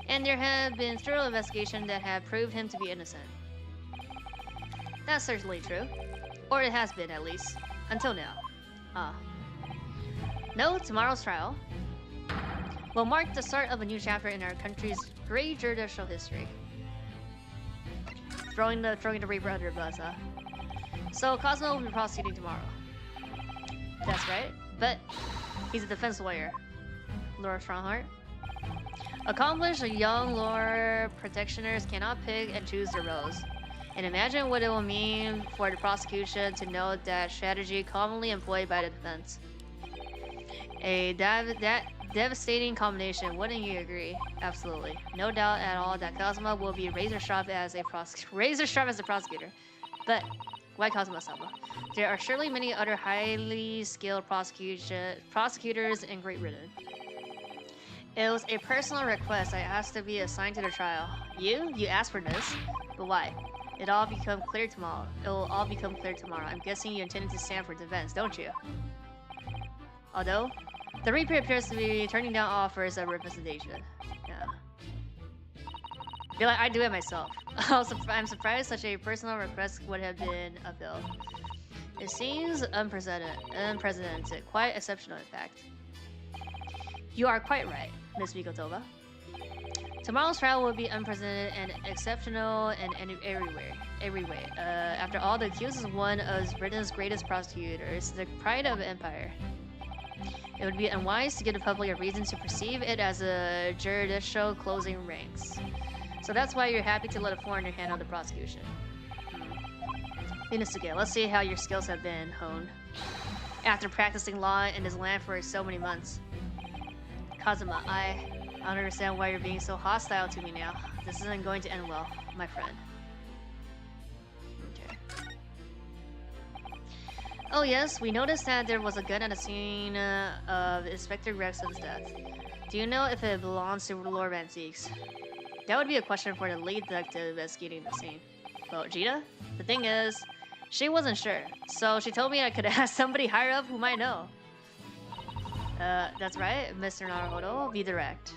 S1: And there have been thorough investigations that have proved him to be innocent. That's certainly true. Or it has been, at least. Until now. No, tomorrow's trial will mark the start of a new chapter in our country's great judicial history. Throwing the Reaper under the bus, huh? So Cosmo will be prosecuting tomorrow. That's right, but he's a defense lawyer. Lord Strongheart. Accomplished young lore protectioners cannot pick and choose their roles. And imagine what it will mean for the prosecution to know that strategy commonly employed by the defense. That devastating combination, wouldn't you agree? Absolutely. No doubt at all that Kazuma will be razor sharp as a prosecutor. But why Kazuma-sama? There are surely many other highly skilled prosecutors in Great Britain. It was a personal request I asked to be assigned to the trial. You asked for this? But why? It will all become clear tomorrow. I'm guessing you intended to stand for defense, don't you? Although, the Reaper appears to be turning down offers of representation. Yeah. I feel like I do it myself. I'm surprised such a personal request would have been upheld. It seems unprecedented, quite exceptional in fact. You are quite right, Miss Mikotova. Tomorrow's trial will be unprecedented and exceptional in every way. After all, the accused is one of Britain's greatest prosecutors, the pride of the empire. It would be unwise to give the public a reason to perceive it as a judicial closing ranks. So that's why you're happy to let a foreigner handle the prosecution. Inosuke, let's see how your skills have been honed after practicing law in this land for so many months. Kazuma, I don't understand why you're being so hostile to me now. This isn't going to end well, my friend. Okay. Oh yes, we noticed that there was a gun at the scene of Inspector Gregson's death. Do you know if it belongs to Lord Van Zieks? That would be a question for the lead detective investigating the scene. Well, Gita? The thing is, she wasn't sure, so she told me I could ask somebody higher up who might know. That's right, Mr. Naruhodo, be direct.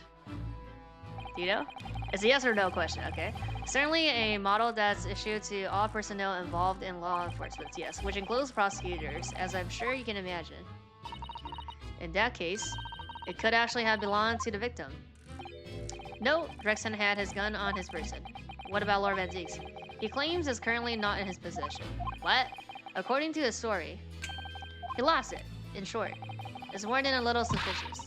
S1: Do you know? It's a yes or no question, okay? Certainly a model that's issued to all personnel involved in law enforcement, yes, which includes prosecutors, as I'm sure you can imagine. In that case, it could actually have belonged to the victim. No, Gregson had his gun on his person. What about Lord Van Zieks? He claims it's currently not in his possession. What? According to his story, he lost it, in short. It's more than a little suspicious.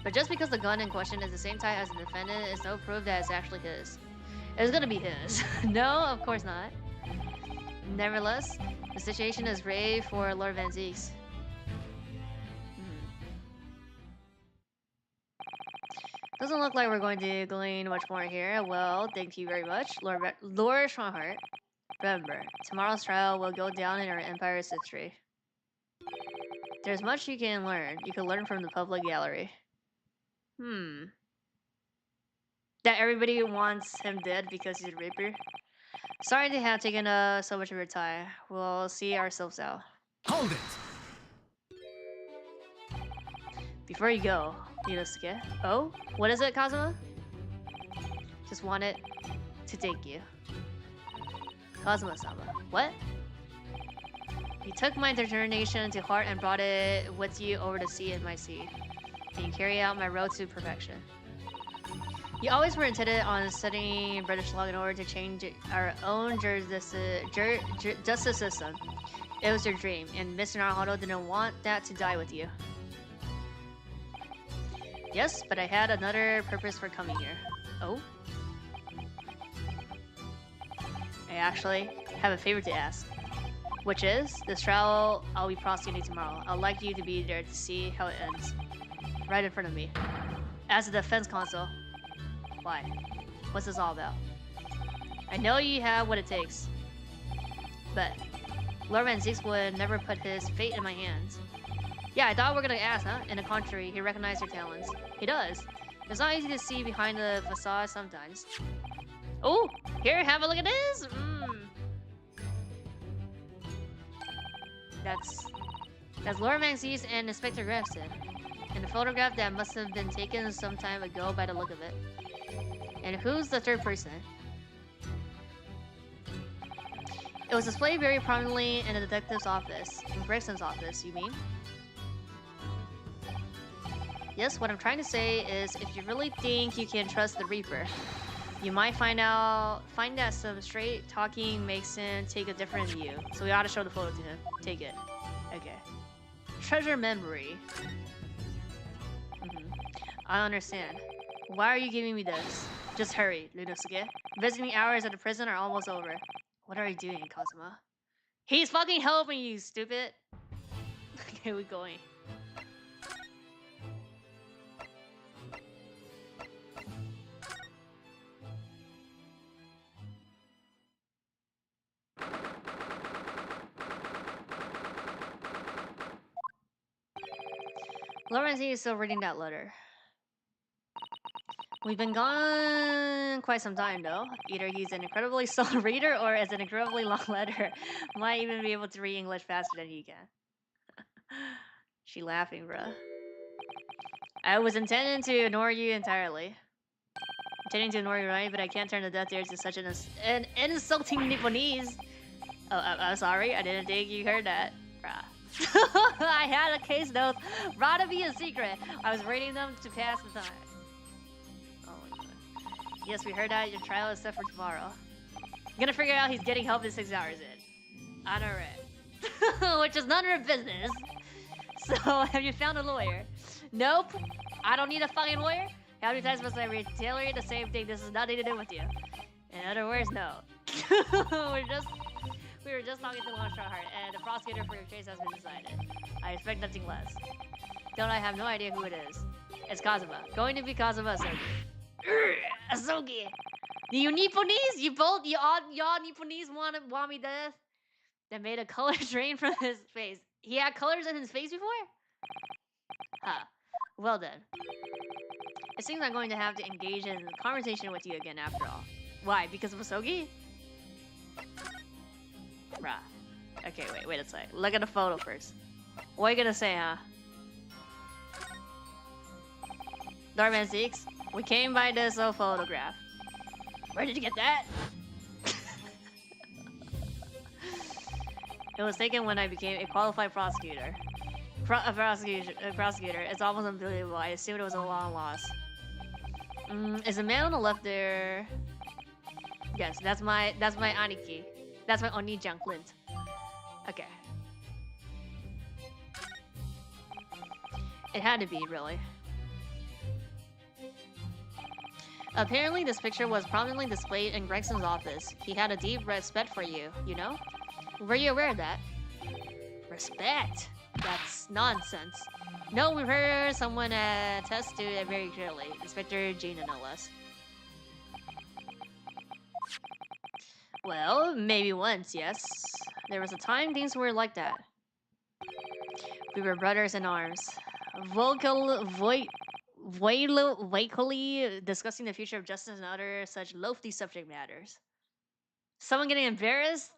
S1: But just because the gun in question is the same type as the defendant is no proof that it's actually his. It's gonna be his. No, of course not. Nevertheless, the situation is grave for Lord Van Zieks. Doesn't look like we're going to glean much more here. Well, thank you very much, Lord Strongheart. Remember, tomorrow's trial will go down in our empire's history. There's much you can learn. You can learn from the public gallery. That everybody wants him dead because he's a raper. Sorry to have taken so much of your time. We'll see ourselves out.
S2: Hold it!
S1: Before you go, Inosuke. Oh? What is it, Kazuma? Just wanted to thank you. Kazuma-sama. What? You took my determination to heart and brought it with you over the sea in my sea. And you carry out my road to perfection. You always were intended on studying British law in order to change our own justice system. It was your dream, and Mr. Naruhodo didn't want that to die with you. Yes, but I had another purpose for coming here. Oh? I actually have a favor to ask. Which is, this trial I'll be prosecuting tomorrow. I'd like you to be there to see how it ends. Right in front of me. As a defense counsel. Why? What's this all about? I know you have what it takes. But Lord Van Zix would never put his fate in my hands. Yeah, I thought we were gonna ask, huh? In the contrary, he recognized your talents. He does. It's not easy to see behind the facade sometimes. Oh, here, have a look at this! That's Lord Van Zix and Inspector Gregson. And a photograph that must have been taken some time ago by the look of it. And who's the third person? It was displayed very prominently in the detective's office. In Gregson's office, you mean? Yes, what I'm trying to say is if you really think you can trust the Reaper, you might find that some straight talking makes him take a different view. So we ought to show the photo to him. Take it. Okay. Treasure memory. I understand. Why are you giving me this? Just hurry, Inosuke. Visiting hours at the prison are almost over. What are you doing, Kazuma? He's fucking helping you, stupid! Okay, we're going. Lawrence is still reading that letter. We've been gone quite some time, though. Either he's an incredibly slow reader or it's an incredibly long letter. Might even be able to read English faster than he can. She laughing, bruh. I was intending to ignore you entirely. Intending to ignore you, right? But I can't turn the deaf ears to such an insulting Nipponese. Oh, I'm sorry. I didn't think you heard that. Bruh. I had a case note brought to be a secret. I was reading them to pass the time. Oh my god. Yes, we heard that. Your trial is set for tomorrow. I'm gonna figure out he's getting help in 6 hours in. On a red. Which is none of your business. So, have you found a lawyer? Nope. I don't need a fucking lawyer. How many times must I reiterate the same thing? This has nothing to do with you. In other words, no. We were just talking to Longshot Heart, and the prosecutor for your case has been decided. I expect nothing less. Don't I have no idea who it is? It's Kazuma. Going to be Kazuma Asogi. Asogi! You Nipponese? Y'all Nipponese want me death? That made a color drain from his face. He had colors in his face before? Huh. Well then. It seems I'm going to have to engage in a conversation with you again after all. Why? Because of Asogi? Bruh. Okay, wait a sec. Look at the photo first. What are you gonna say, huh? Lord Van Zix, we came by this photograph. Where did you get that? It was taken when I became a qualified prosecutor. Prosecutor. It's almost unbelievable. I assumed it was a long loss. Is the man on the left there? Yes, that's my Aniki. That's my Oni-chan Clint. Okay. It had to be, really. Apparently, this picture was prominently displayed in Gregson's office. He had a deep respect for you, you know? Were you aware of that? Respect? That's nonsense. No, we've heard someone attest to it very clearly. Inspector Gina, no less. Well, maybe once, yes. There was a time things were like that. We were brothers in arms. Vocally discussing the future of justice and other such lofty subject matters. Someone getting embarrassed?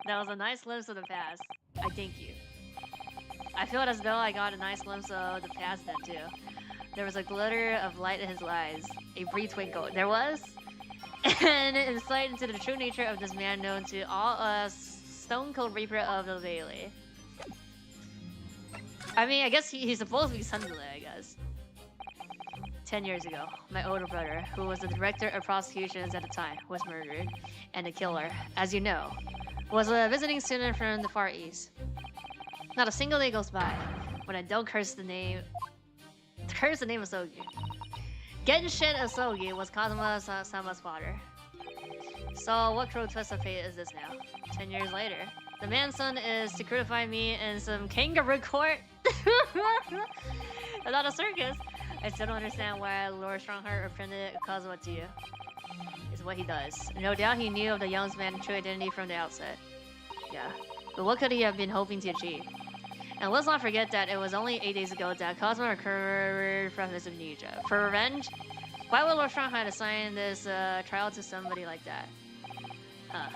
S1: That was a nice glimpse of the past. I thank you. I feel as though I got a nice glimpse of the past then too. There was a glitter of light in his eyes, a brief twinkle. There was? And insight into the true nature of this man known to all us, Stone Cold Reaper of the Valley. I mean, I guess he's supposed to be Sunday, I guess. 10 years ago, my older brother, who was the director of prosecutions at the time, was murdered. And the killer, as you know, was a visiting student from the Far East. Not a single day goes by when I don't curse the name Asogi. Genshin Asogi was Kazuma-sama's father. So what cruel twist of fate is this now? 10 years later, the man's son is to crucify me in some kangaroo court? Not a circus. I still don't understand why Lord Strongheart appended Kazuma to you. It's what he does. No doubt he knew of the young man's true identity from the outset. Yeah. But what could he have been hoping to achieve? And let's not forget that it was only 8 days ago that Kazuma recovered from his amnesia. For revenge? Why would Lord Strongheart assign this trial to somebody like that? Huh.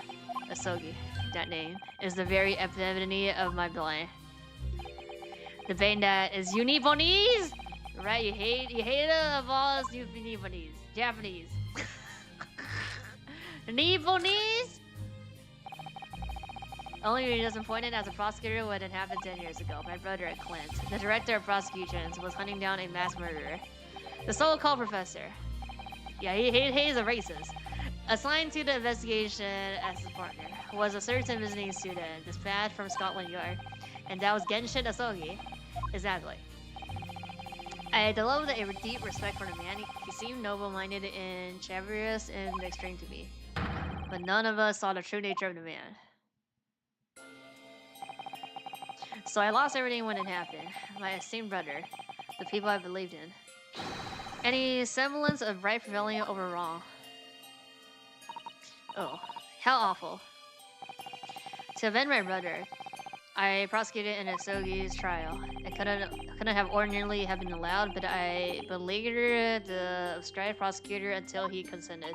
S1: Asogi. That name is the very epitome of my blind. The bane that is Unibonese! Right, you hate it of all us Unibonese. Japanese. Nibonese? Only disappointed as a prosecutor when it happened 10 years ago. My brother at Clint, the director of prosecutions, was hunting down a mass murderer. The so-called professor. Yeah, he's a racist. Assigned to the investigation as his partner was a certain visiting student dispatched from Scotland Yard. And that was Genshin Asogi. Exactly. I developed a deep respect for the man. He seemed noble-minded and chivalrous in the extreme to me. But none of us saw the true nature of the man. So I lost everything when it happened. My esteemed brother, the people I believed in. Any semblance of right prevailing over wrong. Oh, how awful. To avenge my brother, I prosecuted in Asogi's trial. It couldn't have ordinarily have been allowed, but I beleaguered the abstract prosecutor until he consented.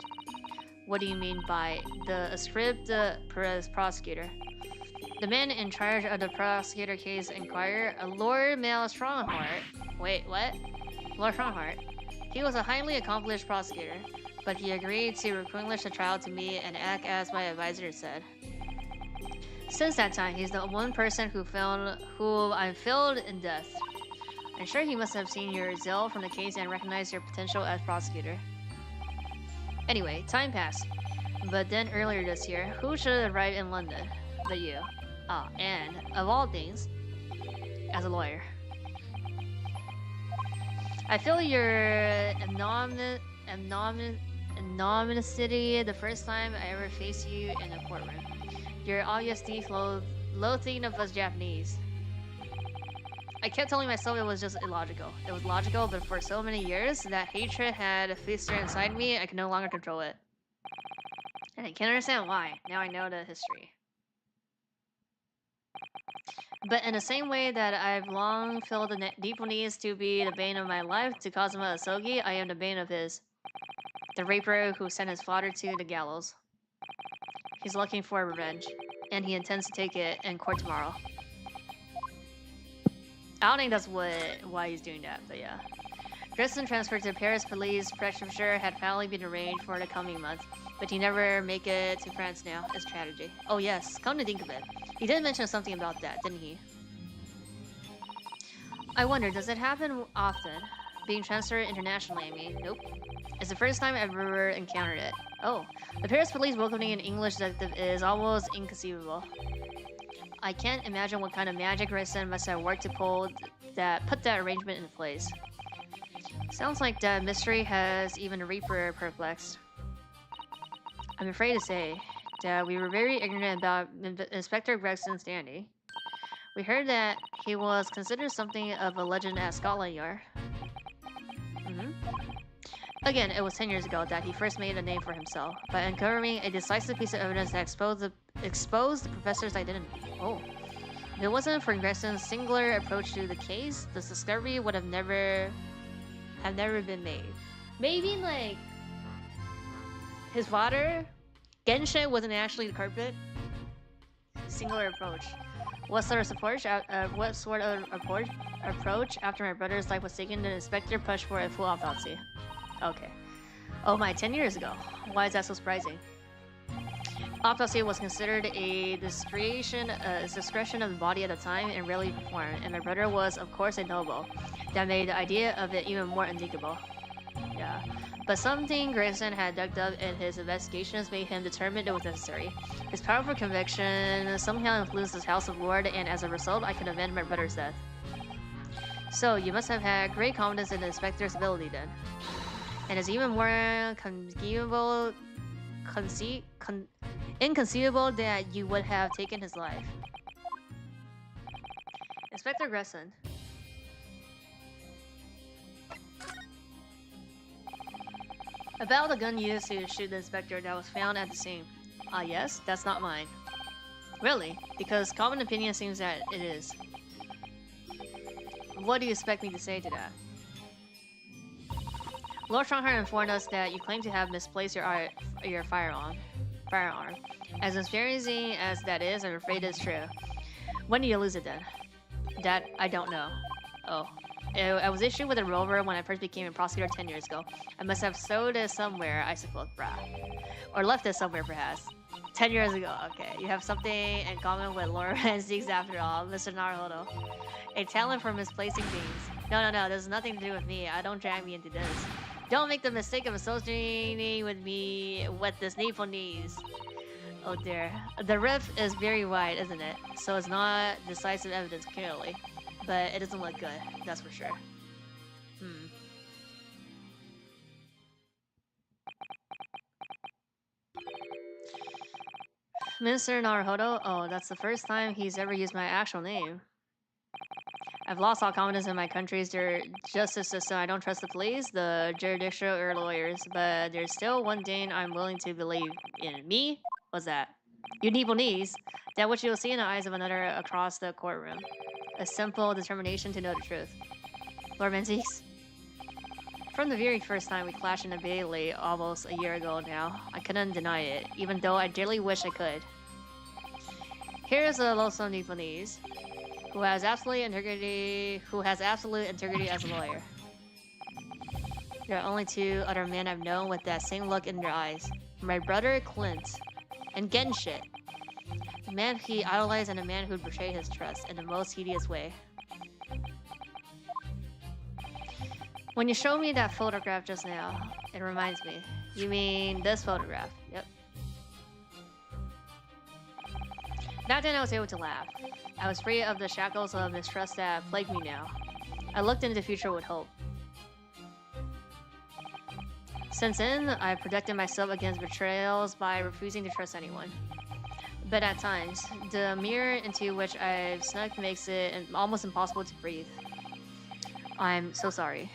S1: What do you mean by the ascript prosecutor? The man in charge of the prosecutor case inquired, a Lord Male Strongheart. Wait, what? Lord Strongheart. He was a highly accomplished prosecutor, but he agreed to relinquish the trial to me and act as my advisor said. Since that time, he's the one person who I failed in death. I'm sure he must have seen your zeal from the case and recognized your potential as prosecutor. Anyway, time passed. But then earlier this year, who should have arrived in London but you? Ah, and, of all things, as a lawyer. I feel your anonymity the first time I ever faced you in a courtroom. Your obvious deep loathing of us Japanese. I kept telling myself it was just illogical. It was logical, but for so many years, that hatred had festered inside me, I could no longer control it. And I can't understand why. Now I know the history. But in the same way that I've long felt the deep needs to be the bane of my life to Kazuma Asogi, I am the bane of his. The raper who sent his father to the gallows. He's looking for revenge, and he intends to take it in court tomorrow. I don't think that's why he's doing that, but yeah. Grissom transferred to Paris Police Prefecture had finally been arranged for the coming month, but he never make it to France now. It's tragedy. Oh yes, come to think of it. He did mention something about that, didn't he? I wonder, does it happen often? Being transferred internationally, I mean. Nope. It's the first time I've ever encountered it. Oh, the Paris police welcoming an English detective is almost inconceivable. I can't imagine what kind of magic Grissom must have worked to put that arrangement into place. Sounds like that mystery has even a Reaper perplexed. I'm afraid to say that we were very ignorant about Inspector Gregson's standing. We heard that he was considered something of a legend at Scotland Yard. Again, it was 10 years ago that he first made a name for himself by uncovering a decisive piece of evidence that exposed the professor's identity. Oh. If it wasn't for Gregson's singular approach to the case, this discovery would have never been made. Maybe, like, his father, Genshin, wasn't actually the culprit. Singular approach. What sort of approach after my brother's life was taken, the inspector pushed for a full autopsy? Okay. Oh my, 10 years ago. Why is that so surprising? Autopsy was considered a discretion of the body at the time and rarely performed, and my brother was, of course, a noble. That made the idea of it even more unthinkable. Yeah. But something Grayson had dug up in his investigations made him determined it was necessary. His powerful conviction somehow influenced his House of Lord, and as a result, I could avenge my brother's death. So, you must have had great confidence in the inspector's ability then. And it's even more inconceivable that you would have taken his life. Inspector Grayson. About the gun used to shoot the inspector that was found at the scene. Ah yes, that's not mine. Really? Because common opinion seems that it is. What do you expect me to say to that? Lord Strongheart informed us that you claim to have misplaced your firearm. As embarrassing as that is, I'm afraid it's true. When did you lose it then? That I don't know. Oh. I was issued with a revolver when I first became a prosecutor 10 years ago. I must have sold it somewhere, I suppose, brah. Or left it somewhere, perhaps. 10 years ago, okay. You have something in common with Lord Ranzix after all, Mr. Naruhodo. A talent for misplacing things. No, there's nothing to do with me. I don't drag me into this. Don't make the mistake of associating with me with this needful knees. Oh dear. The rift is very wide, isn't it? So it's not decisive evidence, clearly. But it doesn't look good, that's for sure. Mr. Naruhodo? Oh, that's the first time he's ever used my actual name. I've lost all confidence in my country's justice system. I don't trust the police, the judicial, or lawyers. But there's still one thing I'm willing to believe in. Me? What's that? You need knees. That which you'll see in the eyes of another across the courtroom. A simple determination to know the truth. Lord Ranzix? From the very first time we clashed in the Bailey almost a year ago now, I couldn't deny it, even though I dearly wish I could. Here's a loathsome Nipponese, who has absolute integrity as a lawyer. There are only two other men I've known with that same look in their eyes. My brother Clint, and Genshin. A man he idolized and a man who'd betray his trust in the most hideous way. When you showed me that photograph just now, it reminds me. You mean this photograph? Yep. Back then I was able to laugh. I was free of the shackles of mistrust that plague me now. I looked into the future with hope. Since then, I've protected myself against betrayals by refusing to trust anyone. But at times, the mirror into which I've snuck makes it almost impossible to breathe. I'm so sorry.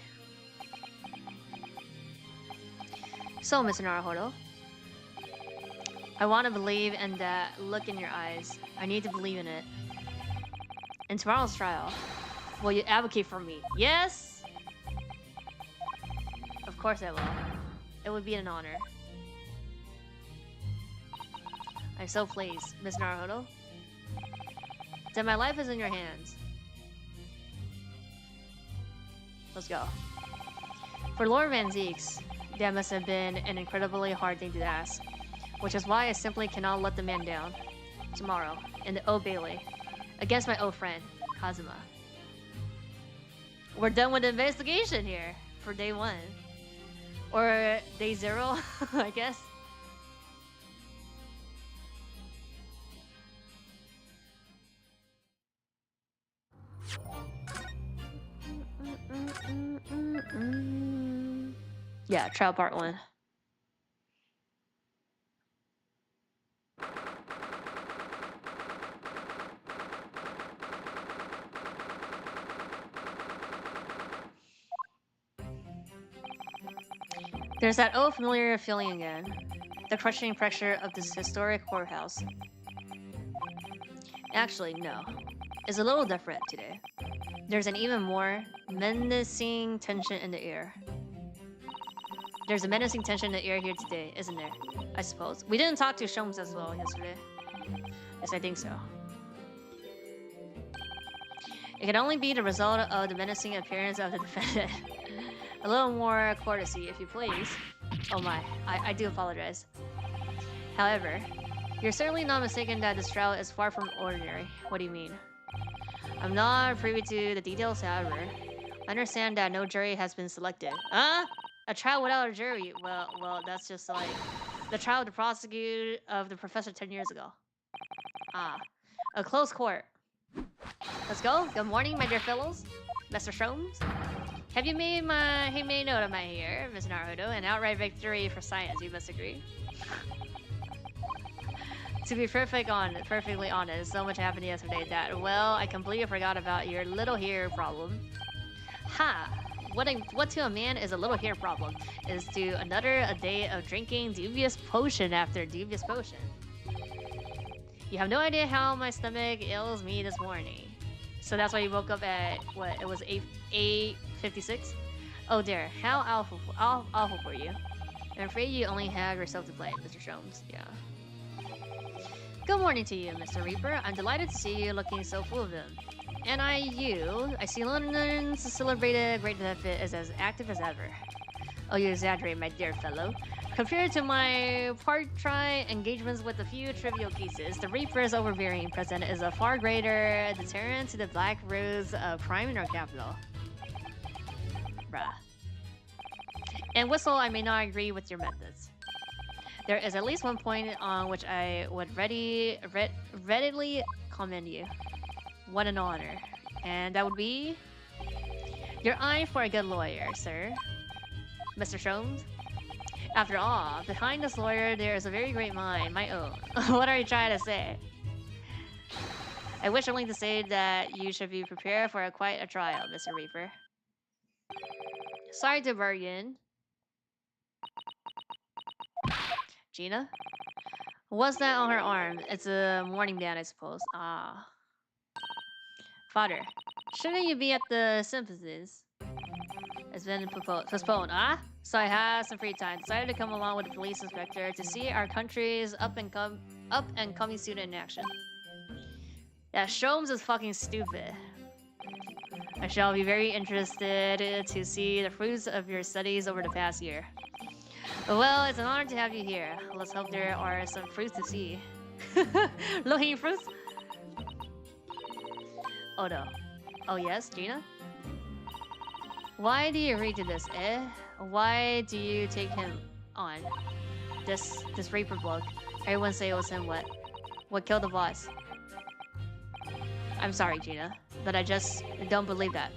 S1: So, Mr. Naruhodo, I want to believe in that look in your eyes. I need to believe in it. In tomorrow's trial, will you advocate for me? Yes? Of course I will. It would be an honor. I'm so pleased, Miss Naruhodo. Then my life is in your hands. Let's go. For Lord Ranzix, that must have been an incredibly hard thing to ask, which is why I simply cannot let the man down. Tomorrow, in the Old Bailey, against my old friend, Kazuma. We're done with the investigation here for day 1. Or day 0, I guess. Yeah, trial part 1. There's that old familiar feeling again. The crushing pressure of this historic courthouse. Actually, no. It's a little different today. There's an even more menacing tension in the air. There's a menacing tension in the air here today, isn't there? I suppose. We didn't talk to Shomes as well yesterday. Yes, I think so. It can only be the result of the menacing appearance of the defendant. A little more courtesy, if you please. Oh my, I do apologize. However, you're certainly not mistaken that this trial is far from ordinary. What do you mean? I'm not privy to the details, however. I understand that no jury has been selected. Huh? A trial without a jury? Well, that's just like the trial of the prosecutor of the professor 10 years ago. Ah, a close court. Let's go. Good morning, my dear fellows. Mr. Shomes. Have you made note of my hair, Miss Naruto? An outright victory for science, you must agree. To be perfectly honest, so much happened yesterday that, well, I completely forgot about your little hair problem. Ha! What to a man is a little hair problem is to another a day of drinking dubious potion after dubious potion. You have no idea how my stomach ails me this morning. So that's why you woke up at, what, it was 8:56? Oh dear, how awful for you. I'm afraid you only have yourself to blame, Mr. Shomes. Yeah. Good morning to you, Mr. Reaper. I'm delighted to see you looking so full of them. And I see London's celebrated great benefit is as active as ever. Oh, you exaggerate, my dear fellow. Compared to my part-try engagements with a few trivial cases, the Reaper's overbearing presence is a far greater deterrent to the black rose of crime in our capital. Bruh. And Whistle, I may not agree with your methods. There is at least one point on which I would readily commend you. What an honor. And that would be your eye for a good lawyer, sir. Mr. Shomes? After all, behind this lawyer there is a very great mind, my own. What are you trying to say? I wish only to say that you should be prepared for quite a trial, Mr. Reaper. Sorry to bargain. Gina? What's that on her arm? It's a morning band, I suppose. Ah. Father, shouldn't you be at the sympathies? It's been postponed. Ah? So I had some free time. Decided to come along with the police inspector to see our country's up and coming student in action. Yeah, Shomes is fucking stupid. I shall be very interested to see the fruits of your studies over the past year. Well, it's an honor to have you here. Let's hope there are some fruits to see. Low-hanging fruits? Oh no. Oh yes, Gina? Why do you agree to this, eh? Why do you take him on? This Reaper bloke. Everyone say it was him, what killed the boss? I'm sorry, Gina, but I just don't believe that.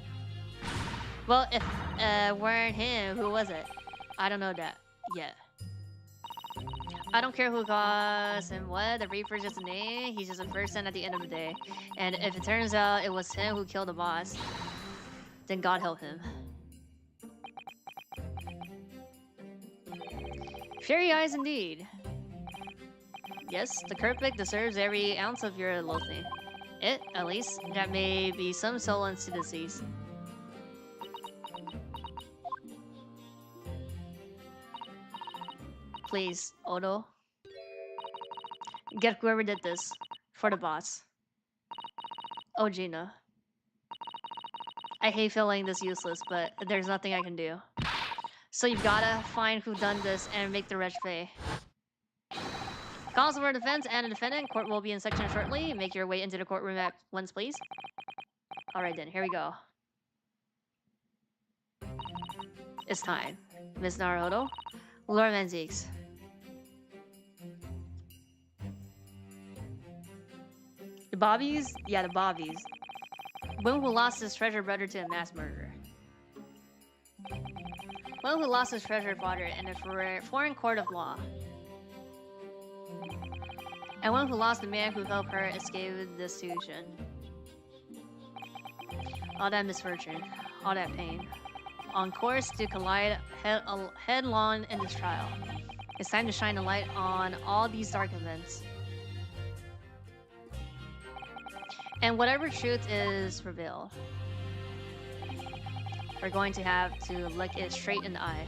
S1: Well, if weren't him, who was it? I don't know that yet. I don't care who caused him what, the Reaper's just a name, he's just a person at the end of the day. And if it turns out it was him who killed the boss, then God help him. Fairy eyes indeed. Yes, the Kerpic deserves every ounce of your loathing. It, at least, that may be some solace to the deceased. Please, Odo. Get whoever did this. For the boss. Oh, Gina. I hate feeling this useless, but there's nothing I can do. So you've gotta find who done this and make the wretch pay. Calls for defense and a defendant. Court will be in section shortly. Make your way into the courtroom at once, please. Alright then, here we go. It's time. Miss Naruto. Lord Manziques. The Bobbies? Yeah, the Bobbies. One who lost his treasured brother to a mass murderer. One who lost his treasured father in a foreign court of law. And one who lost the man who helped her escape destitution. All that misfortune, all that pain, on course to collide headlong in this trial. It's time to shine a light on all these dark events. And whatever truth is revealed, we're going to have to look it straight in the eye.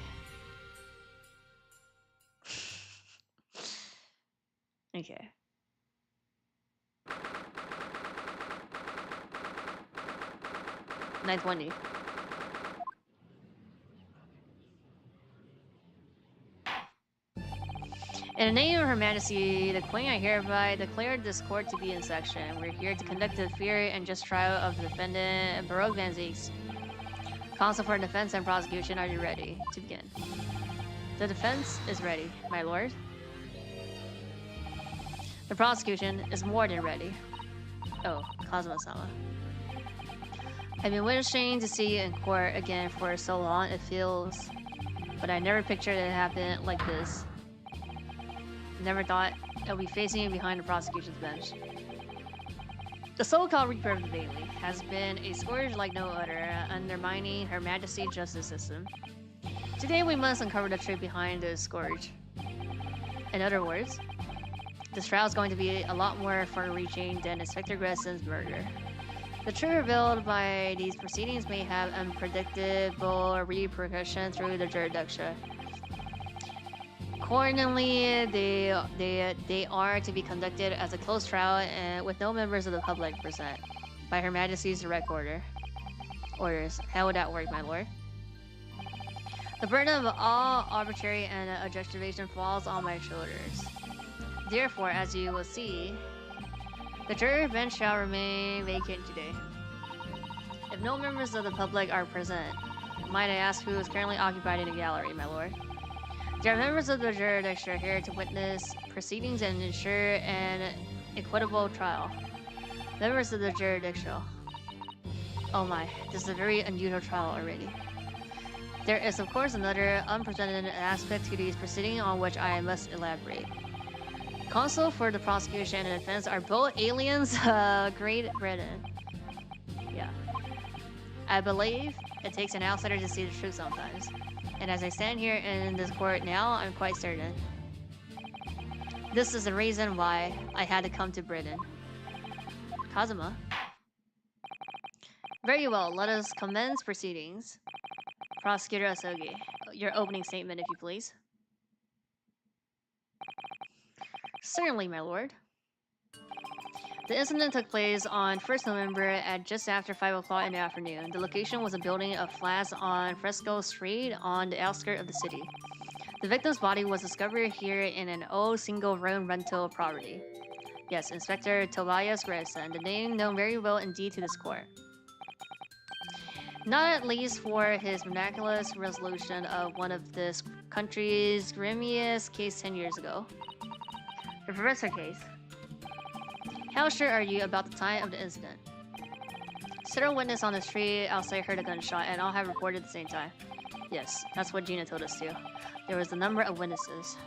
S1: Okay. Ninth Wendy. In the name of Her Majesty, the Queen, I hereby declare this court to be in session. We're here to conduct the fair and just trial of the defendant, Baroque Van Zieks. Counsel for defense and prosecution, are you ready to begin? The defense is ready, my lord. The prosecution is more than ready. Oh, Kazuma-sama. I've been wishing to see you in court again for so long, it feels... But I never pictured it happened like this. Never thought I'd be facing you behind the prosecution's bench. The so-called Reaper of the Bailey has been a scourge like no other, undermining Her Majesty's justice system. Today we must uncover the truth behind this scourge. In other words, this trial is going to be a lot more far-reaching than Inspector Gresson's murder. The truth revealed by these proceedings may have unpredictable repercussions through the jurisdiction. Accordingly, they are to be conducted as a closed trial and with no members of the public present, by Her Majesty's direct orders. How would that work, my lord? The burden of all arbitrary and objectivation falls on my shoulders. Therefore, as you will see, the jury bench shall remain vacant today. If no members of the public are present, might I ask who is currently occupied in the gallery, my lord? There are members of the jurisdiction here to witness proceedings and ensure an equitable trial. Members of the jurisdiction. Oh my, this is a very unusual trial already. There is of course another unprecedented aspect to these proceedings on which I must elaborate. Counsel for the prosecution and defense are both aliens, Great Britain. Yeah. I believe it takes an outsider to see the truth sometimes. And as I stand here in this court now, I'm quite certain. This is the reason why I had to come to Britain. Kazuma. Very well, let us commence proceedings. Prosecutor Asogi, your opening statement if you please. Certainly, my lord. The incident took place on 1st November at just after 5 o'clock in the afternoon. The location was a building of flats on Fresco Street on the outskirts of the city. The victim's body was discovered here in an old single-room rental property. Yes, Inspector Tobias Gregson, the name known very well indeed to this court. Not at least for his miraculous resolution of one of this country's grimiest case 10 years ago. The Professor case. How sure are you about the time of the incident? Several witnesses on the street outside heard a gunshot and all have reported at the same time. Yes, that's what Gina told us too. There was a number of witnesses.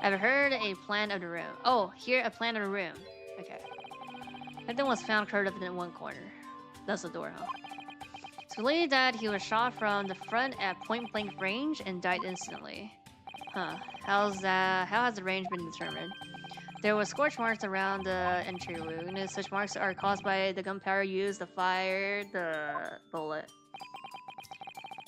S1: I've heard a plan of the room. Oh, here a plan of the room. Okay. Victim was found curled up in one corner. That's the door, huh? It's believed that he was shot from the front at point-blank range and died instantly. Huh. How has the range been determined? There were scorch marks around the entry wound. Such marks are caused by the gunpowder used to fire the bullet.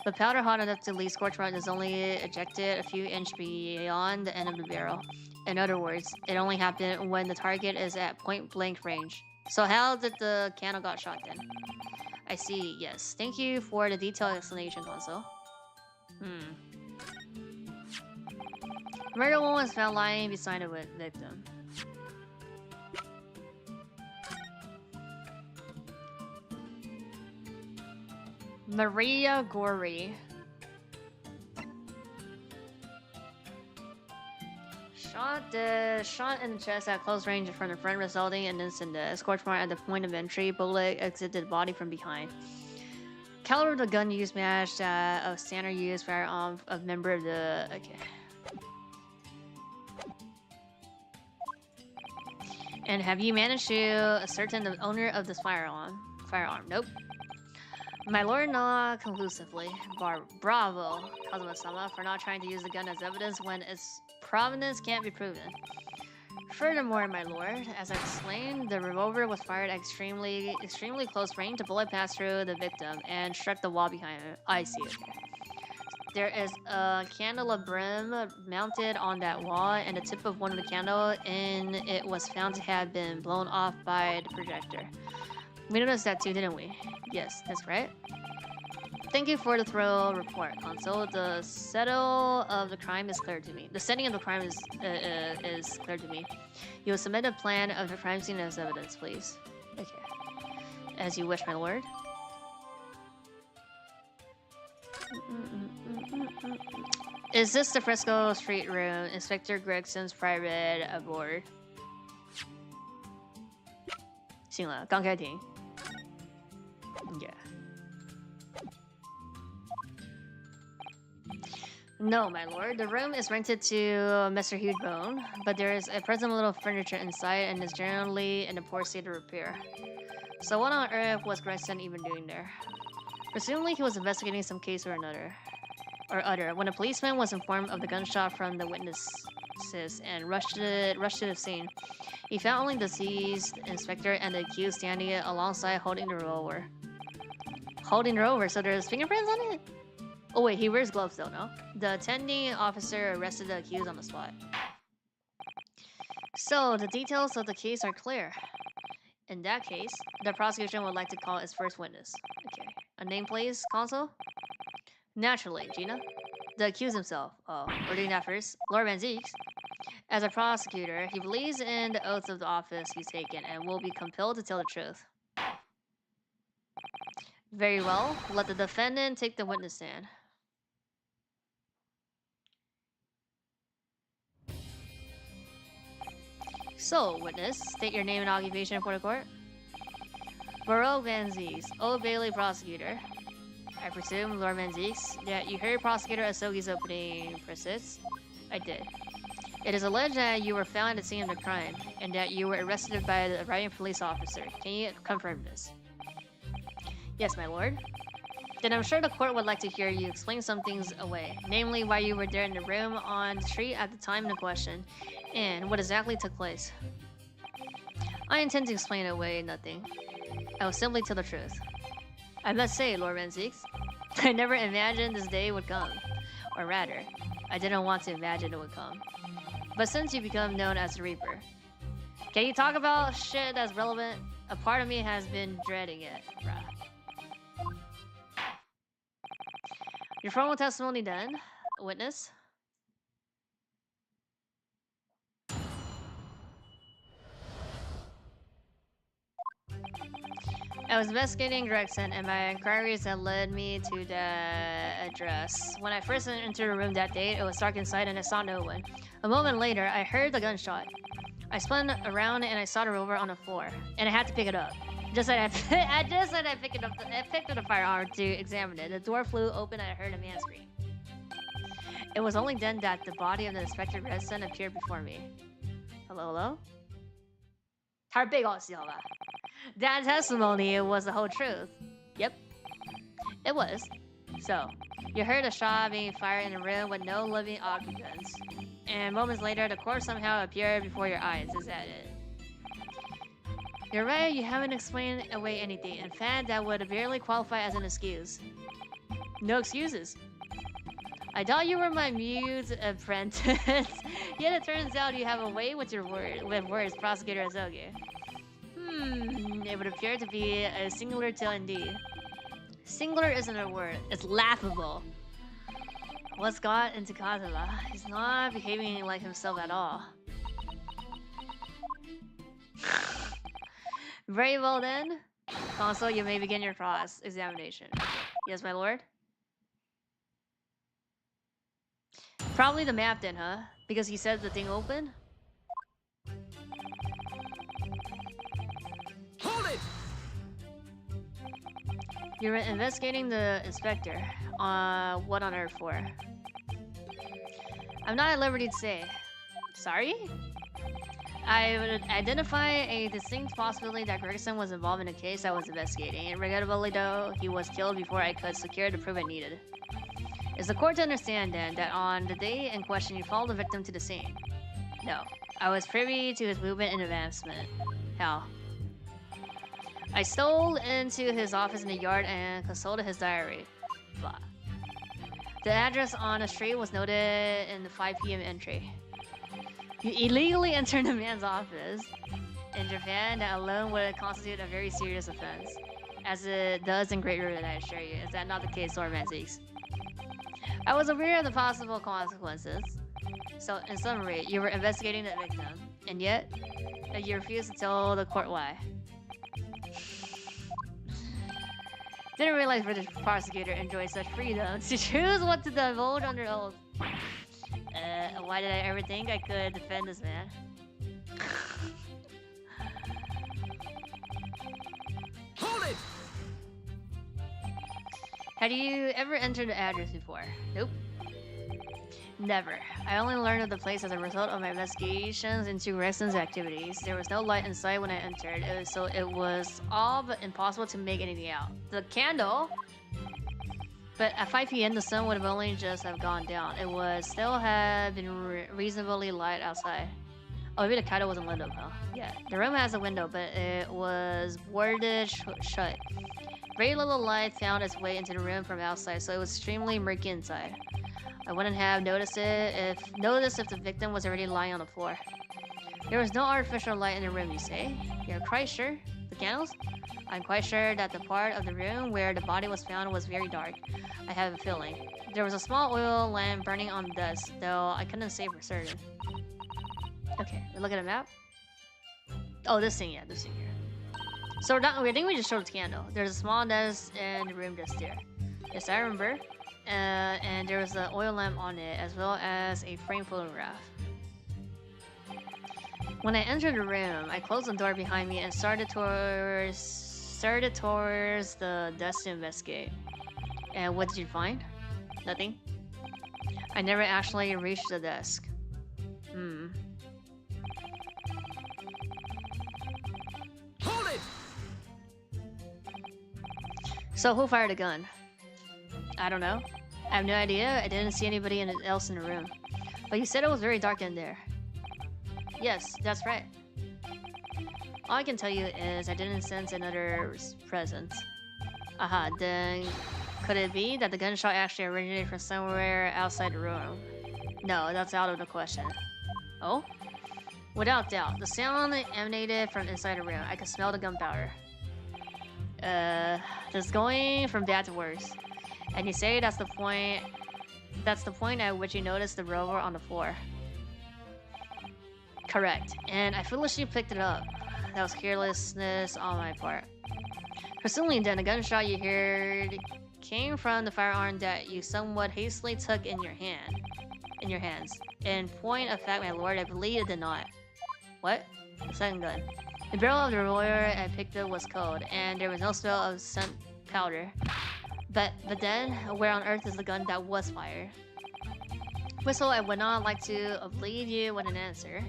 S1: The powder hot enough to leave scorch marks is only ejected a few inches beyond the end of the barrel. In other words, it only happened when the target is at point-blank range. So how did the cannon got shot then? I see, yes. Thank you for the detailed explanation, Console. Murder woman was found lying beside the victim. Maria Gori. Shot in the chest at close range from the front, resulting in instant death. Scorch mark at the point of entry. Bullet exited the body from behind. Caliber of the gun used matched a standard use firearm of member of the. Okay. And have you managed to ascertain the owner of this firearm? Nope. My lord, not conclusively. Bravo, Kazuma-sama, for not trying to use the gun as evidence when its provenance can't be proven. Furthermore, my lord, as I explained, the revolver was fired at extremely close range. The bullet passed through the victim and struck the wall behind her. I see it. There is a candelabrum mounted on that wall, and the tip of one of the candle in it was found to have been blown off by the projector. We noticed that too, didn't we? Yes, that's right. Thank you for the thorough report, Console. The settle of the crime is clear to me. The setting of the crime is clear to me. You will submit a plan of the crime scene as evidence, please. Okay. As you wish, my lord. Is this the Fresco Street room? Inspector Gregson's private abode. 行了，刚开庭。Yeah. No, my lord. The room is rented to Mr. Hugebone, but there is a present little furniture inside and is generally in a poor state of repair. So what on earth was Gregson even doing there? Presumably he was investigating some case or another. When a policeman was informed of the gunshot from the witnesses and rushed to the scene, he found only the deceased inspector and the accused standing alongside holding the revolver. So there's fingerprints on it? Oh wait, he wears gloves though, no? The attending officer arrested the accused on the spot. So, the details of the case are clear. In that case, the prosecution would like to call its first witness. Okay. A name, please, Console? Naturally, Gina. The accused himself. Oh, we're doing that first. Lord Van Zeeks. As a prosecutor, he believes in the oath of the office he's taken and will be compelled to tell the truth. Very well. Let the defendant take the witness stand. So, witness, state your name and occupation for the court. Baroque Van Zeeks, Old Bailey prosecutor. I presume, Lord Van Zeeks, that you heard Prosecutor Asogi's opening persist? I did. It is alleged that you were found at the scene of the crime, and that you were arrested by the arriving police officer. Can you confirm this? Yes, my lord. Then I'm sure the court would like to hear you explain some things away, namely why you were there in the room on the street at the time in question, and what exactly took place. I intend to explain away nothing. I will simply tell the truth. I must say, Lord Van Zeeks, I never imagined this day would come. Or rather, I didn't want to imagine it would come. But since you become known as the Reaper, can you talk about shit that's relevant? A part of me has been dreading it, bruh. Your formal testimony then, witness. I was investigating Gregson, and my inquiries had led me to the address. When I first entered the room that day, it was dark inside and I saw no one. A moment later, I heard the gunshot. I spun around and I saw the revolver on the floor, and I had to pick it up. I picked up the firearm to examine it. The door flew open and I heard a man scream. It was only then that the body of the Inspector Gregson appeared before me. Hello, hello? That testimony was the whole truth. Yep, it was. So, you heard a shot being fired in a room with no living occupants. And moments later, the corpse somehow appeared before your eyes. Is that it? You're right, you haven't explained away anything. In fact, that would barely qualify as an excuse. No excuses. I thought you were my mute apprentice. Yet it turns out you have a way with your words, Prosecutor Asogi. It would appear to be a singular tale indeed. Singular isn't a word, it's laughable. What's got into Kazuma? He's not behaving like himself at all. Very well then. Console, you may begin your cross-examination. Yes, my lord? Probably the map then, huh? Because he said the thing open?
S2: Hold it!
S1: You're investigating the inspector. What on earth for? I'm not at liberty to say. Sorry? I would identify a distinct possibility that Gregson was involved in a case I was investigating. Regrettably, though, he was killed before I could secure the proof I needed. Is the court to understand, then, that on the day in question you followed the victim to the scene? No. I was privy to his movement and advancement. How? I stole into his office in the yard and consulted his diary. Blah. The address on the street was noted in the 5 p.m. entry. You illegally entered the man's office. In Japan, that alone would constitute a very serious offense, as it does in Great Britain, I assure you. Is that not the case, Lord Manzeeks? I was aware of the possible consequences. So, in summary, you were investigating the victim, and yet, you refused to tell the court why. Didn't realize British prosecutor enjoys such freedom to choose what to divulge under oath. Why did I ever think I could defend this man?
S2: Hold it!
S1: Had you ever entered the address before? Nope. Never. I only learned of the place as a result of my investigations into Gregson's activities. There was no light inside when I entered, so it was all but impossible to make anything out. The candle? But at 5 p.m. the sun would have only just have gone down. It would still have been reasonably light outside. Oh, maybe the candle wasn't lit up, huh? Yeah. The room has a window, but it was boarded shut. Very little light found its way into the room from outside, so it was extremely murky inside. I wouldn't have noticed if the victim was already lying on the floor. There was no artificial light in the room, you say? You're quite sure? The candles? I'm quite sure that the part of the room where the body was found was very dark. I have a feeling. There was a small oil lamp burning on the desk, though I couldn't say for certain. Okay, we look at a map. Oh, this thing, yeah, this thing here. So I think we just showed the candle. There's a small desk in the room just there. Yes, I remember. And there was an oil lamp on it, as well as a frame photograph. When I entered the room, I closed the door behind me and started towards the desk to investigate. And what did you find? Nothing? I never actually reached the desk.
S2: Hold it!
S1: So who fired the gun? I don't know. I have no idea. I didn't see anybody else in the room. But you said it was very dark in there. Yes, that's right. All I can tell you is I didn't sense another presence. Aha, then could it be that the gunshot actually originated from somewhere outside the room? No, that's out of the question. Oh? Without doubt, the sound emanated from inside the room. I could smell the gunpowder. Just going from bad to worse. And you say that's the point at which you noticed the rover on the floor. Correct. And I foolishly picked it up. That was carelessness on my part. Presumably then, the gunshot you heard came from the firearm that you somewhat hastily took in your hands. In point of fact, my lord, I believe it did not. What? The second gun. The barrel of the revolver I picked up was cold, and there was no smell of scent powder. But then, where on earth is the gun that was fired? Whistle, I would not like to oblige you with an answer.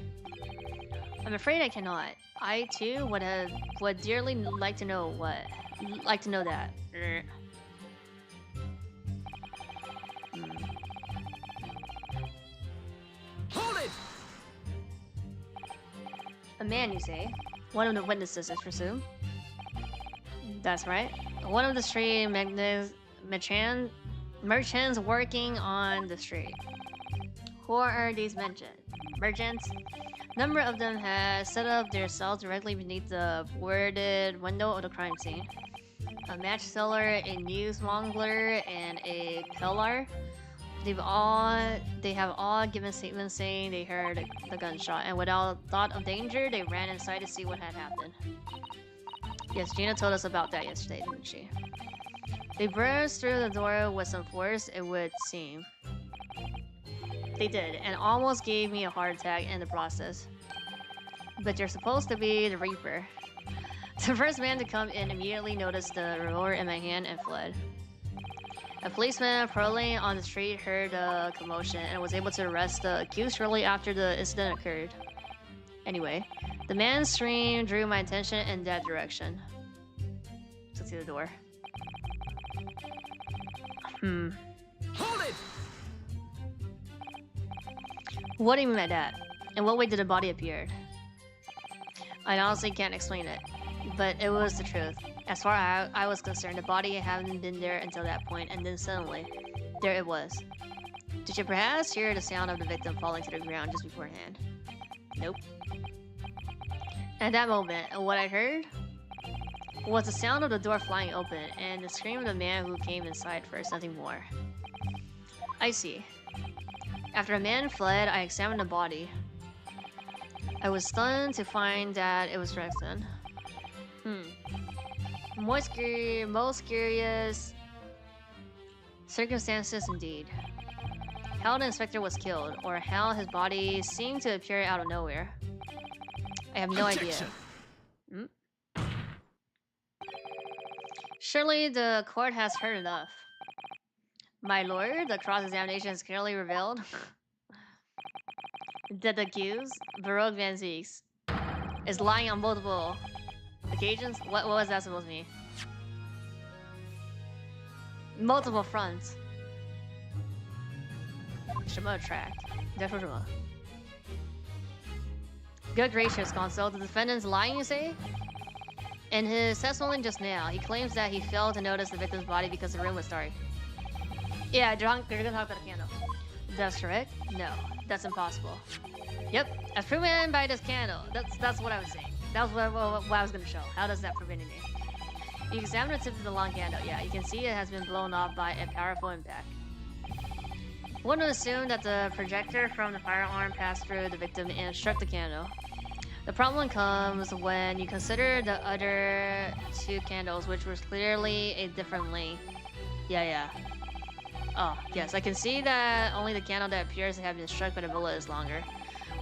S1: I'm afraid I cannot. I too would dearly like to know that.
S2: Hold it!
S1: A man, you say? One of the witnesses, I presume. That's right. One of the street merchants working on the street. Who are these merchants? Number of them had set up their stalls directly beneath the boarded window of the crime scene. A match seller, a newsmonger, and a peddler. They have all given statements saying they heard the gunshot, and without thought of danger, they ran inside to see what had happened. Yes, Gina told us about that yesterday, didn't she? They burst through the door with some force, it would seem. They did, and almost gave me a heart attack in the process. But you're supposed to be the Reaper. The first man to come in immediately noticed the revolver in my hand and fled. A policeman patrolling on the street heard the commotion and was able to arrest the accused shortly after the incident occurred. Anyway, the man's scream drew my attention in that direction. So let's see the door.
S2: Hold it!
S1: What do you mean by that? In what way did the body appear? I honestly can't explain it, but it was the truth. As far as I was concerned, the body hadn't been there until that point, and then suddenly, there it was. Did you perhaps hear the sound of the victim falling to the ground just beforehand? Nope. At that moment, what I heard was the sound of the door flying open and the scream of the man who came inside first, nothing more. I see. After the man fled, I examined the body. I was stunned to find that it was Rexon. Most curious circumstances indeed. How the inspector was killed, or how his body seemed to appear out of nowhere. I have no idea. Surely the court has heard enough. My lord, the cross-examination has clearly revealed that the accused, Baroque Van Zieks, is lying on multiple occasions. What was that supposed to mean? Multiple fronts. Tract. Good gracious, Console. The defendant's lying, you say? In his testimony just now, he claims that he failed to notice the victim's body because the room was dark. Yeah, you're gonna talk about a candle. That's correct? No, that's impossible. Yep, as proven by this candle. That's what I was saying. That was what I was gonna show. How does that prove anything? You examine the tip of the long candle. Yeah, you can see it has been blown off by a powerful impact. One would assume that the projector from the firearm passed through the victim and struck the candle. The problem comes when you consider the other two candles, which was clearly a different length. Yeah. Oh, yes, I can see that only the candle that appears to have been struck by the bullet is longer.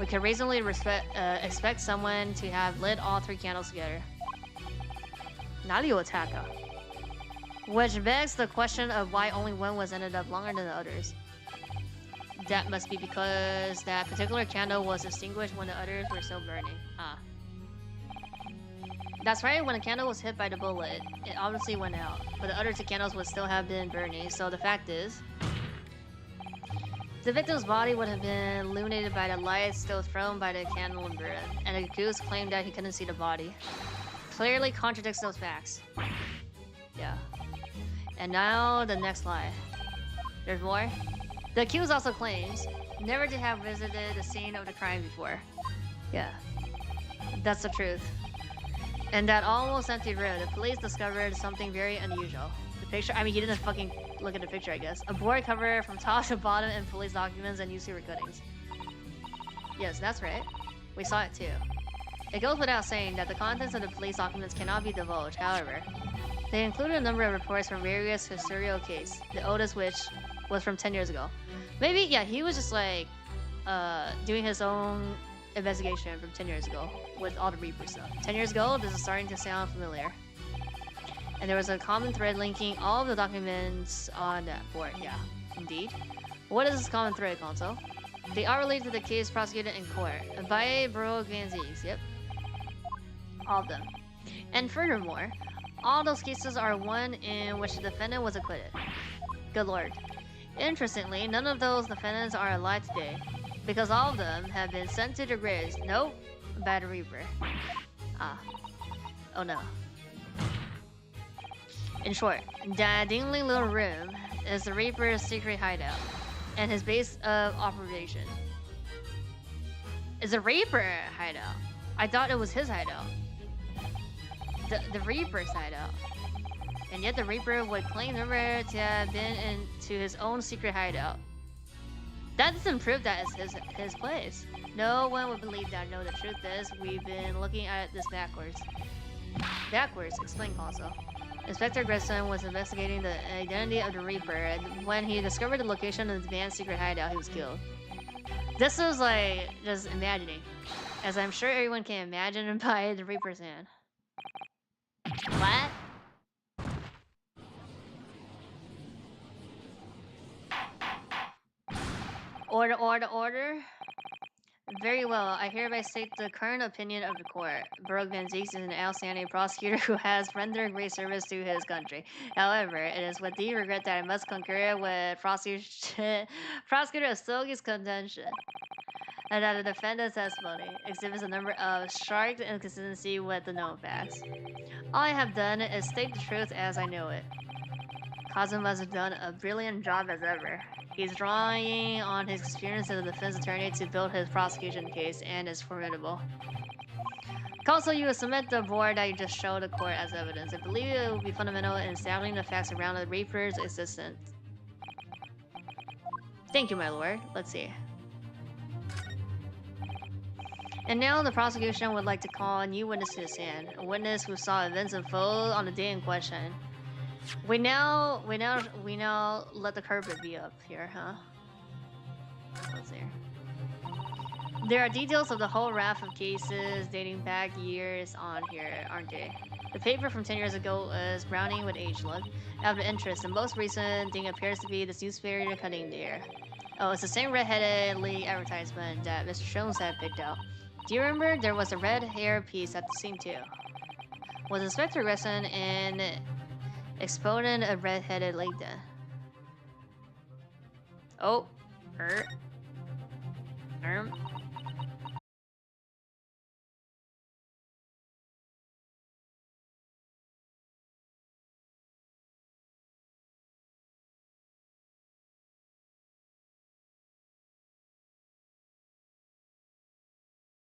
S1: We could reasonably expect someone to have lit all three candles together. Nadio Ataka. Which begs the question of why only one was ended up longer than the others. That must be because that particular candle was extinguished when the others were still burning. That's right, when a candle was hit by the bullet, it obviously went out, but the other two candles would still have been burning, so the fact is, the victim's body would have been illuminated by the light still thrown by the candle and burn, and the accused claimed that he couldn't see the body. Clearly contradicts those facts. Yeah. And now, the next lie. There's more? The accused also claims never to have visited the scene of the crime before. Yeah. That's the truth. In that almost empty room, the police discovered something very unusual. The picture, I mean, he didn't fucking look at the picture, I guess. A board cover from top to bottom in police documents and UC recordings. Yes, that's right. We saw it too. It goes without saying that the contents of the police documents cannot be divulged, however. They included a number of reports from various historical cases, the oldest which was from 10 years ago. Maybe, yeah, he was just like, doing his own investigation from 10 years ago with all the Reaper stuff. 10 years ago, this is starting to sound familiar. And there was a common thread linking all of the documents on that board. Yeah, indeed. What is this common thread, Console? They are related to the case prosecuted in court by Baroque Van Zieks. Yep. All of them. And furthermore, all those cases are one in which the defendant was acquitted. Good lord. Interestingly, none of those defendants are alive today, because all of them have been sent to their graves. Nope, by the Reaper. Oh no. In short, that dingy little room is the Reaper's secret hideout, and his base of operation. Is a Reaper hideout? I thought it was his hideout. The Reaper's hideout. And yet the Reaper would claim never to have been into his own secret hideout. That doesn't prove that it's his place. No one would believe that. No, the truth is, we've been looking at this backwards. Backwards, explain Console. Inspector Gresson was investigating the identity of the Reaper, and when he discovered the location of the man's secret hideout, he was killed. This was like, just imagining. As I'm sure everyone can imagine by the Reaper's hand. What? Order. Very well. I hereby state the current opinion of the court. Baruch Van Zieks is an outstanding prosecutor who has rendered great service to his country. However, it is with deep regret that I must concur with Prosecutor Asogi's contention and that the defendant's testimony exhibits a number of stark inconsistency with the known facts. All I have done is state the truth as I know it. Kazum must have done a brilliant job as ever. He's drawing on his experience as a defense attorney to build his prosecution case and is formidable. Also, you will submit the board that you just showed the court as evidence. I believe it will be fundamental in establishing the facts around the Reaper's existence. Thank you, my lord. Let's see. And now the prosecution would like to call a new witness to the stand. A witness who saw events unfold on the day in question. We now let the carpet be up here, huh? Let's see. There are details of the whole raft of cases dating back years on here, aren't they? The paper from 10 years ago is browning with age look. Out of interest, the most recent thing appears to be this newspaper cutting there. Oh, it's the same red-headed league advertisement that Mr. Jones had picked out. Do you remember there was a red hair piece at the scene too? Was Inspector Gresson in exponent of red-headed lady? Oh,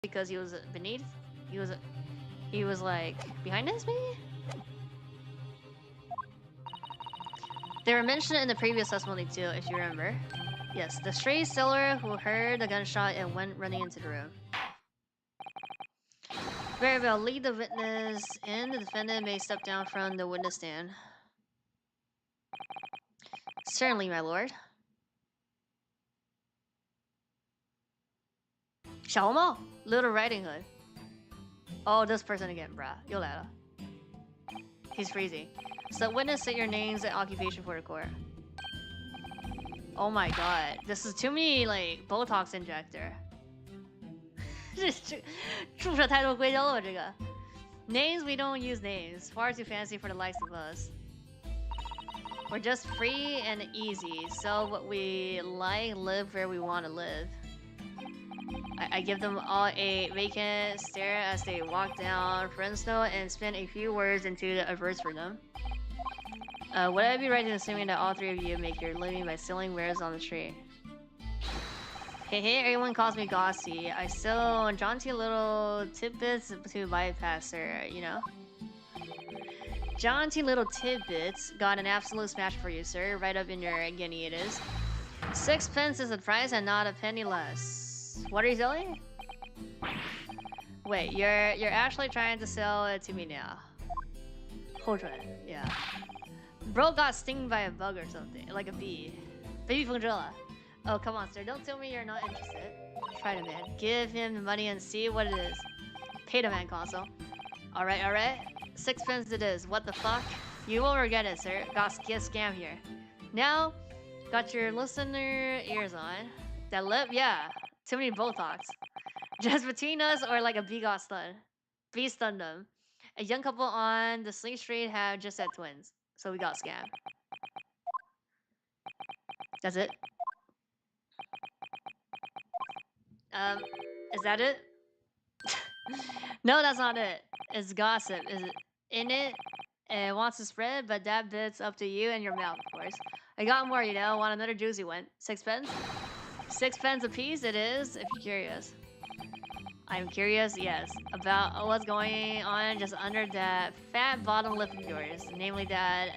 S1: because he was beneath, he was like behind us, maybe. They were mentioned in the previous testimony too, if you remember. Yes, the stray seller who heard the gunshot and went running into the room. Very well, lead the witness in. The defendant may step down from the witness stand. Certainly, my lord. 小红帽 Little Riding Hood. Oh, this person again, bruh. 又来了. He's freezing. So, witness, state your names and occupation for the court. Oh my god. This is too many, like, Botox injector. 注射太多硅胶了，这个. Names, we don't use names. Far too fancy for the likes of us. We're just free and easy. So what we like, live where we want to live. I give them all a vacant stare as they walk down Friendstone and spin a few words into the averse for them. Would I be right in assuming that all three of you make your living by selling wares on the street? Hey, everyone calls me Gossy. I sell jaunty little tidbits to bypass her, you know? Jaunty little tidbits. Got an absolute smash for you, sir. Right up in your guinea it is. 6 pence is the price and not a penny less. What are you selling? Wait, you're actually trying to sell it to me now. Hold on, yeah. Bro got stung by a bug or something, like a bee. Baby Fungela. Oh, come on, sir. Don't tell me you're not interested. Try the man. Give him the money and see what it is. Pay the man, console. Alright, alright. 6 pence it is. What the fuck? You won't regret it, sir. Got scam here. Now, got your listener ears on. That lip? Yeah. Too many Botox. Just between us or like a bee got stunned. Bee stunned them. A young couple on the Sling Street have just had twins. So we got scammed. That's it. Is that it? No, that's not it. It's gossip. Is it in it? It wants to spread, but that bit's up to you and your mouth, of course. I got more, you know. Want another juicy one? 6 pence? 6 pence a piece it is, if you're curious. I'm curious, yes, about what's going on just under that fat bottom lip of yours. Namely that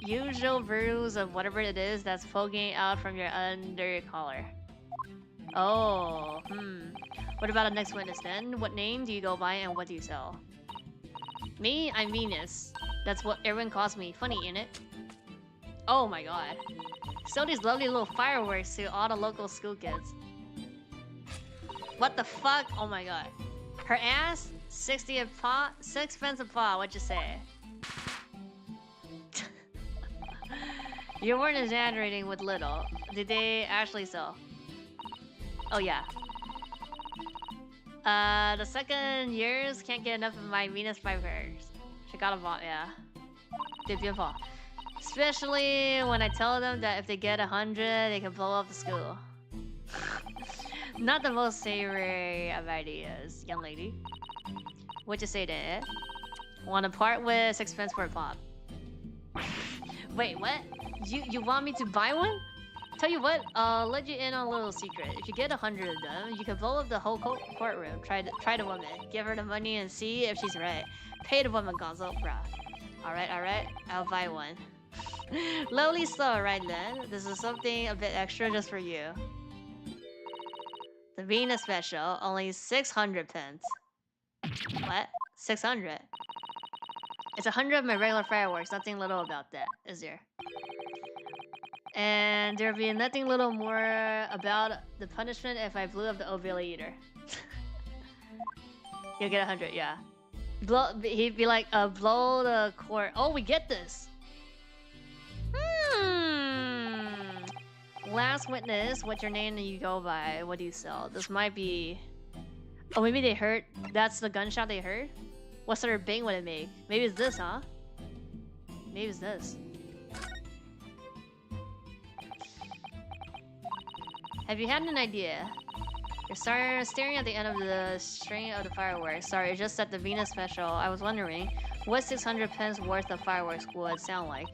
S1: unusual bruise of whatever it is that's poking out from your under collar. Oh, What about the next witness then? What name do you go by and what do you sell? Me? I'm Venus. That's what everyone calls me. Funny, ain't it? Oh my god. Sell these lovely little fireworks to all the local school kids. What the fuck? Oh my god. Her ass? 60 a paw? 6 pence a paw, what'd you say? You weren't exaggerating with little. Did they actually sell? Oh yeah. The second years can't get enough of my Venus fireworks. She got a bot, yeah. They're beautiful. Especially when I tell them that if they get 100, they can blow up the school. Not the most savory of ideas, young lady. What'd you say to it? Want to part with sixpence for a pop? Wait, what? You want me to buy one? Tell you what, I'll let you in on a little secret. If you get 100 of them, you can blow up the whole courtroom. Try the woman. Give her the money and see if she's right. Pay the woman, Gonzo, bruh. Alright. I'll buy one. Lovely stuff, right then. This is something a bit extra just for you. The Venus special, only 600 pence. What? 600? It's 100 of my regular fireworks. Nothing little about that, is there? And there'll be nothing little more about the punishment if I blew up the Ovilla Eater. You'll get 100, yeah. He'd be like, blow the court. Oh, we get this. Last witness, what's your name and you go by? What do you sell? This might be... Oh, maybe they heard... That's the gunshot they heard? What sort of bang would it make? Maybe it's this, huh? Maybe it's this. Have you had an idea? You're staring at the end of the string of the fireworks. Sorry, it's just at the Venus special. I was wondering what 600 pence worth of fireworks would sound like.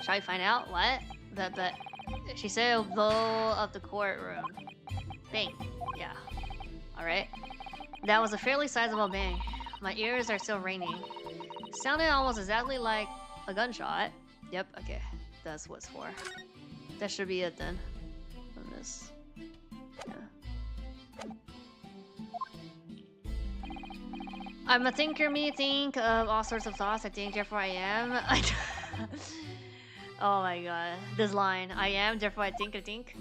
S1: Shall I find out? What? But she said it'll blow up the courtroom. Bang. Yeah. Alright. That was a fairly sizable bang. My ears are still ringing. Sounded almost exactly like a gunshot. Yep, okay. That's what it's for. That should be it then. From this. Yeah. I'm a thinker, me think of all sorts of thoughts. I think, therefore I am. Oh my god. This line. I am, therefore I think.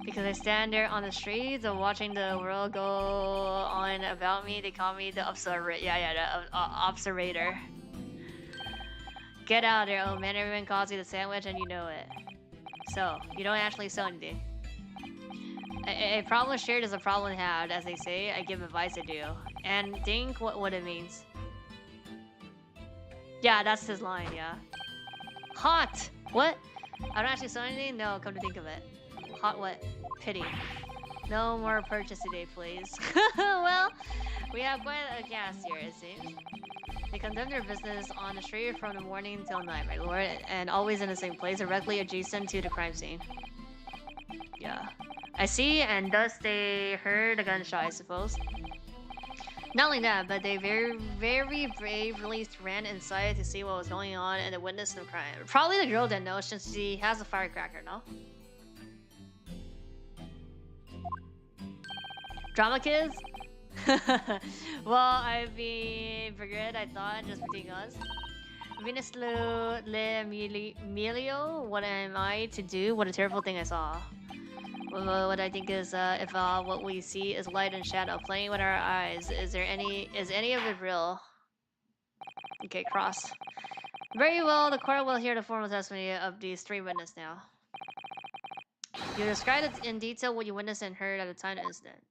S1: Because I stand there on the streets of watching the world go on about me. They call me the observer. Yeah, the observator. Get out of there, old man. Everyone calls you the sandwich and you know it. So, you don't actually sell anything. A problem shared is a problem had, as they say. I give advice I do. And think what it means. Yeah, that's his line, yeah. Hot! What? I don't actually sell anything? No, come to think of it. Hot what? Pity. No more purchase today, please. Well, we have quite a gas here, it seems. They conduct their business on the street from the morning till night, my lord, and always in the same place, directly adjacent to the crime scene. Yeah. I see, and thus they heard a gunshot, I suppose. Not only that, but they very bravely ran inside to see what was going on and to witness the crime. Probably the girl didn't know since she has a firecracker, no? Drama kids? Well, I'd be forget, I thought, just between us. Venus le Melio, what am I to do? What a terrible thing I saw. What I think is, if what we see is light and shadow playing with our eyes, is any of it real? Okay, cross. Very well, the court will hear the formal testimony of these three witnesses now. You described in detail what you witnessed and heard at the time of the incident.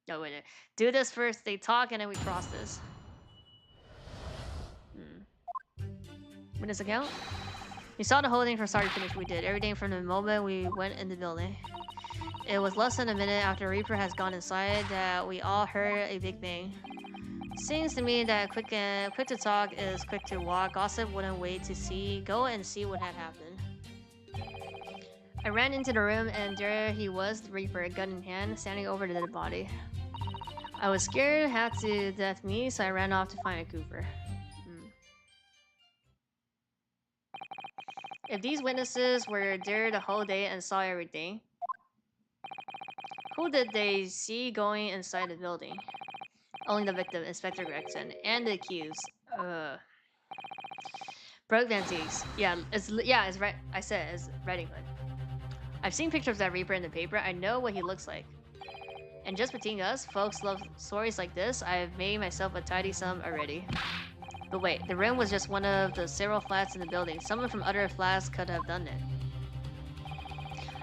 S1: No, wait. Do this first, they talk, and then we cross this. Witness account? We saw the whole thing from start to finish. We did everything from the moment we went in the building. It was less than a minute after Reaper has gone inside that we all heard a big bang. Seems to me that quick to talk is quick to walk. Gossip wouldn't wait to go and see what had happened. I ran into the room and there he was, Reaper, gun in hand, standing over the dead body. I was scared, had to death me, so I ran off to find a Cooper. If these witnesses were there the whole day and saw everything, who did they see going inside the building? Only the victim, Inspector Gregson, and the accused. Broke Vanties. Yeah, it's right. I said it's Riding Hood. I've seen pictures of that Reaper in the paper. I know what he looks like. And just between us, folks love stories like this. I've made myself a tidy sum already. But wait, the room was just one of the several flats in the building. Someone from other flats could have done it.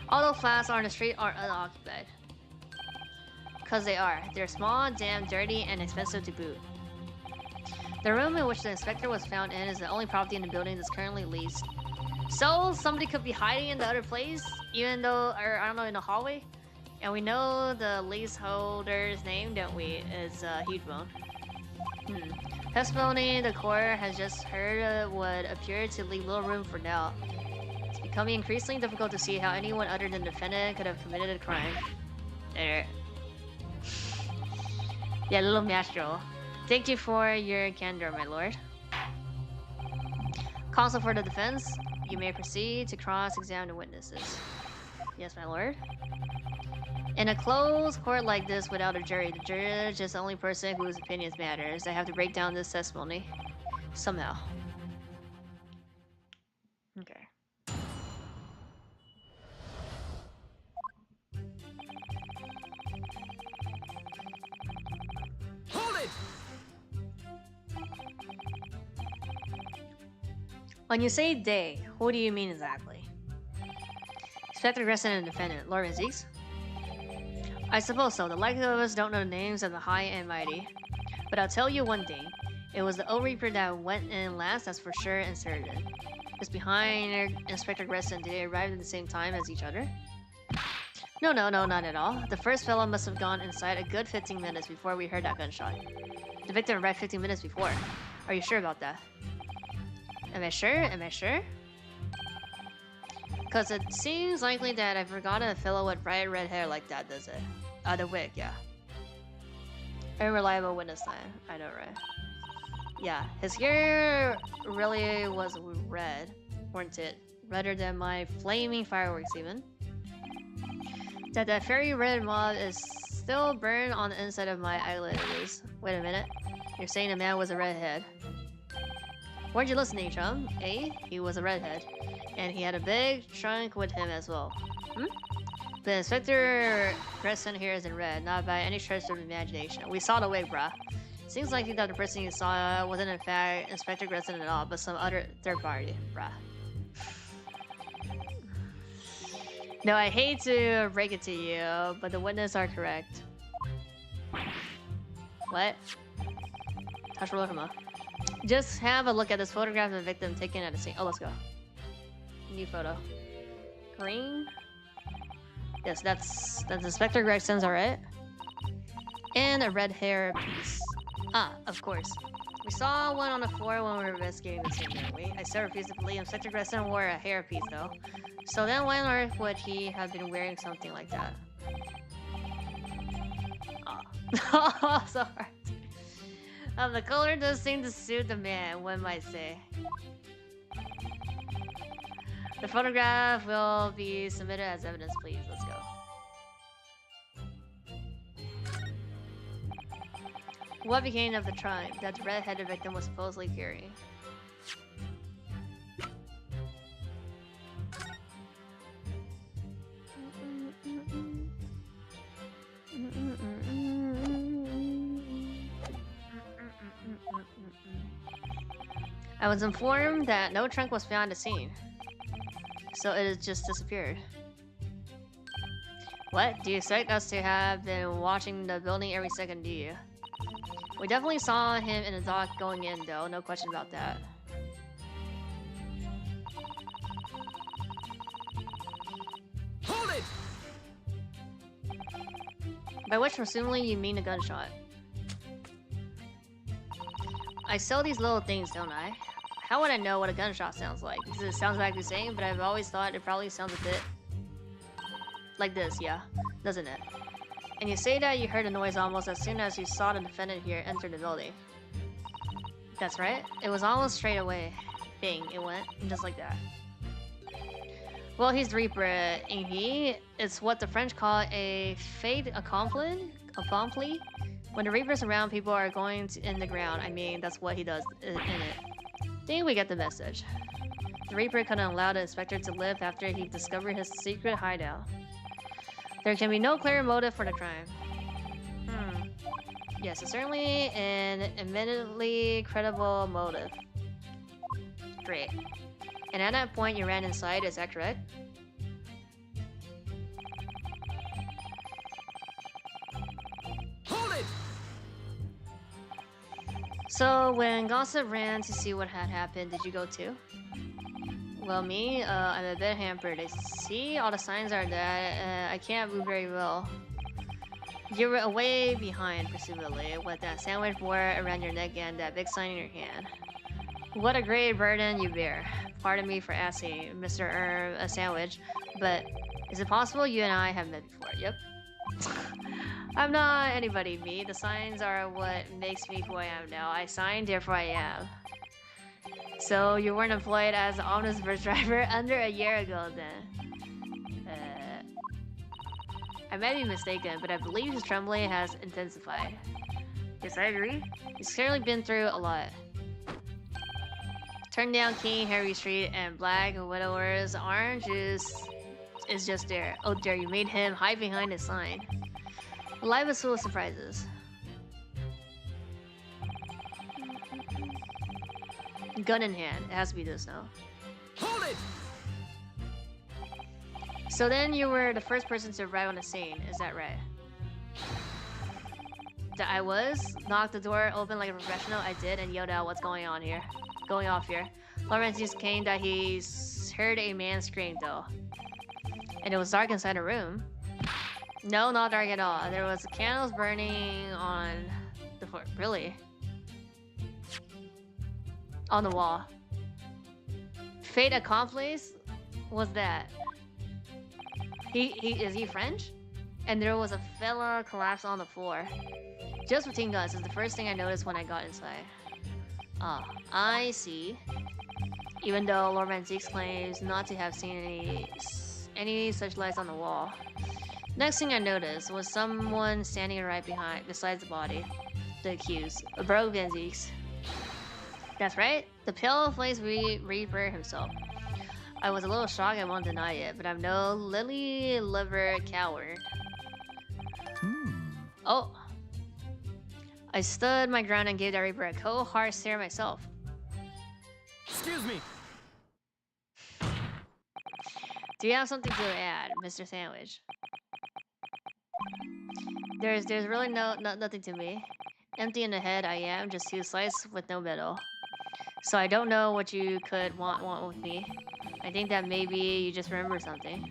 S1: All the flats on the street are unoccupied. because they are. They're small, damn, dirty, and expensive to boot. The room in which the inspector was found in is the only property in the building that's currently leased. So, somebody could be hiding in the other place, even though, or I don't know, in the hallway? And we know the leaseholder's name, don't we? It's Huge Bone. Testimony the court has just heard would appear to leave little room for doubt. It's becoming increasingly difficult to see how anyone other than the defendant could have committed a crime. There. Yeah, little maestro. Thank you for your candor, my lord. Counsel for the defense, you may proceed to cross-examine the witnesses. Yes, my lord. In a closed court like this without a jury, the judge is the only person whose opinions matters. I have to break down this testimony. Somehow. Okay.
S2: Hold it!
S1: When you say they, who do you mean exactly? Inspector Gresson and defendant, Lord Zeeks? I suppose so. The likely of us don't know the names of the high and mighty. But I'll tell you one thing. It was the Old Reaper that went in last, that's for sure and certain. Just behind Inspector Gresson, did they arrive at the same time as each other? No, not at all. The first fellow must have gone inside a good 15 minutes before we heard that gunshot. The victim arrived 15 minutes before. Are you sure about that? Am I sure? Am I sure? Because it seems likely that I've forgotten a fellow with bright red hair like that, does it? The wig, yeah. Unreliable witness time. I know, right? Yeah, his hair really was red, weren't it? Redder than my flaming fireworks, even. That fairy red mob is still burned on the inside of my eyelids. Wait a minute. You're saying the man was a redhead. Weren't you listening, chum? Eh? He was a redhead. And he had a big trunk with him as well. The Inspector Gresson here is in red, not by any stretch of imagination. We saw the wig, bruh. Seems like that the person you saw wasn't in fact Inspector Gresson at all, but some other third party, bruh. No, I hate to break it to you, but the witnesses are correct. What? Just have a look at this photograph of the victim taken at the scene. Oh, let's go. New photo. Green? Yes, that's Inspector Gregson's, alright. And a red hair piece. Ah, of course. We saw one on the floor when we were investigating the scene, didn't we? I still refuse to believe Inspector Gresson wore a hair piece, though. So then why on earth would he have been wearing something like that? Oh, so hard. The color does seem to suit the man, one might say. The photograph will be submitted as evidence, please. Let's go. What became of the trunk that the red-headed victim was supposedly carrying? I was informed that no trunk was found at the scene. So it has just disappeared. What? Do you expect us to have been watching the building every second, do you? We definitely saw him in the dock going in, though. No question about that.
S2: Hold it!
S1: By which, presumably, you mean a gunshot. I sell these little things, don't I? How would I know what a gunshot sounds like? Because it sounds like the same, but I've always thought it probably sounds a bit like this, yeah, doesn't it? And you say that you heard a noise almost as soon as you saw the defendant here enter the building. That's right. It was almost straight away. Bing, it went, just like that. Well, he's the Reaper, ain't he? It's what the French call a fait accompli? When the Reaper's around, people are going in the ground. I mean, that's what he does in it. Think we get the message. The Reaper couldn't allow the inspector to live after he discovered his secret hideout. There can be no clear motive for the crime. Yes, it's certainly an eminently credible motive. Great. And at that point, you ran inside, is that correct? So when Gossip ran to see what had happened, did you go too? Well, me, I'm a bit hampered. I see all the signs are that I can't move very well. You're away behind, presumably, with that sandwich board around your neck and that big sign in your hand. What a great burden you bear. Pardon me for asking, Mr. A sandwich, but is it possible you and I have met before? Yep. I'm not anybody, me. The signs are what makes me who I am now. I signed, therefore I am. So you weren't employed as an omnibus bus driver under a year ago then? I might be mistaken, but I believe his trembling has intensified. Yes, I agree. He's clearly been through a lot. Turn down King Harry Street and Black Widower's Orange is just there. Oh dear, you made him hide behind his sign. Life is full of surprises. Gun in hand. It has to be this now.
S2: Hold it!
S1: So then you were the first person to arrive on the scene, is that right? That I was? Knocked the door open like a professional, I did, and yelled out what's going on here. Going off here. Lawrence came that he's heard a man scream though. And it was dark inside the room. No, not dark at all. There was candles burning on the floor. Really? On the wall. Fate accomplished? What's that? Is he French? And there was a fella collapsed on the floor. Just between guns is the first thing I noticed when I got inside. Ah, I see. Even though Lord Manzique claims not to have seen any such lights on the wall. Next thing I noticed was someone standing right beside the body. The accused, Baron Manzique. That's right, the pale-faced Reaper himself. I was a little shocked, I won't deny it, but I'm no lily-livered coward. Oh. I stood my ground and gave that Reaper a cold, hard stare myself.
S2: Excuse me.
S1: Do you have something to add, Mr. Sandwich? There's really nothing to me. Empty in the head I am, just two slices with no middle. So I don't know what you could want with me. I think that maybe you just remember something.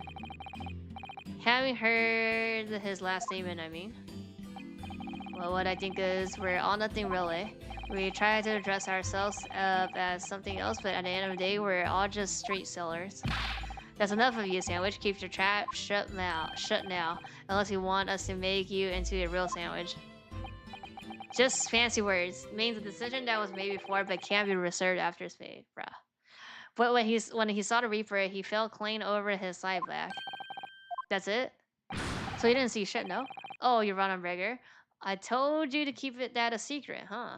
S1: Having heard his last statement, I mean. Well, what I think is we're all nothing really. We try to dress ourselves up as something else, but at the end of the day, we're all just street sellers. That's enough of you, Sandwich. Keep your trap shut now, unless you want us to make you into a real sandwich. Just fancy words. Means a decision that was made before, but can't be reserved after it's made, bruh. But when he saw the Reaper, he fell clean over his side back. That's it? So you didn't see shit, no? Oh, you run on Breaker. I told you to keep that a secret, huh?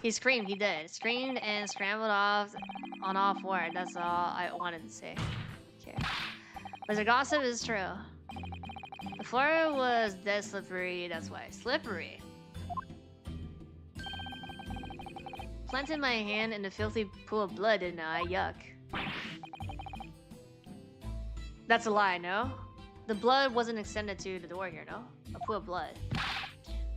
S1: He screamed, he did. Screamed and scrambled off on all four. That's all I wanted to say. Okay. But the gossip is true. The floor was dead slippery, that's why. Slippery. Planted my hand in the filthy pool of blood, didn't I? Yuck. That's a lie, no? The blood wasn't extended to the door here, no? A pool of blood.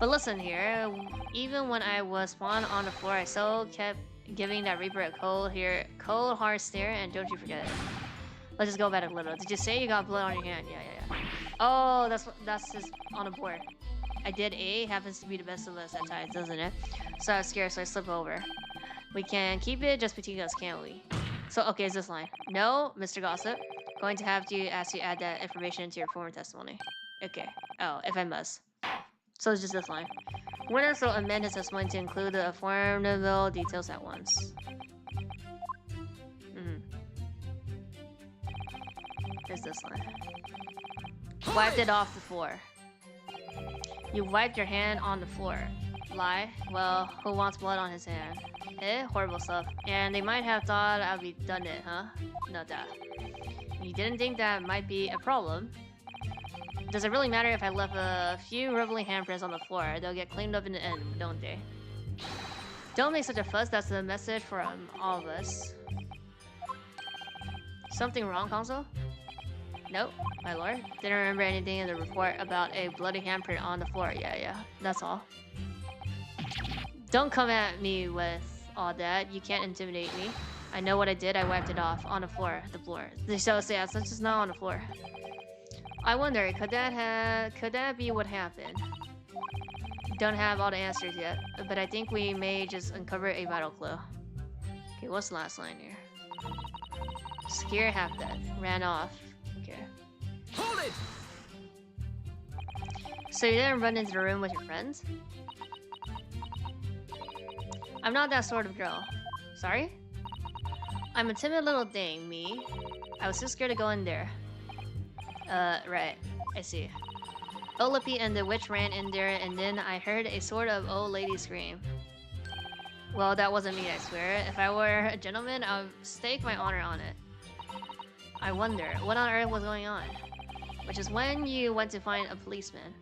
S1: But listen here, even when I was spawned on the floor, I still kept giving that Reaper a cold hard stare, and don't you forget it. Let's just go back a little. Did you say you got blood on your hand? Yeah. Oh, that's just on the board. I did A, happens to be the best of us at times, doesn't it? So I was scared, so I slipped over. We can keep it just between us, can't we? So, okay, is this line? No, Mr. Gossip. Going to have to ask you to add that information to your former testimony. Okay. Oh, if I must. So it's just this line. Witness will amend his testimony to include the affirmable details at once. There's this line. Wiped it off the floor. You wiped your hand on the floor. Lie? Well, who wants blood on his hand? Horrible stuff. And they might have thought I'd be done it, huh? No doubt. You didn't think that might be a problem? Does it really matter if I left a few rubbly handprints on the floor? They'll get cleaned up in the end, don't they? Don't make such a fuss, that's the message for all of us. Something wrong, Console? Nope, my lord. Didn't remember anything in the report about a bloody handprint on the floor. Yeah, that's all. Don't come at me with all that. You can't intimidate me. I know what I did. I wiped it off on the floor. The floor. So yeah, so it's just not on the floor. I wonder, could that be what happened? Don't have all the answers yet, but I think we may just uncover a vital clue. Okay, what's the last line here? Scared half dead. Ran off. Okay.
S2: Hold it!
S1: So you didn't run into the room with your friends? I'm not that sort of girl. Sorry? I'm a timid little thing, me. I was too scared to go in there. Right. I see. Olipi and the witch ran in there, and then I heard a sort of old lady scream. Well, that wasn't me, I swear. If I were a gentleman, I would stake my honor on it. I wonder, what on earth was going on? Which is when you went to find a policeman.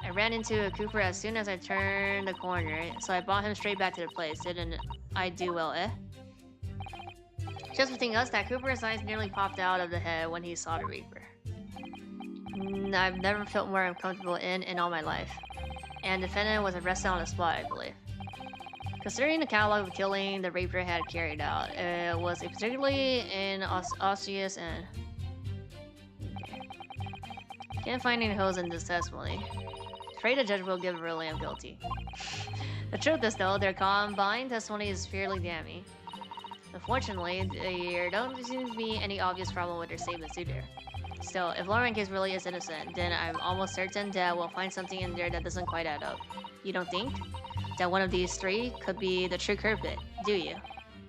S1: I ran into a Cooper as soon as I turned the corner, so I brought him straight back to the place. Didn't I do well, eh? Just between us, that Cooper's eyes nearly popped out of the head when he saw the Reaper. I've never felt more uncomfortable in all my life. And the defendant was arrested on the spot, I believe. Considering the catalog of killing the Reaper had carried out, it was a particularly inauspicious and... Okay. Can't find any holes in this testimony. Afraid the judge will give a ruling I'm guilty. The truth is, though, their combined testimony is fairly damning. Unfortunately, there don't seem to be any obvious problem with their statements either. Still, if Lauren Case really is innocent, then I'm almost certain that we'll find something in there that doesn't quite add up. You don't think? That one of these three could be the true culprit, do you?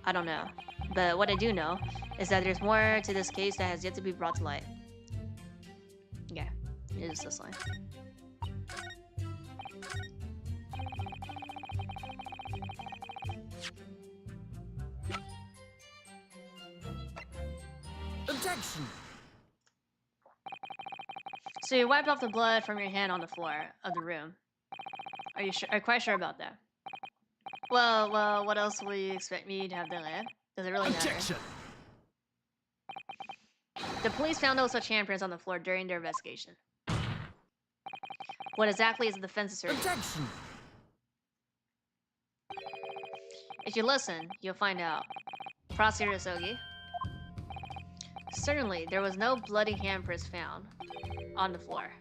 S1: I don't know. But what I do know is that there's more to this case that has yet to be brought to light. Yeah, it is this line.
S2: Objection!
S1: So you wiped off the blood from your hand on the floor of the room. Are you sure? Are you quite sure about that? Well, what else would you expect me to have done, eh? Does it really matter?
S2: Objection!
S1: The police found no such handprints on the floor during their investigation. What exactly is the defense asserting?
S2: Objection!
S1: If you listen, you'll find out. Prosecutor Sogi. Certainly, there was no bloody handprints found on the floor.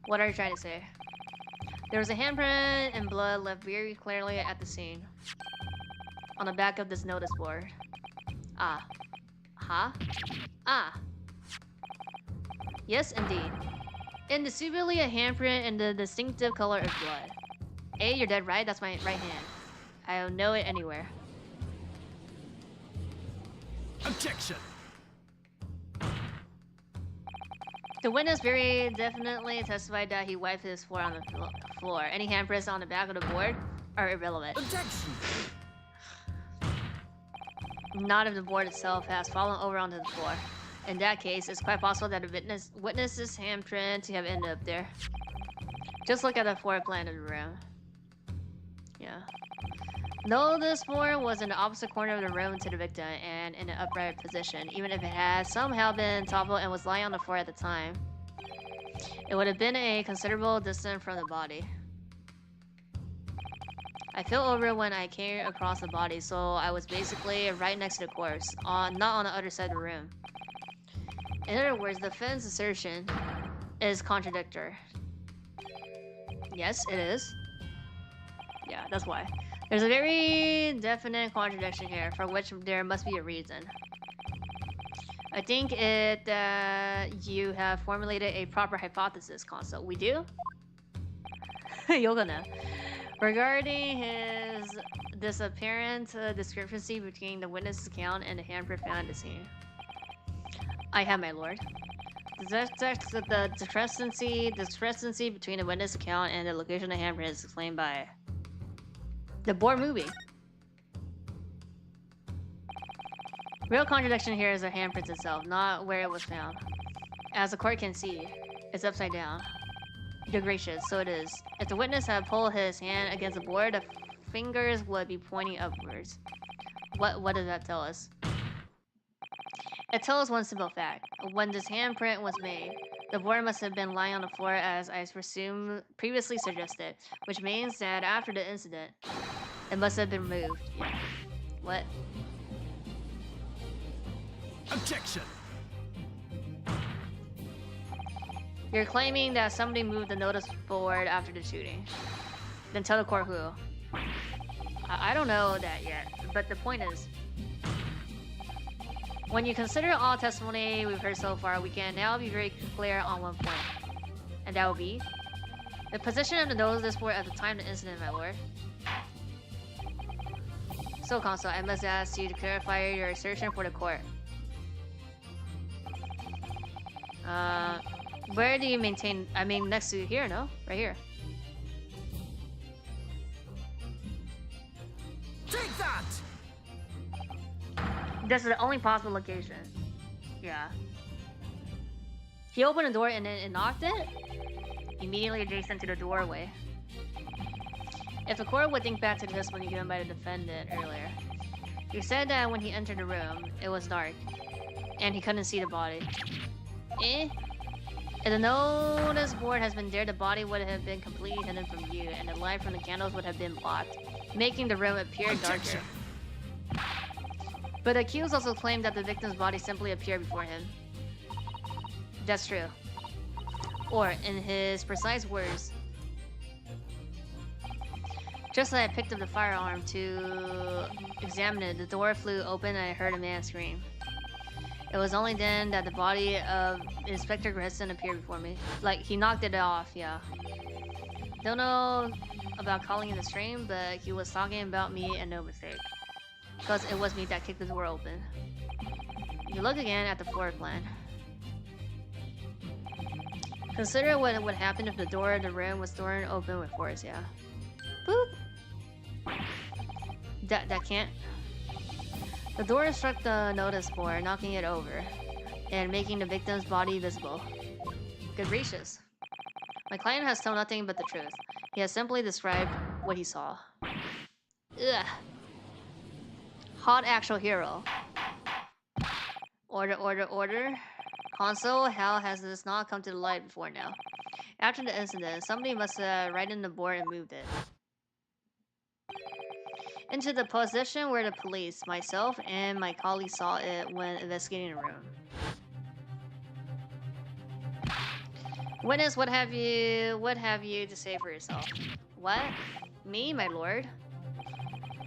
S1: What are you trying to say? There was a handprint and blood left very clearly at the scene. On the back of this notice board. Ah. Huh? Ah. Yes, indeed. Indisputably a handprint in the distinctive color of blood. A, you're dead right, that's my right hand. I don't know it anywhere.
S2: Objection!
S1: The witness very definitely testified that he wiped his floor on the floor. Any handprints on the back of the board are irrelevant.
S2: Objection!
S1: Not if the board itself has fallen over onto the floor. In that case, it's quite possible that the witness's handprint to have ended up there. Just look at the floor plan of the room. Yeah. No, this board was in the opposite corner of the room to the victim and in an upright position. Even if it had somehow been toppled and was lying on the floor at the time, it would have been a considerable distance from the body. I fell over when I came across the body, so I was basically right next to the corpse, not on the other side of the room. In other words, the defense assertion is contradictory. Yes, it is. Yeah, that's why. There's a very definite contradiction here, for which there must be a reason. I think you have formulated a proper hypothesis, Console. We do? Yogana. Regarding his disapparent discrepancy between the witness account and the handprint found at the scene. I have, my lord. The discrepancy between the witness account and the location of the handprint is explained by the board moving. Real contradiction here is the handprint itself, not where it was found. As the court can see, it's upside down. Good gracious, so it is. If the witness had pulled his hand against the board, the fingers would be pointing upwards. What does that tell us? It tells us one simple fact. When this handprint was made, The board must have been lying on the floor as I presume previously suggested, which means that after the incident, it must have been moved. Yeah. What?
S2: Objection!
S1: You're claiming that somebody moved the notice board after the shooting. Then tell the court who. I don't know that yet, but the point is, when you consider all testimony we've heard so far, we can now be very clear on one point. And that will be the position of the notice board at the time of the incident, my lord. So, Consul, I must ask you to clarify your assertion for the court. Where do you maintain? I mean, next to here, no? Right here.
S2: Take that!
S1: This is the only possible location. Yeah. He opened the door and then it knocked it? Immediately adjacent to the doorway. If the court would think back to the testimony given by the defendant earlier, he said that when he entered the room, it was dark, and he couldn't see the body. If the notice board has been there, the body would have been completely hidden from view, and the light from the candles would have been blocked, making the room appear darker. But the accused also claimed that the victim's body simply appeared before him. That's true. Or, in his precise words, just as I picked up the firearm to examine it, the door flew open and I heard a man scream. It was only then that the body of Inspector Gresson appeared before me. Like, he knocked it off, yeah. Don't know about calling it a stream, but he was talking about me and no mistake. Because it was me that kicked the door open. You look again at the floor plan. Consider what would happen if the door of the room was torn open with force, yeah. Boop! That can't. The door struck the notice board, knocking it over, and making the victim's body visible. Good gracious. My client has told nothing but the truth. He has simply described what he saw. Ugh. Hot actual hero. Order, order, order. Consul, how has this not come to the light before now? After the incident, somebody must have righted the board and moved it into the position where the police, myself, and my colleague saw it when investigating the room. Witness, what have you to say for yourself? What? Me, my lord?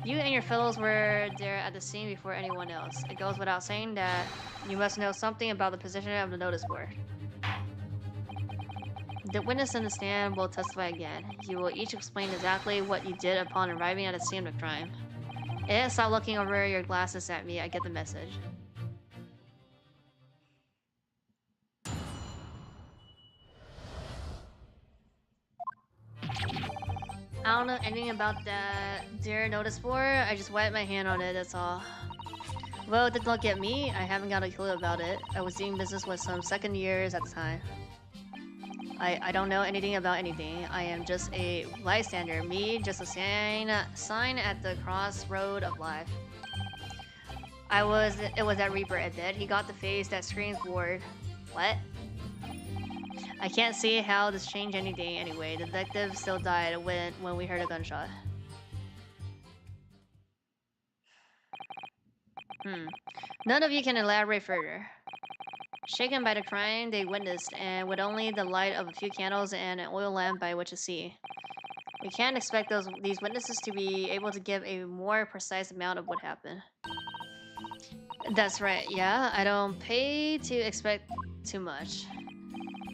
S1: You and your fellows were there at the scene before anyone else. It goes without saying that you must know something about the position of the notice board. The witness in the stand will testify again. You will each explain exactly what you did upon arriving at the scene of the crime. Stop looking over your glasses at me. I get the message. I don't know anything about that dear notice board. I just wiped my hand on it, that's all. Well, it did not get me. I haven't got a clue about it. I was doing business with some second years at the time. I don't know anything about anything. I am just a bystander. Me, just a sign at the crossroad of life. It was that Reaper, I bet. He got the face that screams bored. What? I can't see how this changed anything anyway. The detective still died when we heard a gunshot. None of you can elaborate further. Shaken by the crime they witnessed, and with only the light of a few candles and an oil lamp by which to see, we can't expect these witnesses to be able to give a more precise amount of what happened. That's right, yeah. I don't pay to expect too much.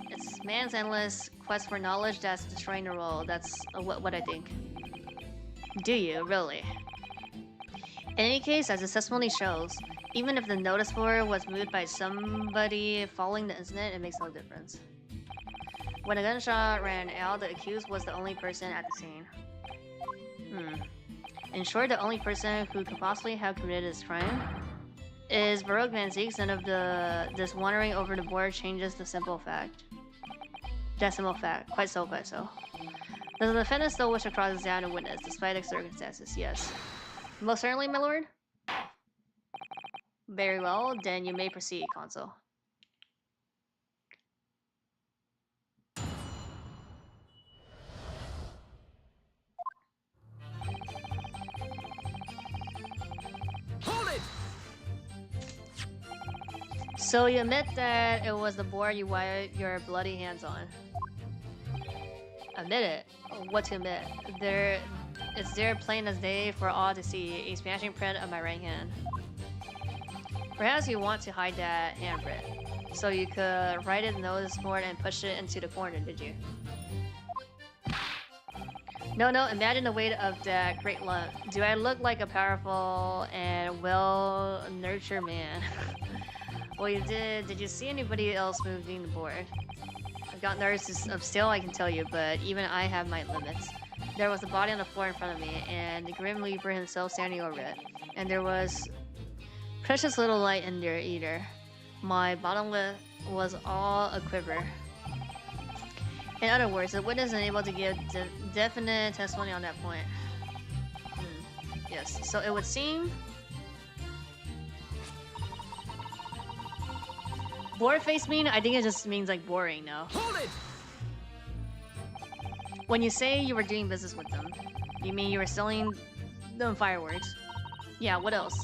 S1: It's man's endless quest for knowledge that's destroying the world. That's what I think. Do you, really? In any case, as the testimony shows, even if the notice board was moved by somebody following the incident, it makes no difference. When a gunshot ran out, the accused was the only person at the scene. In short, the only person who could possibly have committed this crime is Baroque Van Zeek, son of this wandering over the board changes the simple fact. Decimal fact. Quite so, quite so. Does the defendant still wish to cross-examine a witness, despite the circumstances? Yes. Most certainly, my lord. Very well, then you may proceed, Consul. So you admit that it was the board you wiped your bloody hands on. Admit it. What to admit? It's there plain as day for all to see, a smashing print of my right hand. Perhaps you want to hide that handprint, so you could write it in the notice board and push it into the corner, did you? No, imagine the weight of that great lump. Do I look like a powerful and well-nurtured man? Well, you did. Did you see anybody else moving the board? I've got nerves of steel, I can tell you, but even I have my limits. There was a body on the floor in front of me, and the Grim Reaper himself standing over it. And there was precious little light in there either. My bottom lip was all a quiver. In other words, the witness is unable to give definite testimony on that point. Yes, so it would seem... Bored face mean? I think it just means like boring, no?
S2: Hold it!
S1: When you say you were doing business with them, you mean you were selling them fireworks? Yeah, what else?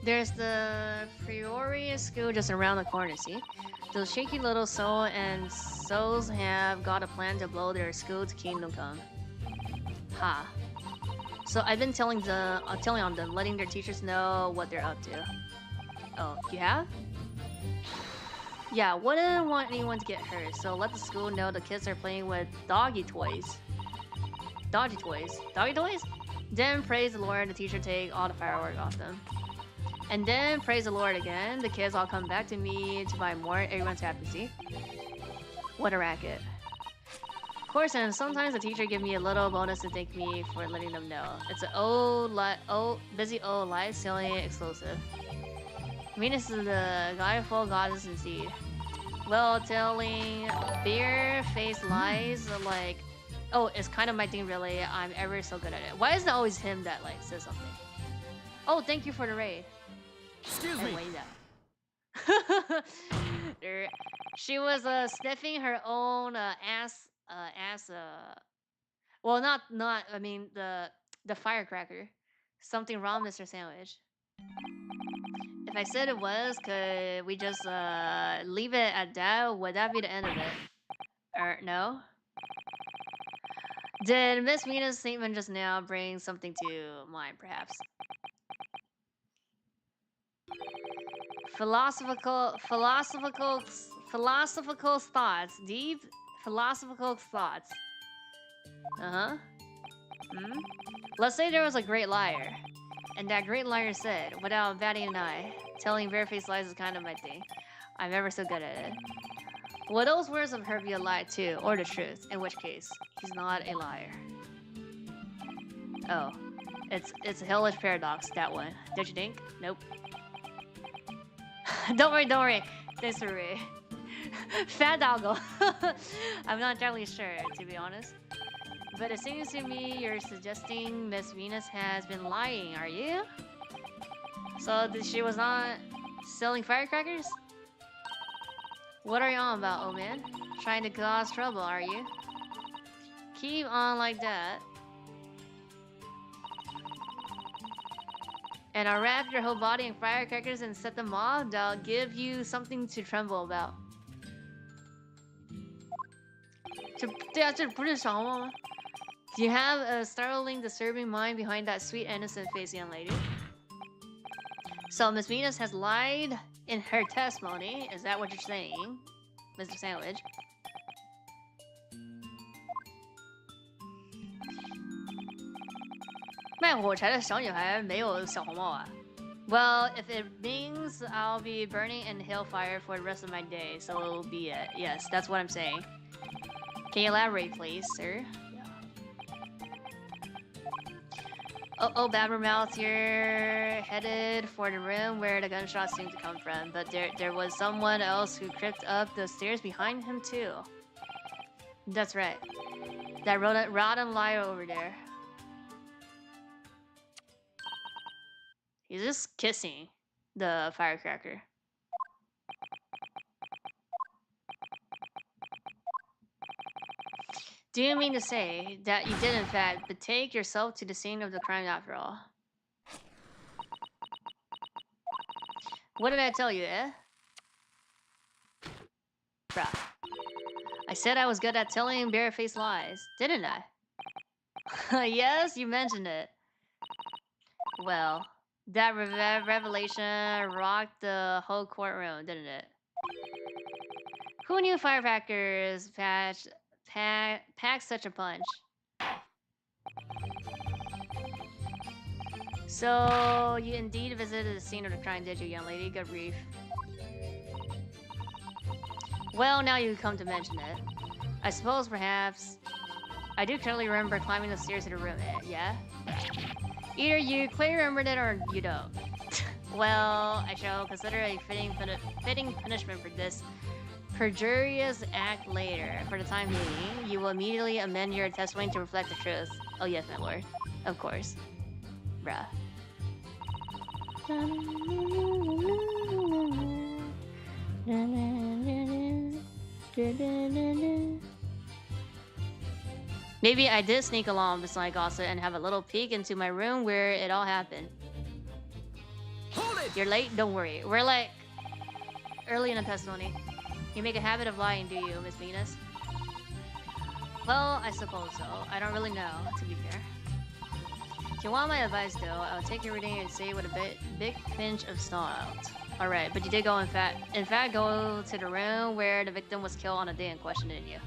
S1: There's the Priori school just around the corner, see? Those shaky little soul and souls have got a plan to blow their school to kingdom come. Ha. So I've been telling on them, letting their teachers know what they're up to. Oh, you have? Yeah, wouldn't want anyone to get hurt, so let the school know the kids are playing with doggy toys. Doggy toys? Doggy toys? Then praise the Lord, the teacher take all the fireworks off them. And then praise the Lord again, the kids all come back to me to buy more, everyone's happy, see? What a racket. Of course, and sometimes the teacher give me a little bonus to thank me for letting them know. It's an busy old life-selling exclusive. Venus is the guileful goddess indeed. Well, telling bare-faced lies like, oh, it's kind of my thing really, I'm ever so good at it. Why is it always him that like says something? Oh, thank you for the raid.
S2: Excuse me.
S1: She was sniffing her own ass. Well, not. I mean the firecracker. Something wrong, Mr. Sandwich. If I said it was, could we just leave it at that? Would that be the end of it? No? Did Miss Venus' statement just now bring something to mind, perhaps? Philosophical thoughts. Deep philosophical thoughts. Let's say there was a great liar. And that great liar said, without batting an eye, telling barefaced lies is kind of my thing. I'm ever so good at it. Will those words of her be a lie too, or the truth? In which case, he's not a liar. Oh. It's a hellish paradox, that one. Don't you think? Nope. Don't worry. Thanks for me. Fat doggo. I'm not entirely sure, to be honest. But it seems to me you're suggesting Miss Venus has been lying, are you? So she was not selling firecrackers? What are you on about, old man? Trying to cause trouble, are you? Keep on like that. And I'll wrap your whole body in firecrackers and set them off. That'll give you something to tremble about. Do you have a startling, disturbing mind behind that sweet, innocent face, young lady? So Miss Venus has lied in her testimony. Is that what you're saying, Mr. Sandwich? Well, if it means I'll be burning in hellfire for the rest of my day, so be it. Yes, that's what I'm saying. Can you elaborate, please, sir? Oh, Babbermouth, you're headed for the room where the gunshots seem to come from, but there was someone else who crept up the stairs behind him too. That's right. That rotten liar over there. He's just kissing the firecracker. Do you mean to say that you did in fact betake yourself to the scene of the crime after all? What did I tell you, eh? Bruh. I said I was good at telling barefaced lies, didn't I? Yes, you mentioned it. Well, that revelation rocked the whole courtroom, didn't it? Who knew firecrackers pack such a punch? So, you indeed visited the scene of the crime, did you, young lady? Good grief. Well, now you come to mention it. I suppose, perhaps... I do clearly remember climbing the stairs to the room, yeah? Either you clearly remembered it or you don't. Well, I shall consider a fitting punishment for this perjurious act later. For the time being, you will immediately amend your testimony to reflect the truth. Oh yes, my lord. Of course. Bruh. Maybe I did sneak along beside Gossip and have a little peek into my room where it all happened.
S2: Hold it!
S1: You're late? Don't worry. We're like early in the testimony. You make a habit of lying, do you, Miss Venus? Well, I suppose so. I don't really know, to be fair. If you want my advice, though, I'll take your reading and say it with a big pinch of salt. Alright, but you did go, in fact, go to the room where the victim was killed on the day in question, didn't you?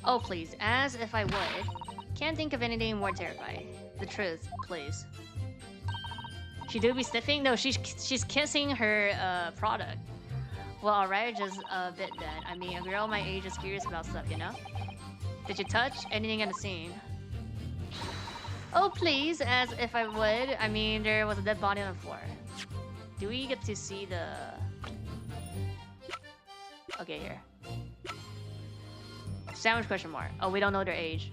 S1: Oh, please, as if I would. Can't think of anything more terrifying. The truth, please. She do be sniffing? No, she's kissing her product. Well, alright, just a bit then. I mean, a girl my age is curious about stuff, you know? Did you touch anything in the scene? Oh, please, as if I would. I mean, there was a dead body on the floor. Do we get to see the... Okay, here. Sandwich question mark. Oh, we don't know their age.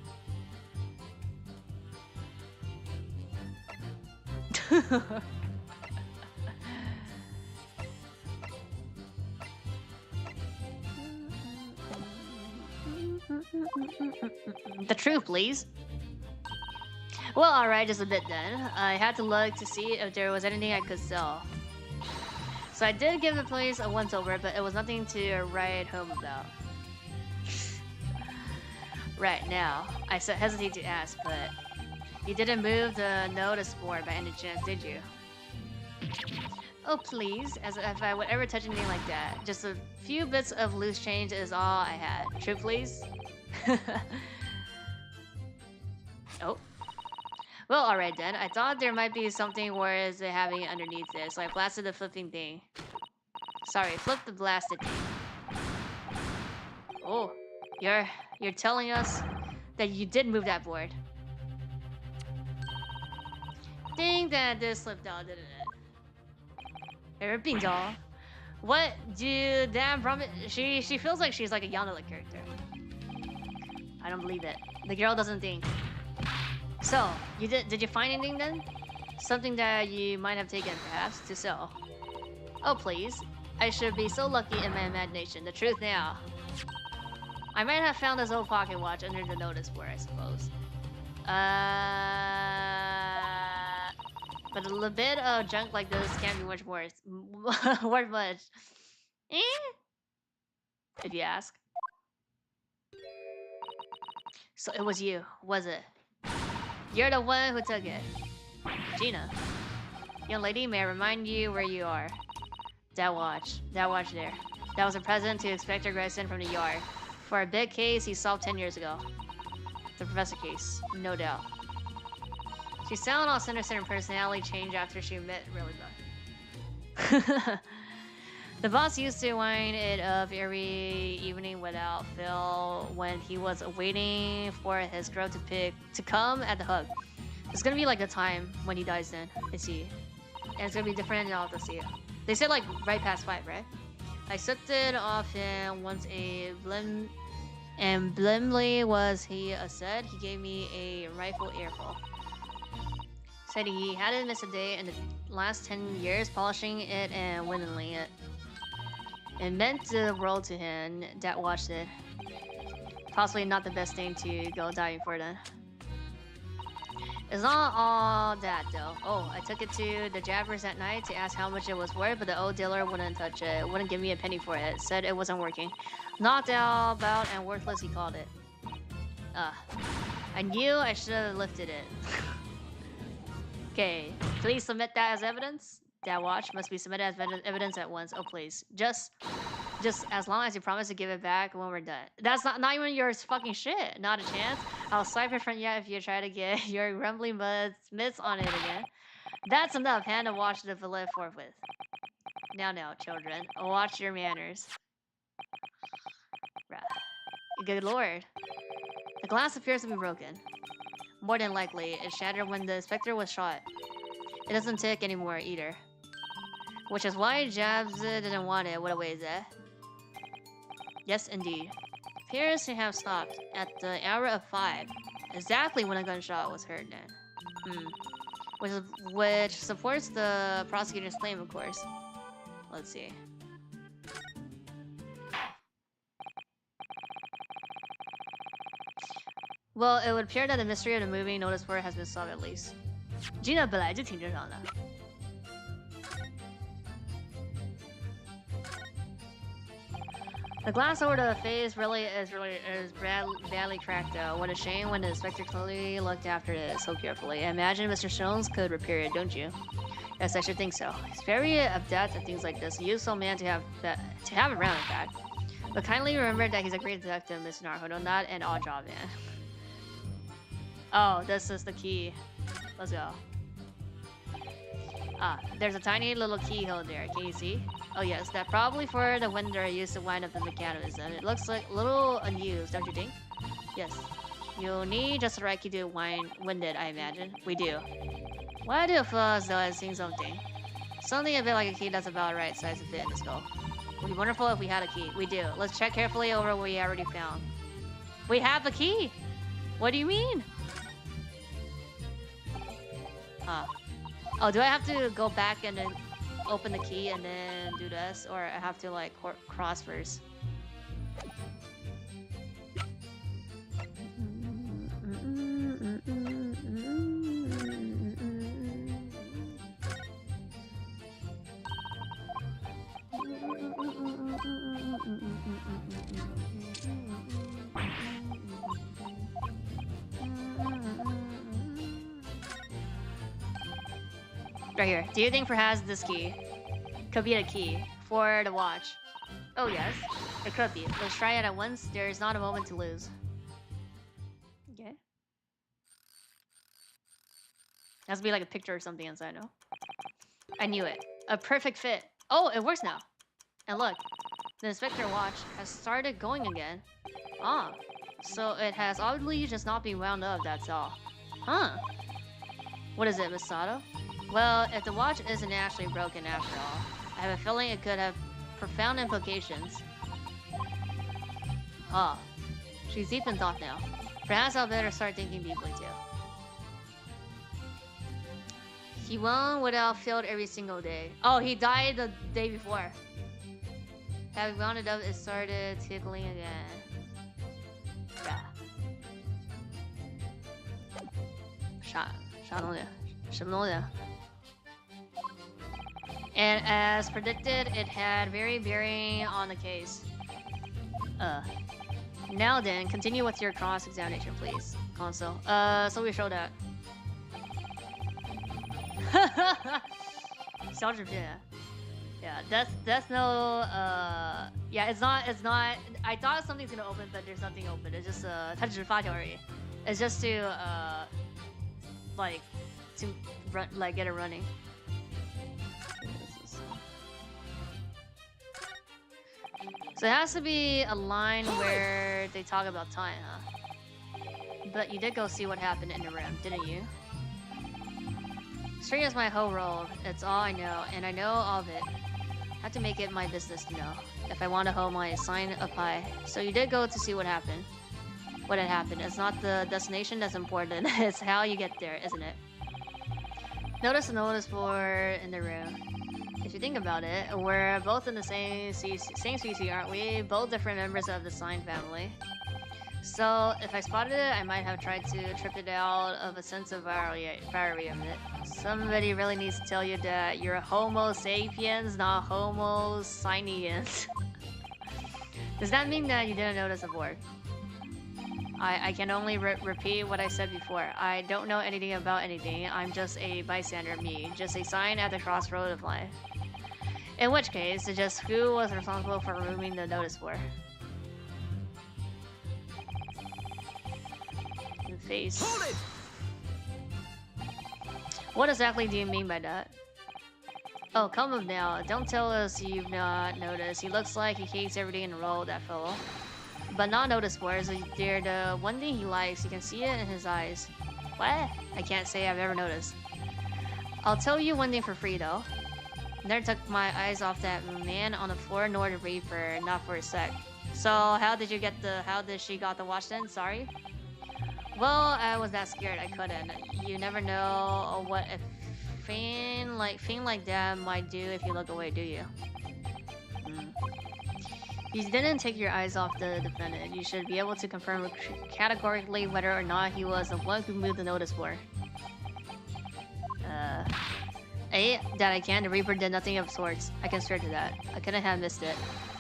S1: The truth, please. Well, alright, just a bit then. I had to look to see if there was anything I could sell. So I did give the place a once-over, but it was nothing to write home about. Right now, I hesitate to ask, but you didn't move the notice board by any chance, did you? Oh, please, as if I would ever touch anything like that. Just a few bits of loose change is all I had. True, please? Oh. Well, alright then. I thought there might be something worth having underneath this, so I blasted the flipping thing. Sorry, flip the blasted thing. Oh, you're telling us that you did move that board. Think that this slipped out, didn't it? Doll. What? Dude, damn, she feels like she's like a Yanala character. I don't believe it. The girl doesn't think. So, did you find anything then? Something that you might have taken, perhaps, to sell? Oh, please. I should be so lucky in my imagination. The truth now. I might have found this old pocket watch under the notice board, I suppose. But a little bit of junk like this can't be much worth. Worth much. Eh? If you ask. So it was you, was it? You're the one who took it. Gina. Young lady, may I remind you where you are? That watch there. That was a present to Inspector Grayson from the yard. For a big case he solved 10 years ago. The professor case, no doubt. She sounded all sinister and personality changed after she met really bad. The boss used to wind it up every evening without fail when he was waiting for his girl to come at the hug. It's gonna be like the time when he dies then, I see. And it's gonna be different and I'll have to see it. They said like right past 5, right? I slipped it off him once and blimly was he said he gave me a rifle earful. Said he hadn't missed a day in the last 10 years polishing it and whittling it. It meant the world to him that watched it. Possibly not the best thing to go diving for then. It's not all that though. Oh, I took it to the jabbers at night to ask how much it was worth, but the old dealer wouldn't touch it. Wouldn't give me a penny for it. Said it wasn't working. Knocked out, about, and worthless, he called it. I knew I should have lifted it. Okay, please submit that as evidence. That watch must be submitted as evidence at once. Oh, please. Just as long as you promise to give it back when we're done. That's not even your fucking shit. Not a chance. I'll swipe it from you if you try to get your grumbly mitts on it again. That's enough. Hand the watch to the fillet forthwith. Now, children. Watch your manners. Good lord. The glass appears to be broken. More than likely, it shattered when the inspector was shot. It doesn't tick anymore either. Which is why Jabs didn't want it. What a way is that? Yes, indeed. Appears to have stopped at the hour of 5. Exactly when a gunshot was heard then. Which supports the prosecutor's claim, of course. Let's see. Well, it would appear that the mystery of the moving notice board has been solved at least. Gina 本来就挺正常的。The glass over the face is badly cracked though. What a shame when the inspector clearly looked after it so carefully. I imagine Mr. Jones could repair it, don't you? Yes, I should think so. He's very adept at things like this. A useful man to have around, in fact. But kindly remember that he's a great detective, Mr. Naruto, not an odd job man. Oh, this is the key. Let's go. There's a tiny little keyhole there. Can you see? Oh yes, that's probably for the winder used to wind up the mechanism. It looks like a little unused, don't you think? Yes. You'll need just the right key to wind it, I imagine. We do. Why do you feel as though I've seen something? Something a bit like a key that's about the right size to fit in the skull. Would be wonderful if we had a key. We do. Let's check carefully over what we already found. We have a key! What do you mean? Oh, do I have to go back and then open the key and then do this? Or I have to like cross first? Right here. Do you think perhaps this key could be a key for the watch? Oh yes, it could be. Let's try it at once. There is not a moment to lose. Okay. Has to be like a picture or something inside, no? I knew it. A perfect fit. Oh, it works now. And look, the inspector watch has started going again. Ah, so it has obviously just not been wound up, that's all. Huh. What is it, Miss Sato? Well, if the watch isn't actually broken after all, I have a feeling it could have profound implications. Ah, she's deep in thought now. Perhaps I'll better start thinking deeply too. He won without failed every single day. Oh, he died the day before. Having wound it up, it started tickling again. Yeah. 啥东西？什么东西？ And as predicted, it had very bearing on the case. Now then, continue with your cross-examination, please, Console. So we show that. 小纸片. Yeah, that's no. Yeah, it's not. I thought something's gonna open, but there's nothing open. It's just 它只是发条而已. It's just to like to run, like get it running. So it has to be a line where they talk about time, huh? But you did go see what happened in the room, didn't you? Straight as my whole world, it's all I know, and I know all of it. I have to make it my business to know, if I want to hold my sign up high. So you did go to see what happened. What had happened. It's not the destination that's important, it's how you get there, isn't it? Notice the notice board in the room. If you think about it, we're both in the same species, aren't we? Both different members of the sign family. So, if I spotted it, I might have tried to trip it out of a sense of environment. Somebody really needs to tell you that you're a Homo sapiens, not Homo siniens. Does that mean that you didn't notice before? I can only repeat what I said before. I don't know anything about anything. I'm just a bystander, me. Just a sign at the crossroad of life. In which case, it's just who was responsible for removing the notice board. Face.
S2: Hold it!
S1: What exactly do you mean by that? Oh, come up now. Don't tell us you've not noticed. He looks like he hates everything in a row, that fellow. But not notice boards. They're the one thing he likes. You can see it in his eyes. What? I can't say I've ever noticed. I'll tell you one thing for free, though. Never took my eyes off that man on the floor nor the Reaper, not for a sec. So, how did she got the watch then? Sorry? Well, I was that scared I couldn't. You never know what a thing like that might do if you look away, do you? You didn't take your eyes off the defendant. You should be able to confirm categorically whether or not he was the one who moved the notice board. That I can. The Reaper did nothing of sorts. I can swear to that. I couldn't have missed it.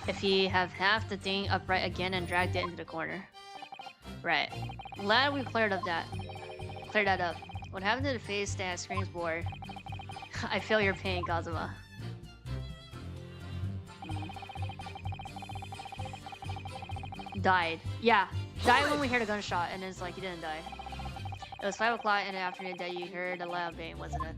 S1: If he have half the thing upright again and dragged it into the corner. Right. Glad we cleared that up. What happened to the face that screams bored? I feel your pain, Kazuma. Died. Yeah. Died when we heard a gunshot, and it's like he didn't die. It was 5 o'clock in the afternoon that you heard a loud bang, wasn't it?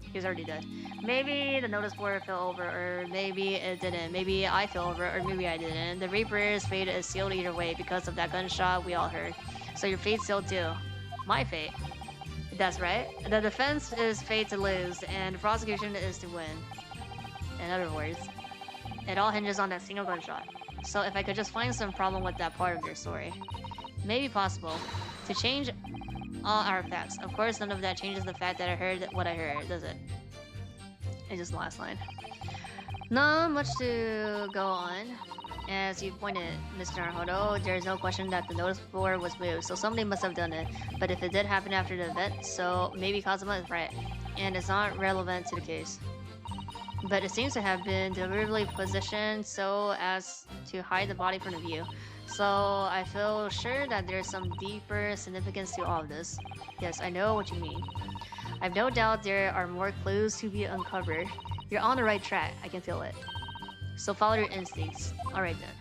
S1: He was already dead. Maybe the notice board fell over, or maybe it didn't. Maybe I fell over, or maybe I didn't. The Reaper's fate is sealed either way because of that gunshot we all heard. So your fate's sealed too. My fate. That's right. The defense is fate to lose, and the prosecution is to win. In other words, it all hinges on that single gunshot. So if I could just find some problem with that part of your story, maybe possible to change all our facts. Of course, none of that changes the fact that I heard what I heard, does it? It's just the last line. Not much to go on. As you pointed, Mr. Naruhodo, there's no question that the notice board was moved, so somebody must have done it. But if it did happen after the event, so maybe Kazuma is right, and it's not relevant to the case. But it seems to have been deliberately positioned so as to hide the body from the view. So I feel sure that there's some deeper significance to all of this. Yes, I know what you mean. I've no doubt there are more clues to be uncovered. You're on the right track, I can feel it. So follow your instincts. Alright then.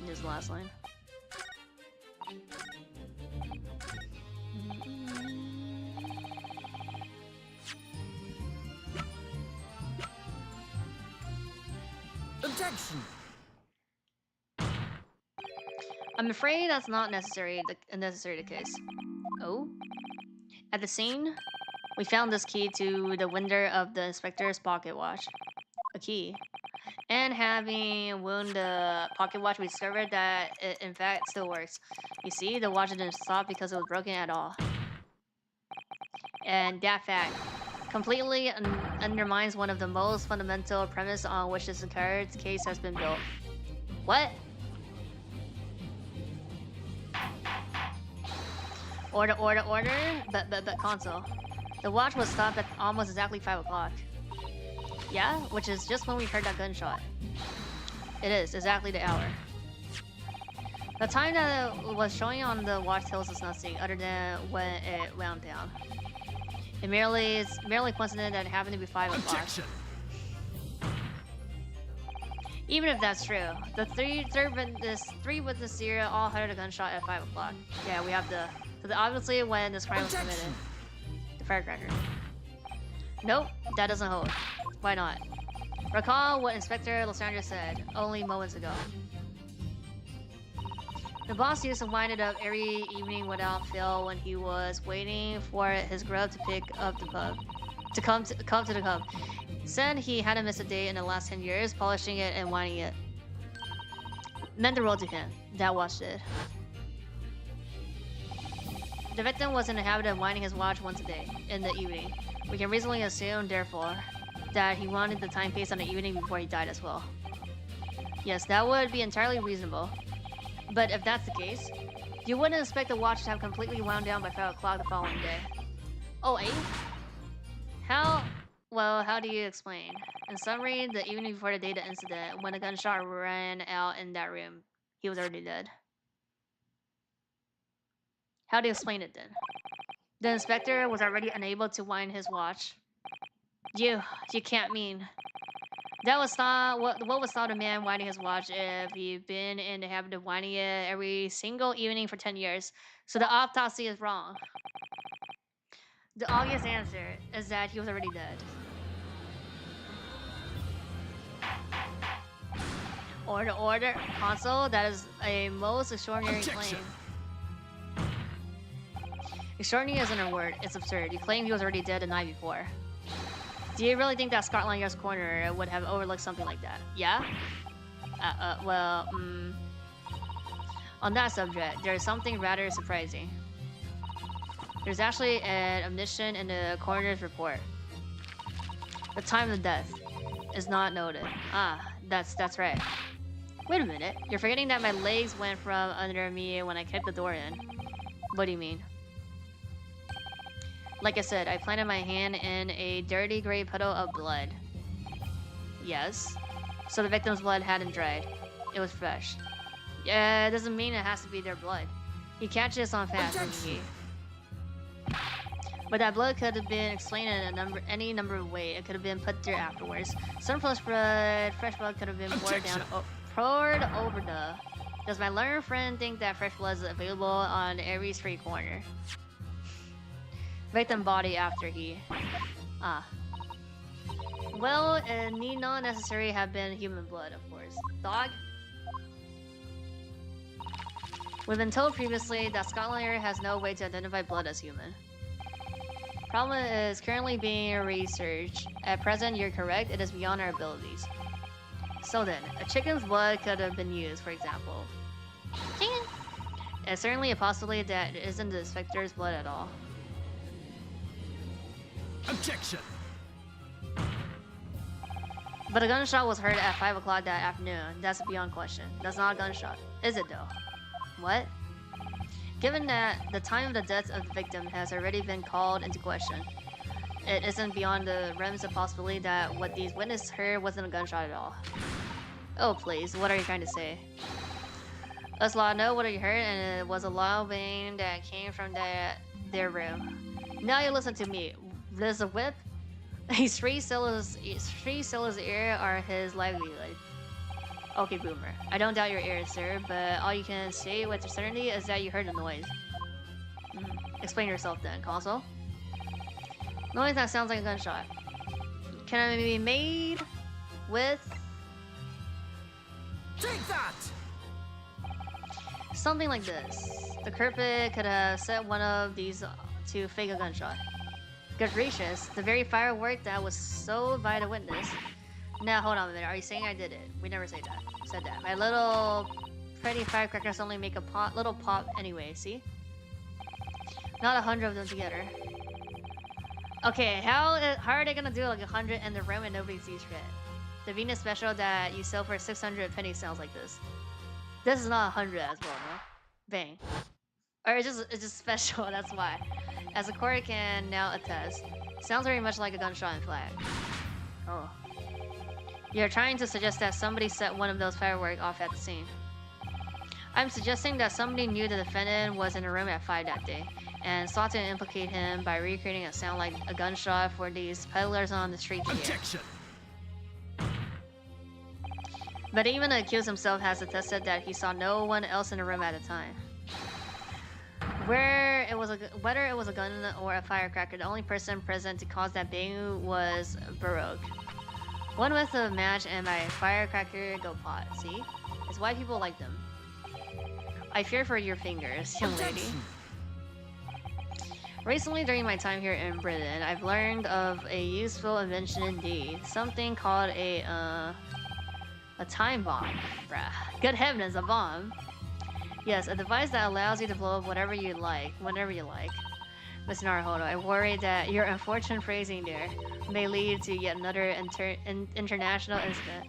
S1: Here's the last line.
S2: Objection!
S1: I'm afraid that's not necessarily the case. Oh? At the scene, we found this key to the window of the inspector's pocket watch. A key. And having wound the pocket watch, we discovered that it in fact still works. You see, the watch didn't stop because it was broken at all. And that fact completely undermines one of the most fundamental premises on which this entire case has been built. What? Order, but console. The watch was stopped at almost exactly 5 o'clock. Yeah, which is just when we heard that gunshot. It is, exactly the hour. The time that it was showing on the watch tells us nothing other than when it wound down. It's merely coincident that it happened to be 5 o'clock.
S2: Objection!
S1: Even if that's true, the three witnesses here all heard a gunshot at 5 o'clock. Yeah, we have obviously when this crime was committed. The firecracker. Nope, that doesn't hold. Why not? Recall what Inspector Lysandra said only moments ago. The boss used to wind it up every evening without fail when he was waiting for his grub to pick up the pub. To come to the pub. Said he hadn't missed a day in the last 10 years, polishing it and winding it. Meant the world to him. That watch did. The victim was in the habit of winding his watch once a day, in the evening. We can reasonably assume, therefore, that he wanted the timepiece on the evening before he died as well. Yes, that would be entirely reasonable. But if that's the case, you wouldn't expect the watch to have completely wound down by 5 o'clock the following day. Oh, 8? How? Well, how do you explain? In summary, the evening before the data incident, when a gunshot ran out in that room, he was already dead. How do you explain it then? The inspector was already unable to wind his watch. You can't mean. That was not what was thought a man winding his watch if he'd been in the habit of winding it every single evening for 10 years. So the autopsy is wrong. The obvious answer is that he was already dead. Order, console, that is a most extraordinary claim. Extraordinary isn't a word, it's absurd. You claim he was already dead the night before. Do you really think that Scotland Yard's coroner would have overlooked something like that? Yeah? On that subject, there's something rather surprising. There's actually an omission in the coroner's report. The time of death is not noted. Ah, that's right. Wait a minute, you're forgetting that my legs went from under me when I kicked the door in. What do you mean? Like I said, I planted my hand in a dirty gray puddle of blood. Yes. So the victim's blood hadn't dried. It was fresh. Yeah, it doesn't mean it has to be their blood. You catch this on fast movie. But that blood could have been explained in any number of ways. It could have been put there afterwards. Some fresh blood could have been poured over the... Does my learned friend think that fresh blood is available on every street corner? Victim body after he... Ah. Well, it need not necessarily have been human blood, of course. Dog? We've been told previously that Scotland Yard has no way to identify blood as human. Problem is currently being researched. At present, you're correct, it is beyond our abilities. So then, a chicken's blood could have been used, for example. Chicken! It's certainly a possibility that it isn't the inspector's blood at all.
S2: Objection!
S1: But a gunshot was heard at 5 o'clock that afternoon. That's beyond question. That's not a gunshot. Is it though? What? Given that the time of the death of the victim has already been called into question, it isn't beyond the realms of possibility that what these witnesses heard wasn't a gunshot at all. Oh please, what are you trying to say? Us law know what you heard, and it was a loud bang that came from their room. Now you listen to me. There's a whip. His three syllables ear are his livelihood. Okay, boomer. I don't doubt your ears, sir, but all you can say with certainty is that you heard the noise. Explain yourself then, console. Noise that sounds like a gunshot. Can it be made with...
S2: Take that!
S1: Something like this. The culprit could have set one of these to fake a gunshot. Good gracious, the very firework that was sold by the witness. Now hold on a minute, are you saying I did it? We never said that. My little pretty firecrackers only make a little pop anyway, see? Not 100 of them together. Okay, how are they gonna do like 100 in the room and nobody sees shit? The Venus special that you sell for 600 pennies sounds like this. This is not 100 as well, no? Bang. Or it's just special, that's why. As the court can now attest, sounds very much like a gunshot in flag. Oh. You're trying to suggest that somebody set one of those fireworks off at the scene. I'm suggesting that somebody knew the defendant was in the room at 5 that day, and sought to implicate him by recreating a sound like a gunshot for these peddlers on the street to hear.
S2: Objection!
S1: But even the accused himself has attested that he saw no one else in the room at the time. Whether it was a gun or a firecracker, the only person present to cause that bang was Baroque. One with a match and my firecracker go pot, see? It's why people like them. I fear for your fingers, young lady. Recently, during my time here in Britain, I've learned of a useful invention indeed. Something called a time bomb. Bruh. Good heavens, a bomb. Yes, a device that allows you to blow up whatever you like, whenever you like. Miss Naruhodo, I worry that your unfortunate phrasing there may lead to yet another international incident.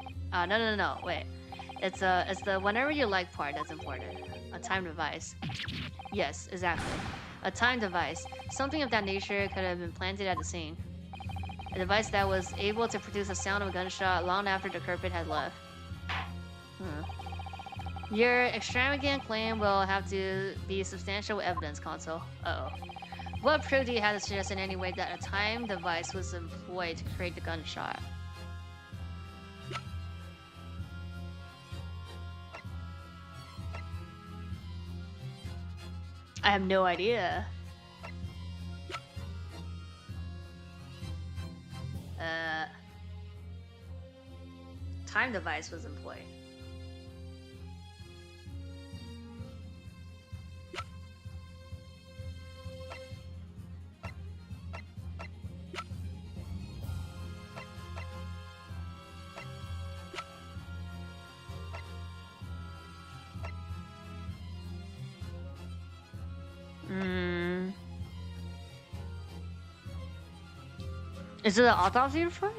S1: No, wait. It's the whenever you like part that's important. A time device. Yes, exactly. A time device. Something of that nature could have been planted at the scene. A device that was able to produce the sound of a gunshot long after the culprit had left. Your extravagant claim will have to be substantial evidence, console. Uh-oh. What proof do you have to suggest in any way that a time device was employed to create the gunshot? I have no idea. Time device was employed. Is it an autopsy report?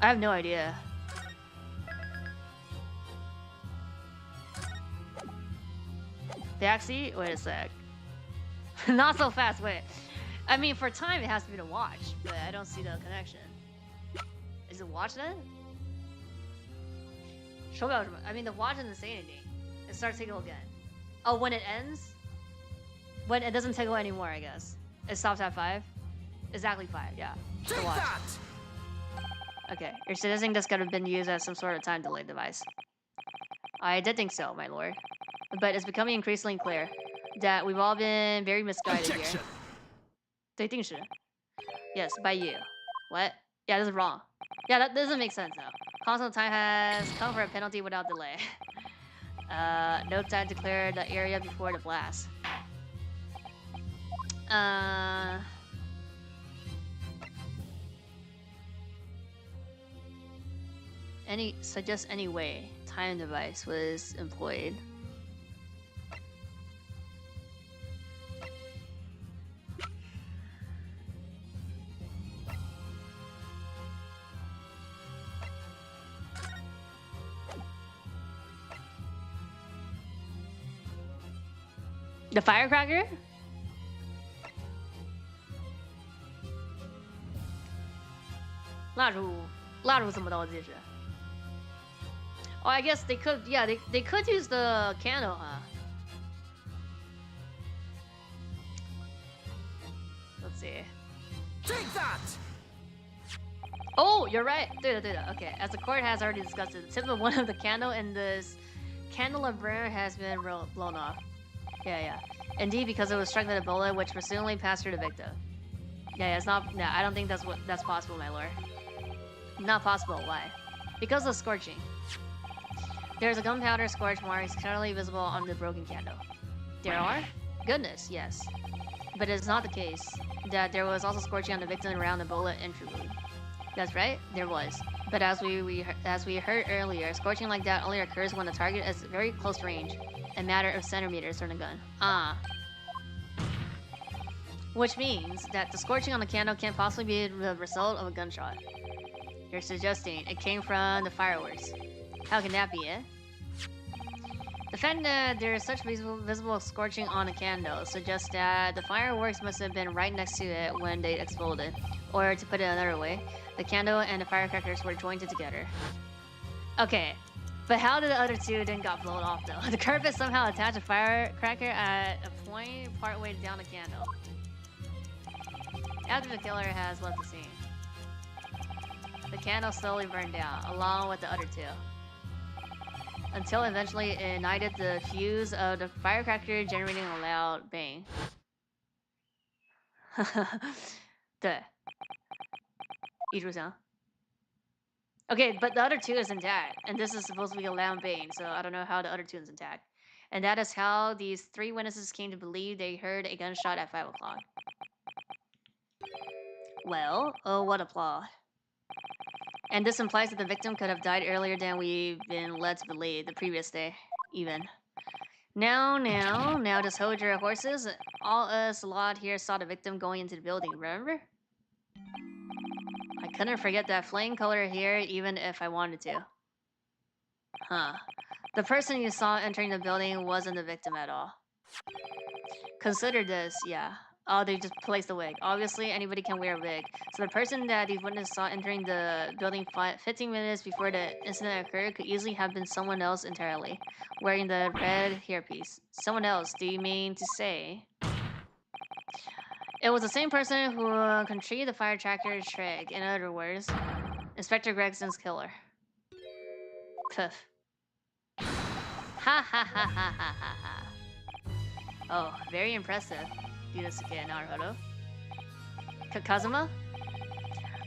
S1: I have no idea. Backseat? Wait a sec. Not so fast, wait. I mean, for time, it has to be the watch, but I don't see the connection. Is it watch then? I mean, the watch doesn't say anything. It starts tickle again. Oh, when it ends? When it doesn't tickle anymore, I guess. It stops at 5? Exactly 5, yeah. The watch. Okay, you're suggesting this could have been used as some sort of time delay device. I did think so, my lord. But it's becoming increasingly clear that we've all been very misguided here. 对定时. Yes, by you. What? Yeah, this is wrong. Yeah, that doesn't make sense though. Console time has come for a penalty without delay. No time to clear the area before the blast. Suggest any way time device was employed. The firecracker?蜡烛怎么倒计时? Oh, I guess they could. Yeah, they could use the candle, huh? Let's see.
S2: Take that!
S1: Oh, you're right. 对的. Okay, as the court has already discussed, the tip of one of the candle in this candelabra has been blown off. Yeah. Indeed, because it was struck by the bullet, which presumably passed through the victim. Yeah, it's not. No, I don't think that's possible, my lord. Not possible. Why? Because of scorching. There's a gunpowder scorch marks clearly visible on the broken candle. There are? Goodness, yes. But it's not the case that there was also scorching on the victim around the bullet entry wound. That's right, there was. But as we heard earlier, scorching like that only occurs when the target is very close range, a matter of centimeters from the gun. Which means that the scorching on the candle can't possibly be the result of a gunshot. You're suggesting it came from the fireworks. How can that be, eh? The fact that there is such visible scorching on a candle suggests that the fireworks must have been right next to it when they exploded. Or to put it another way, the candle and the firecrackers were jointed together. Okay, but how did the other two then got blown off though? The culprit somehow attached a firecracker at a point partway down the candle. After the killer has left the scene, the candle slowly burned down, along with the other two, until eventually it ignited the fuse of the firecracker, generating a loud bang. 对，一炷香. Okay, but the other two is intact, and this is supposed to be a loud bang, so I don't know how the other two is intact. And that is how these 3 witnesses came to believe they heard a gunshot at 5 o'clock. Well, oh, what a plot. And this implies that the victim could have died earlier than we've been led to believe the previous day, even. Now, just hold your horses. All us lot here saw the victim going into the building, remember? I couldn't forget that flame color here, even if I wanted to. Huh. The person you saw entering the building wasn't the victim at all. Consider this, yeah. Oh, they just placed a wig. Obviously, anybody can wear a wig. So the person that the witness saw entering the building 15 minutes before the incident occurred could easily have been someone else entirely, wearing the red hairpiece. Someone else, do you mean to say? It was the same person who contrived the fire tracker trick. In other words, Inspector Gregson's killer. Puff. Ha ha ha ha ha ha ha. Oh, very impressive. Do this again, Naruto. Kazuma?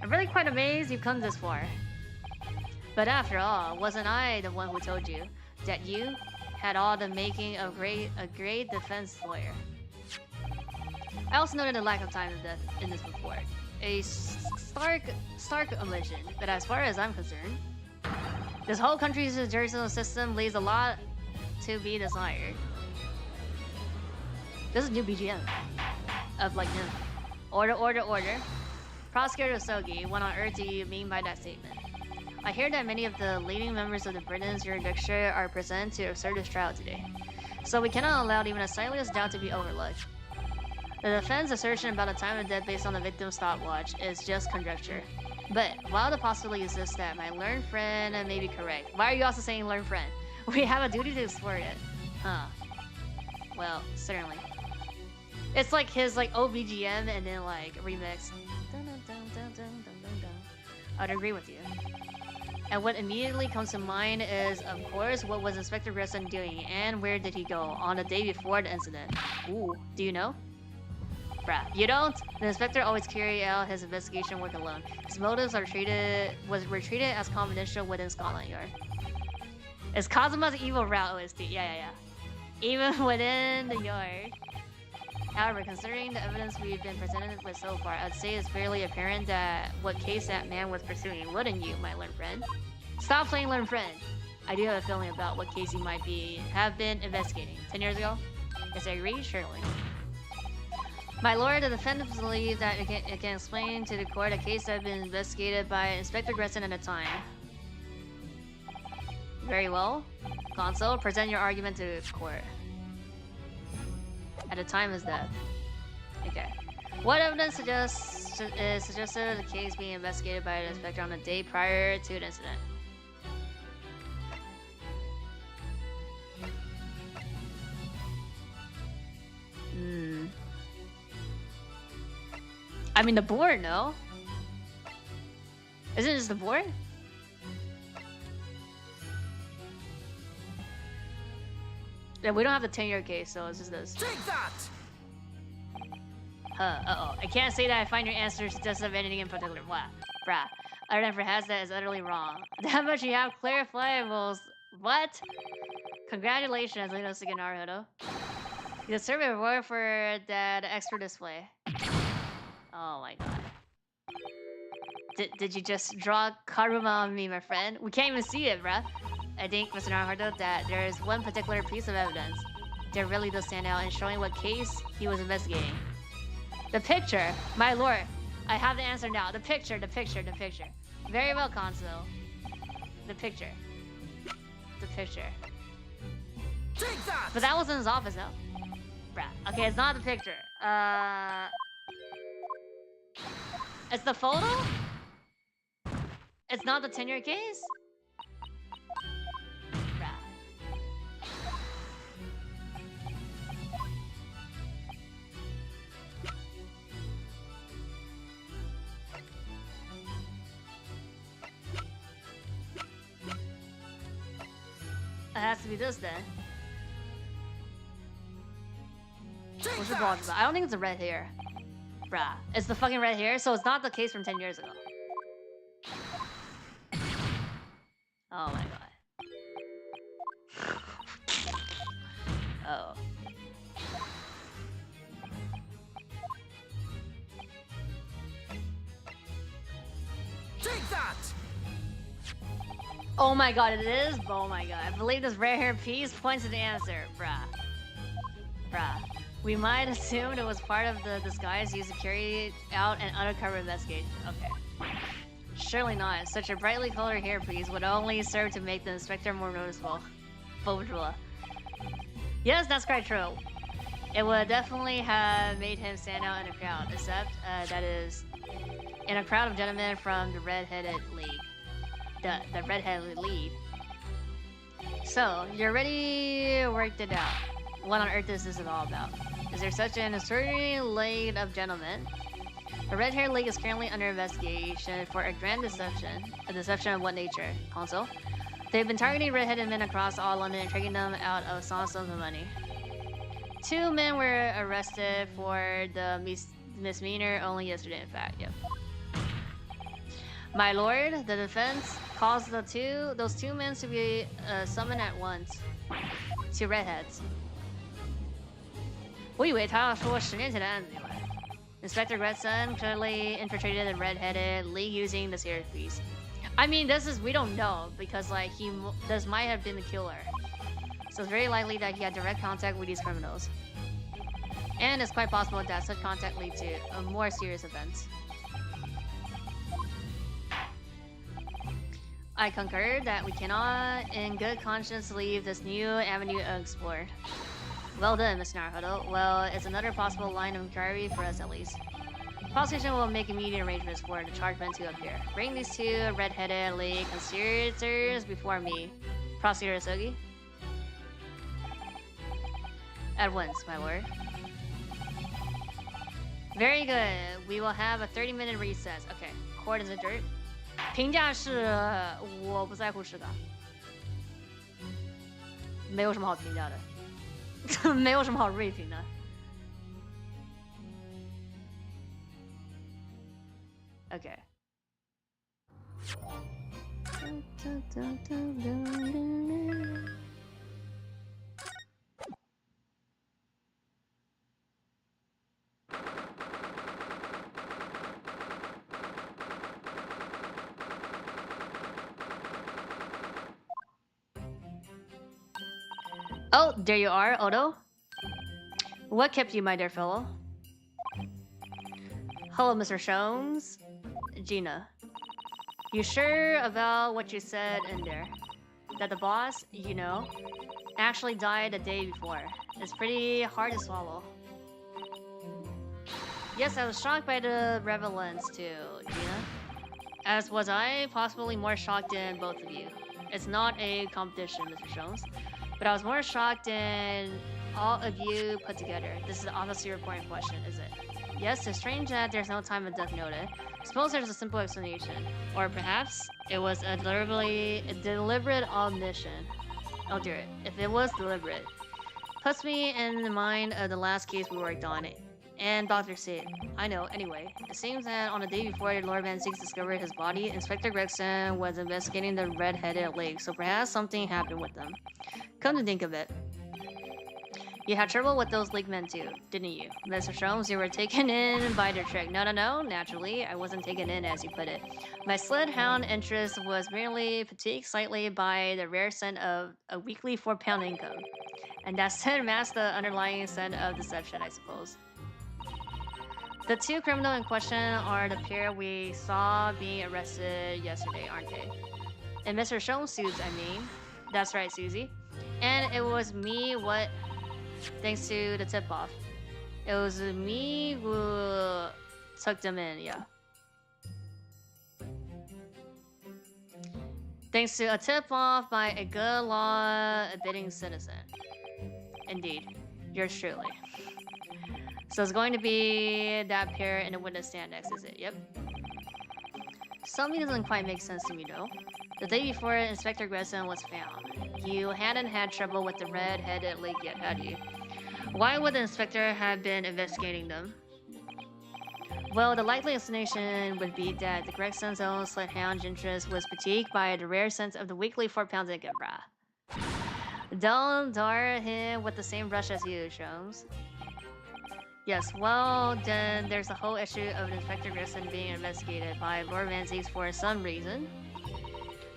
S1: I'm really quite amazed you've come this far. But after all, wasn't I the one who told you that you had all the making of a great defense lawyer? I also noted the lack of time in this report. A stark omission, but as far as I'm concerned, this whole country's jurisdictional system leaves a lot to be desired. This is new BGM of like him. Order. Prosecutor Sogi, what on earth do you mean by that statement? I hear that many of the leading members of the Britain's jurisdiction are present to observe this trial today. So we cannot allow even a slightest doubt to be overlooked. The defense assertion about the time of death based on the victim's stopwatch is just conjecture. But while the possibility exists that my learned friend may be correct, why are you also saying learned friend? We have a duty to explore it. Huh. Well, certainly. It's like his like OBGM and then like remix. I'd agree with you. And what immediately comes to mind is, of course, what was Inspector Gresson doing and where did he go on the day before the incident? Ooh, do you know? Bruh, you don't? The inspector always carried out his investigation work alone. His motives were treated as confidential within Scotland Yard. It's Kazuma's evil route OST. Yeah. Even within the yard. However, considering the evidence we've been presented with so far, I'd say it's fairly apparent that what case that man was pursuing, wouldn't you, my learned friend? Stop playing learned friend. I do have a feeling about what case he might have been investigating. 10 years ago? Yes, I agree, surely. My lord, the defendants believe that it can explain to the court a case that had been investigated by Inspector Gresson at the time. Very well. Consul, present your argument to the court. At the time of his death. Okay. What evidence suggested the case being investigated by the inspector on the day prior to the incident? I mean the board, no? Isn't it just the board? Yeah, we don't have the 10-year case, so it's just this.
S3: Take that!
S1: Uh-oh. I can't say that I find your answer suggestive of anything in particular. What? Bruh. Other than perhaps that is utterly wrong. That much you have clarifiables. What? Congratulations, Inosuke Naruto. You deserve a reward for that extra display. Oh my god. Did you just draw Karuma on me, my friend? We can't even see it, bruh. I think, Mr. Naruto, that there is one particular piece of evidence that really does stand out in showing what case he was investigating. The picture! My lord! I have the answer now. The picture. Very well, Consul. The picture.
S3: Take that!
S1: But that was in his office, no? Bruh. Okay, it's not the picture. It's the photo? It's not the 10-year case? It has to be this then. What's your balls about? I don't think it's the red hair. Bruh. It's the fucking red hair, so it's not the case from 10 years ago. Oh my god. Oh.
S3: Take that!
S1: Oh my god, it is? Oh my god. I believe this red hair piece points to the answer. Bruh. We might assume it was part of the disguise used to carry out an undercover investigation. Okay. surely not. Such a brightly colored hairpiece would only serve to make the inspector more noticeable. Bodula. Yes, that's quite true. It would definitely have made him stand out in a crowd, except, that is, in a crowd of gentlemen from the Red-Headed League. The Red-Headed League. So, you're already worked it out. What on earth is this all about? Is there such an extraordinary league of gentlemen? The Red-Haired League is currently under investigation for a grand deception. A deception of what nature? Console? They've been targeting red-headed men across all London and tricking them out of sums of money. 2 men were arrested for the misdemeanor only yesterday, in fact. Yep. My lord, the defense calls those two men to be summoned at once. 2 redheads. 我以为他要说10年前的案子。 Inspector Gretson clearly infiltrated the Red-Headed League using this hairpiece. I mean, we don't know because like this might have been the killer. So it's very likely that he had direct contact with these criminals. And it's quite possible that such contact lead to more serious events. I concur that we cannot, in good conscience, leave this new avenue unexplored. Well done, Mr. Naruhodo. Well, it's another possible line of inquiry for us at least. Prosecution will make immediate arrangements for the chargemen to appear. Bring these 2 red-headed league conspirators before me. Prosecutor Sogi? At once, my lord. Very good. We will have a 30-minute recess. Okay. Court is adjourned. 评价是我不在乎是个。没有什么好评价的。没有什么好rating的。Okay. Oh, there you are, Odo. What kept you, my dear fellow? Hello, Mr. Sholmes. Gina. You sure about what you said in there? That the boss, you know, actually died the day before. It's pretty hard to swallow. Yes, I was shocked by the relevance too, Gina. As was I, possibly more shocked than both of you. It's not a competition, Mr. Sholmes. But I was more shocked than all of you put together. This is obviously a important question, is it? Yes, it's strange that there's no time of death noted. Suppose there's a simple explanation. Or perhaps it was a deliberate omission. I'll do it. If it was deliberate. Puts me in the mind of the last case we worked on. And Dr. Sid. I know, anyway. It seems that on the day before Lord Van Zieks discovered his body, Inspector Gregson was investigating the Red-Headed League, so perhaps something happened with them. Come to think of it. You had trouble with those League men too, didn't you? Mr. Sholmes, you were taken in by their trick. No, naturally, I wasn't taken in as you put it. My sled-hound interest was merely fatigued slightly by the rare scent of a weekly £4 income. And that scent masked the underlying scent of deception, I suppose. The 2 criminals in question are the pair we saw being arrested yesterday, aren't they? In Mr. Sholmes' suits, I mean. That's right, Susie. And it was me, what? Thanks to the tip-off. It was me who took them in, yeah. Thanks to a tip-off by a good law-abiding citizen. Indeed. Yours truly. So it's going to be that pair in the witness stand next, is it? Yep. Something doesn't quite make sense to me, though. The day before Inspector Gresson was found, you hadn't had trouble with the Red-Headed League yet, had you? Why would the inspector have been investigating them? Well, the likely explanation would be that the Gregson's own sled-hound interest was fatigued by the rare sense of the weekly £4 income, brah. Don't dar him with the same brush as you, Sholmes. Yes, well, then there's the whole issue of Inspector Gresson being investigated by Lord Van Zieks for some reason.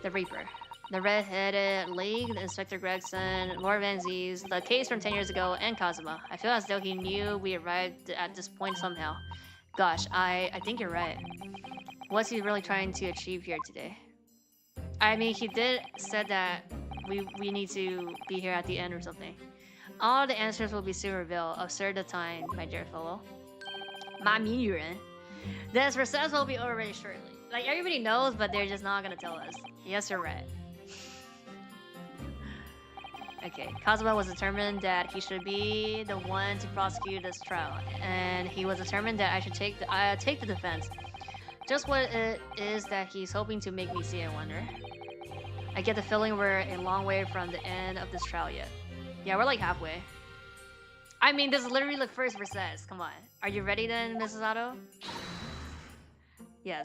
S1: The Reaper. The Red-Headed League, the Inspector Gregson, Lord Van Zieks, the case from 10 years ago, and Kazuma. I feel as though he knew we arrived at this point somehow. Gosh, I think you're right. What's he really trying to achieve here today? I mean, he did said that we need to be here at the end or something. All the answers will be soon revealed. Observe the time, my dear fellow. 马迷女人. This recess will be over very shortly. Like, everybody knows, but they're just not gonna tell us. Yes, you're right. Okay, Kazuma was determined that he should be the one to prosecute this trial, and he was determined that I should take the defense. Just what it is that he's hoping to make me see, I wonder. I get the feeling we're a long way from the end of this trial yet. Yeah, we're like halfway. I mean, this is literally the first recess. Come on. Are you ready then, Mrs. Otto? Yes.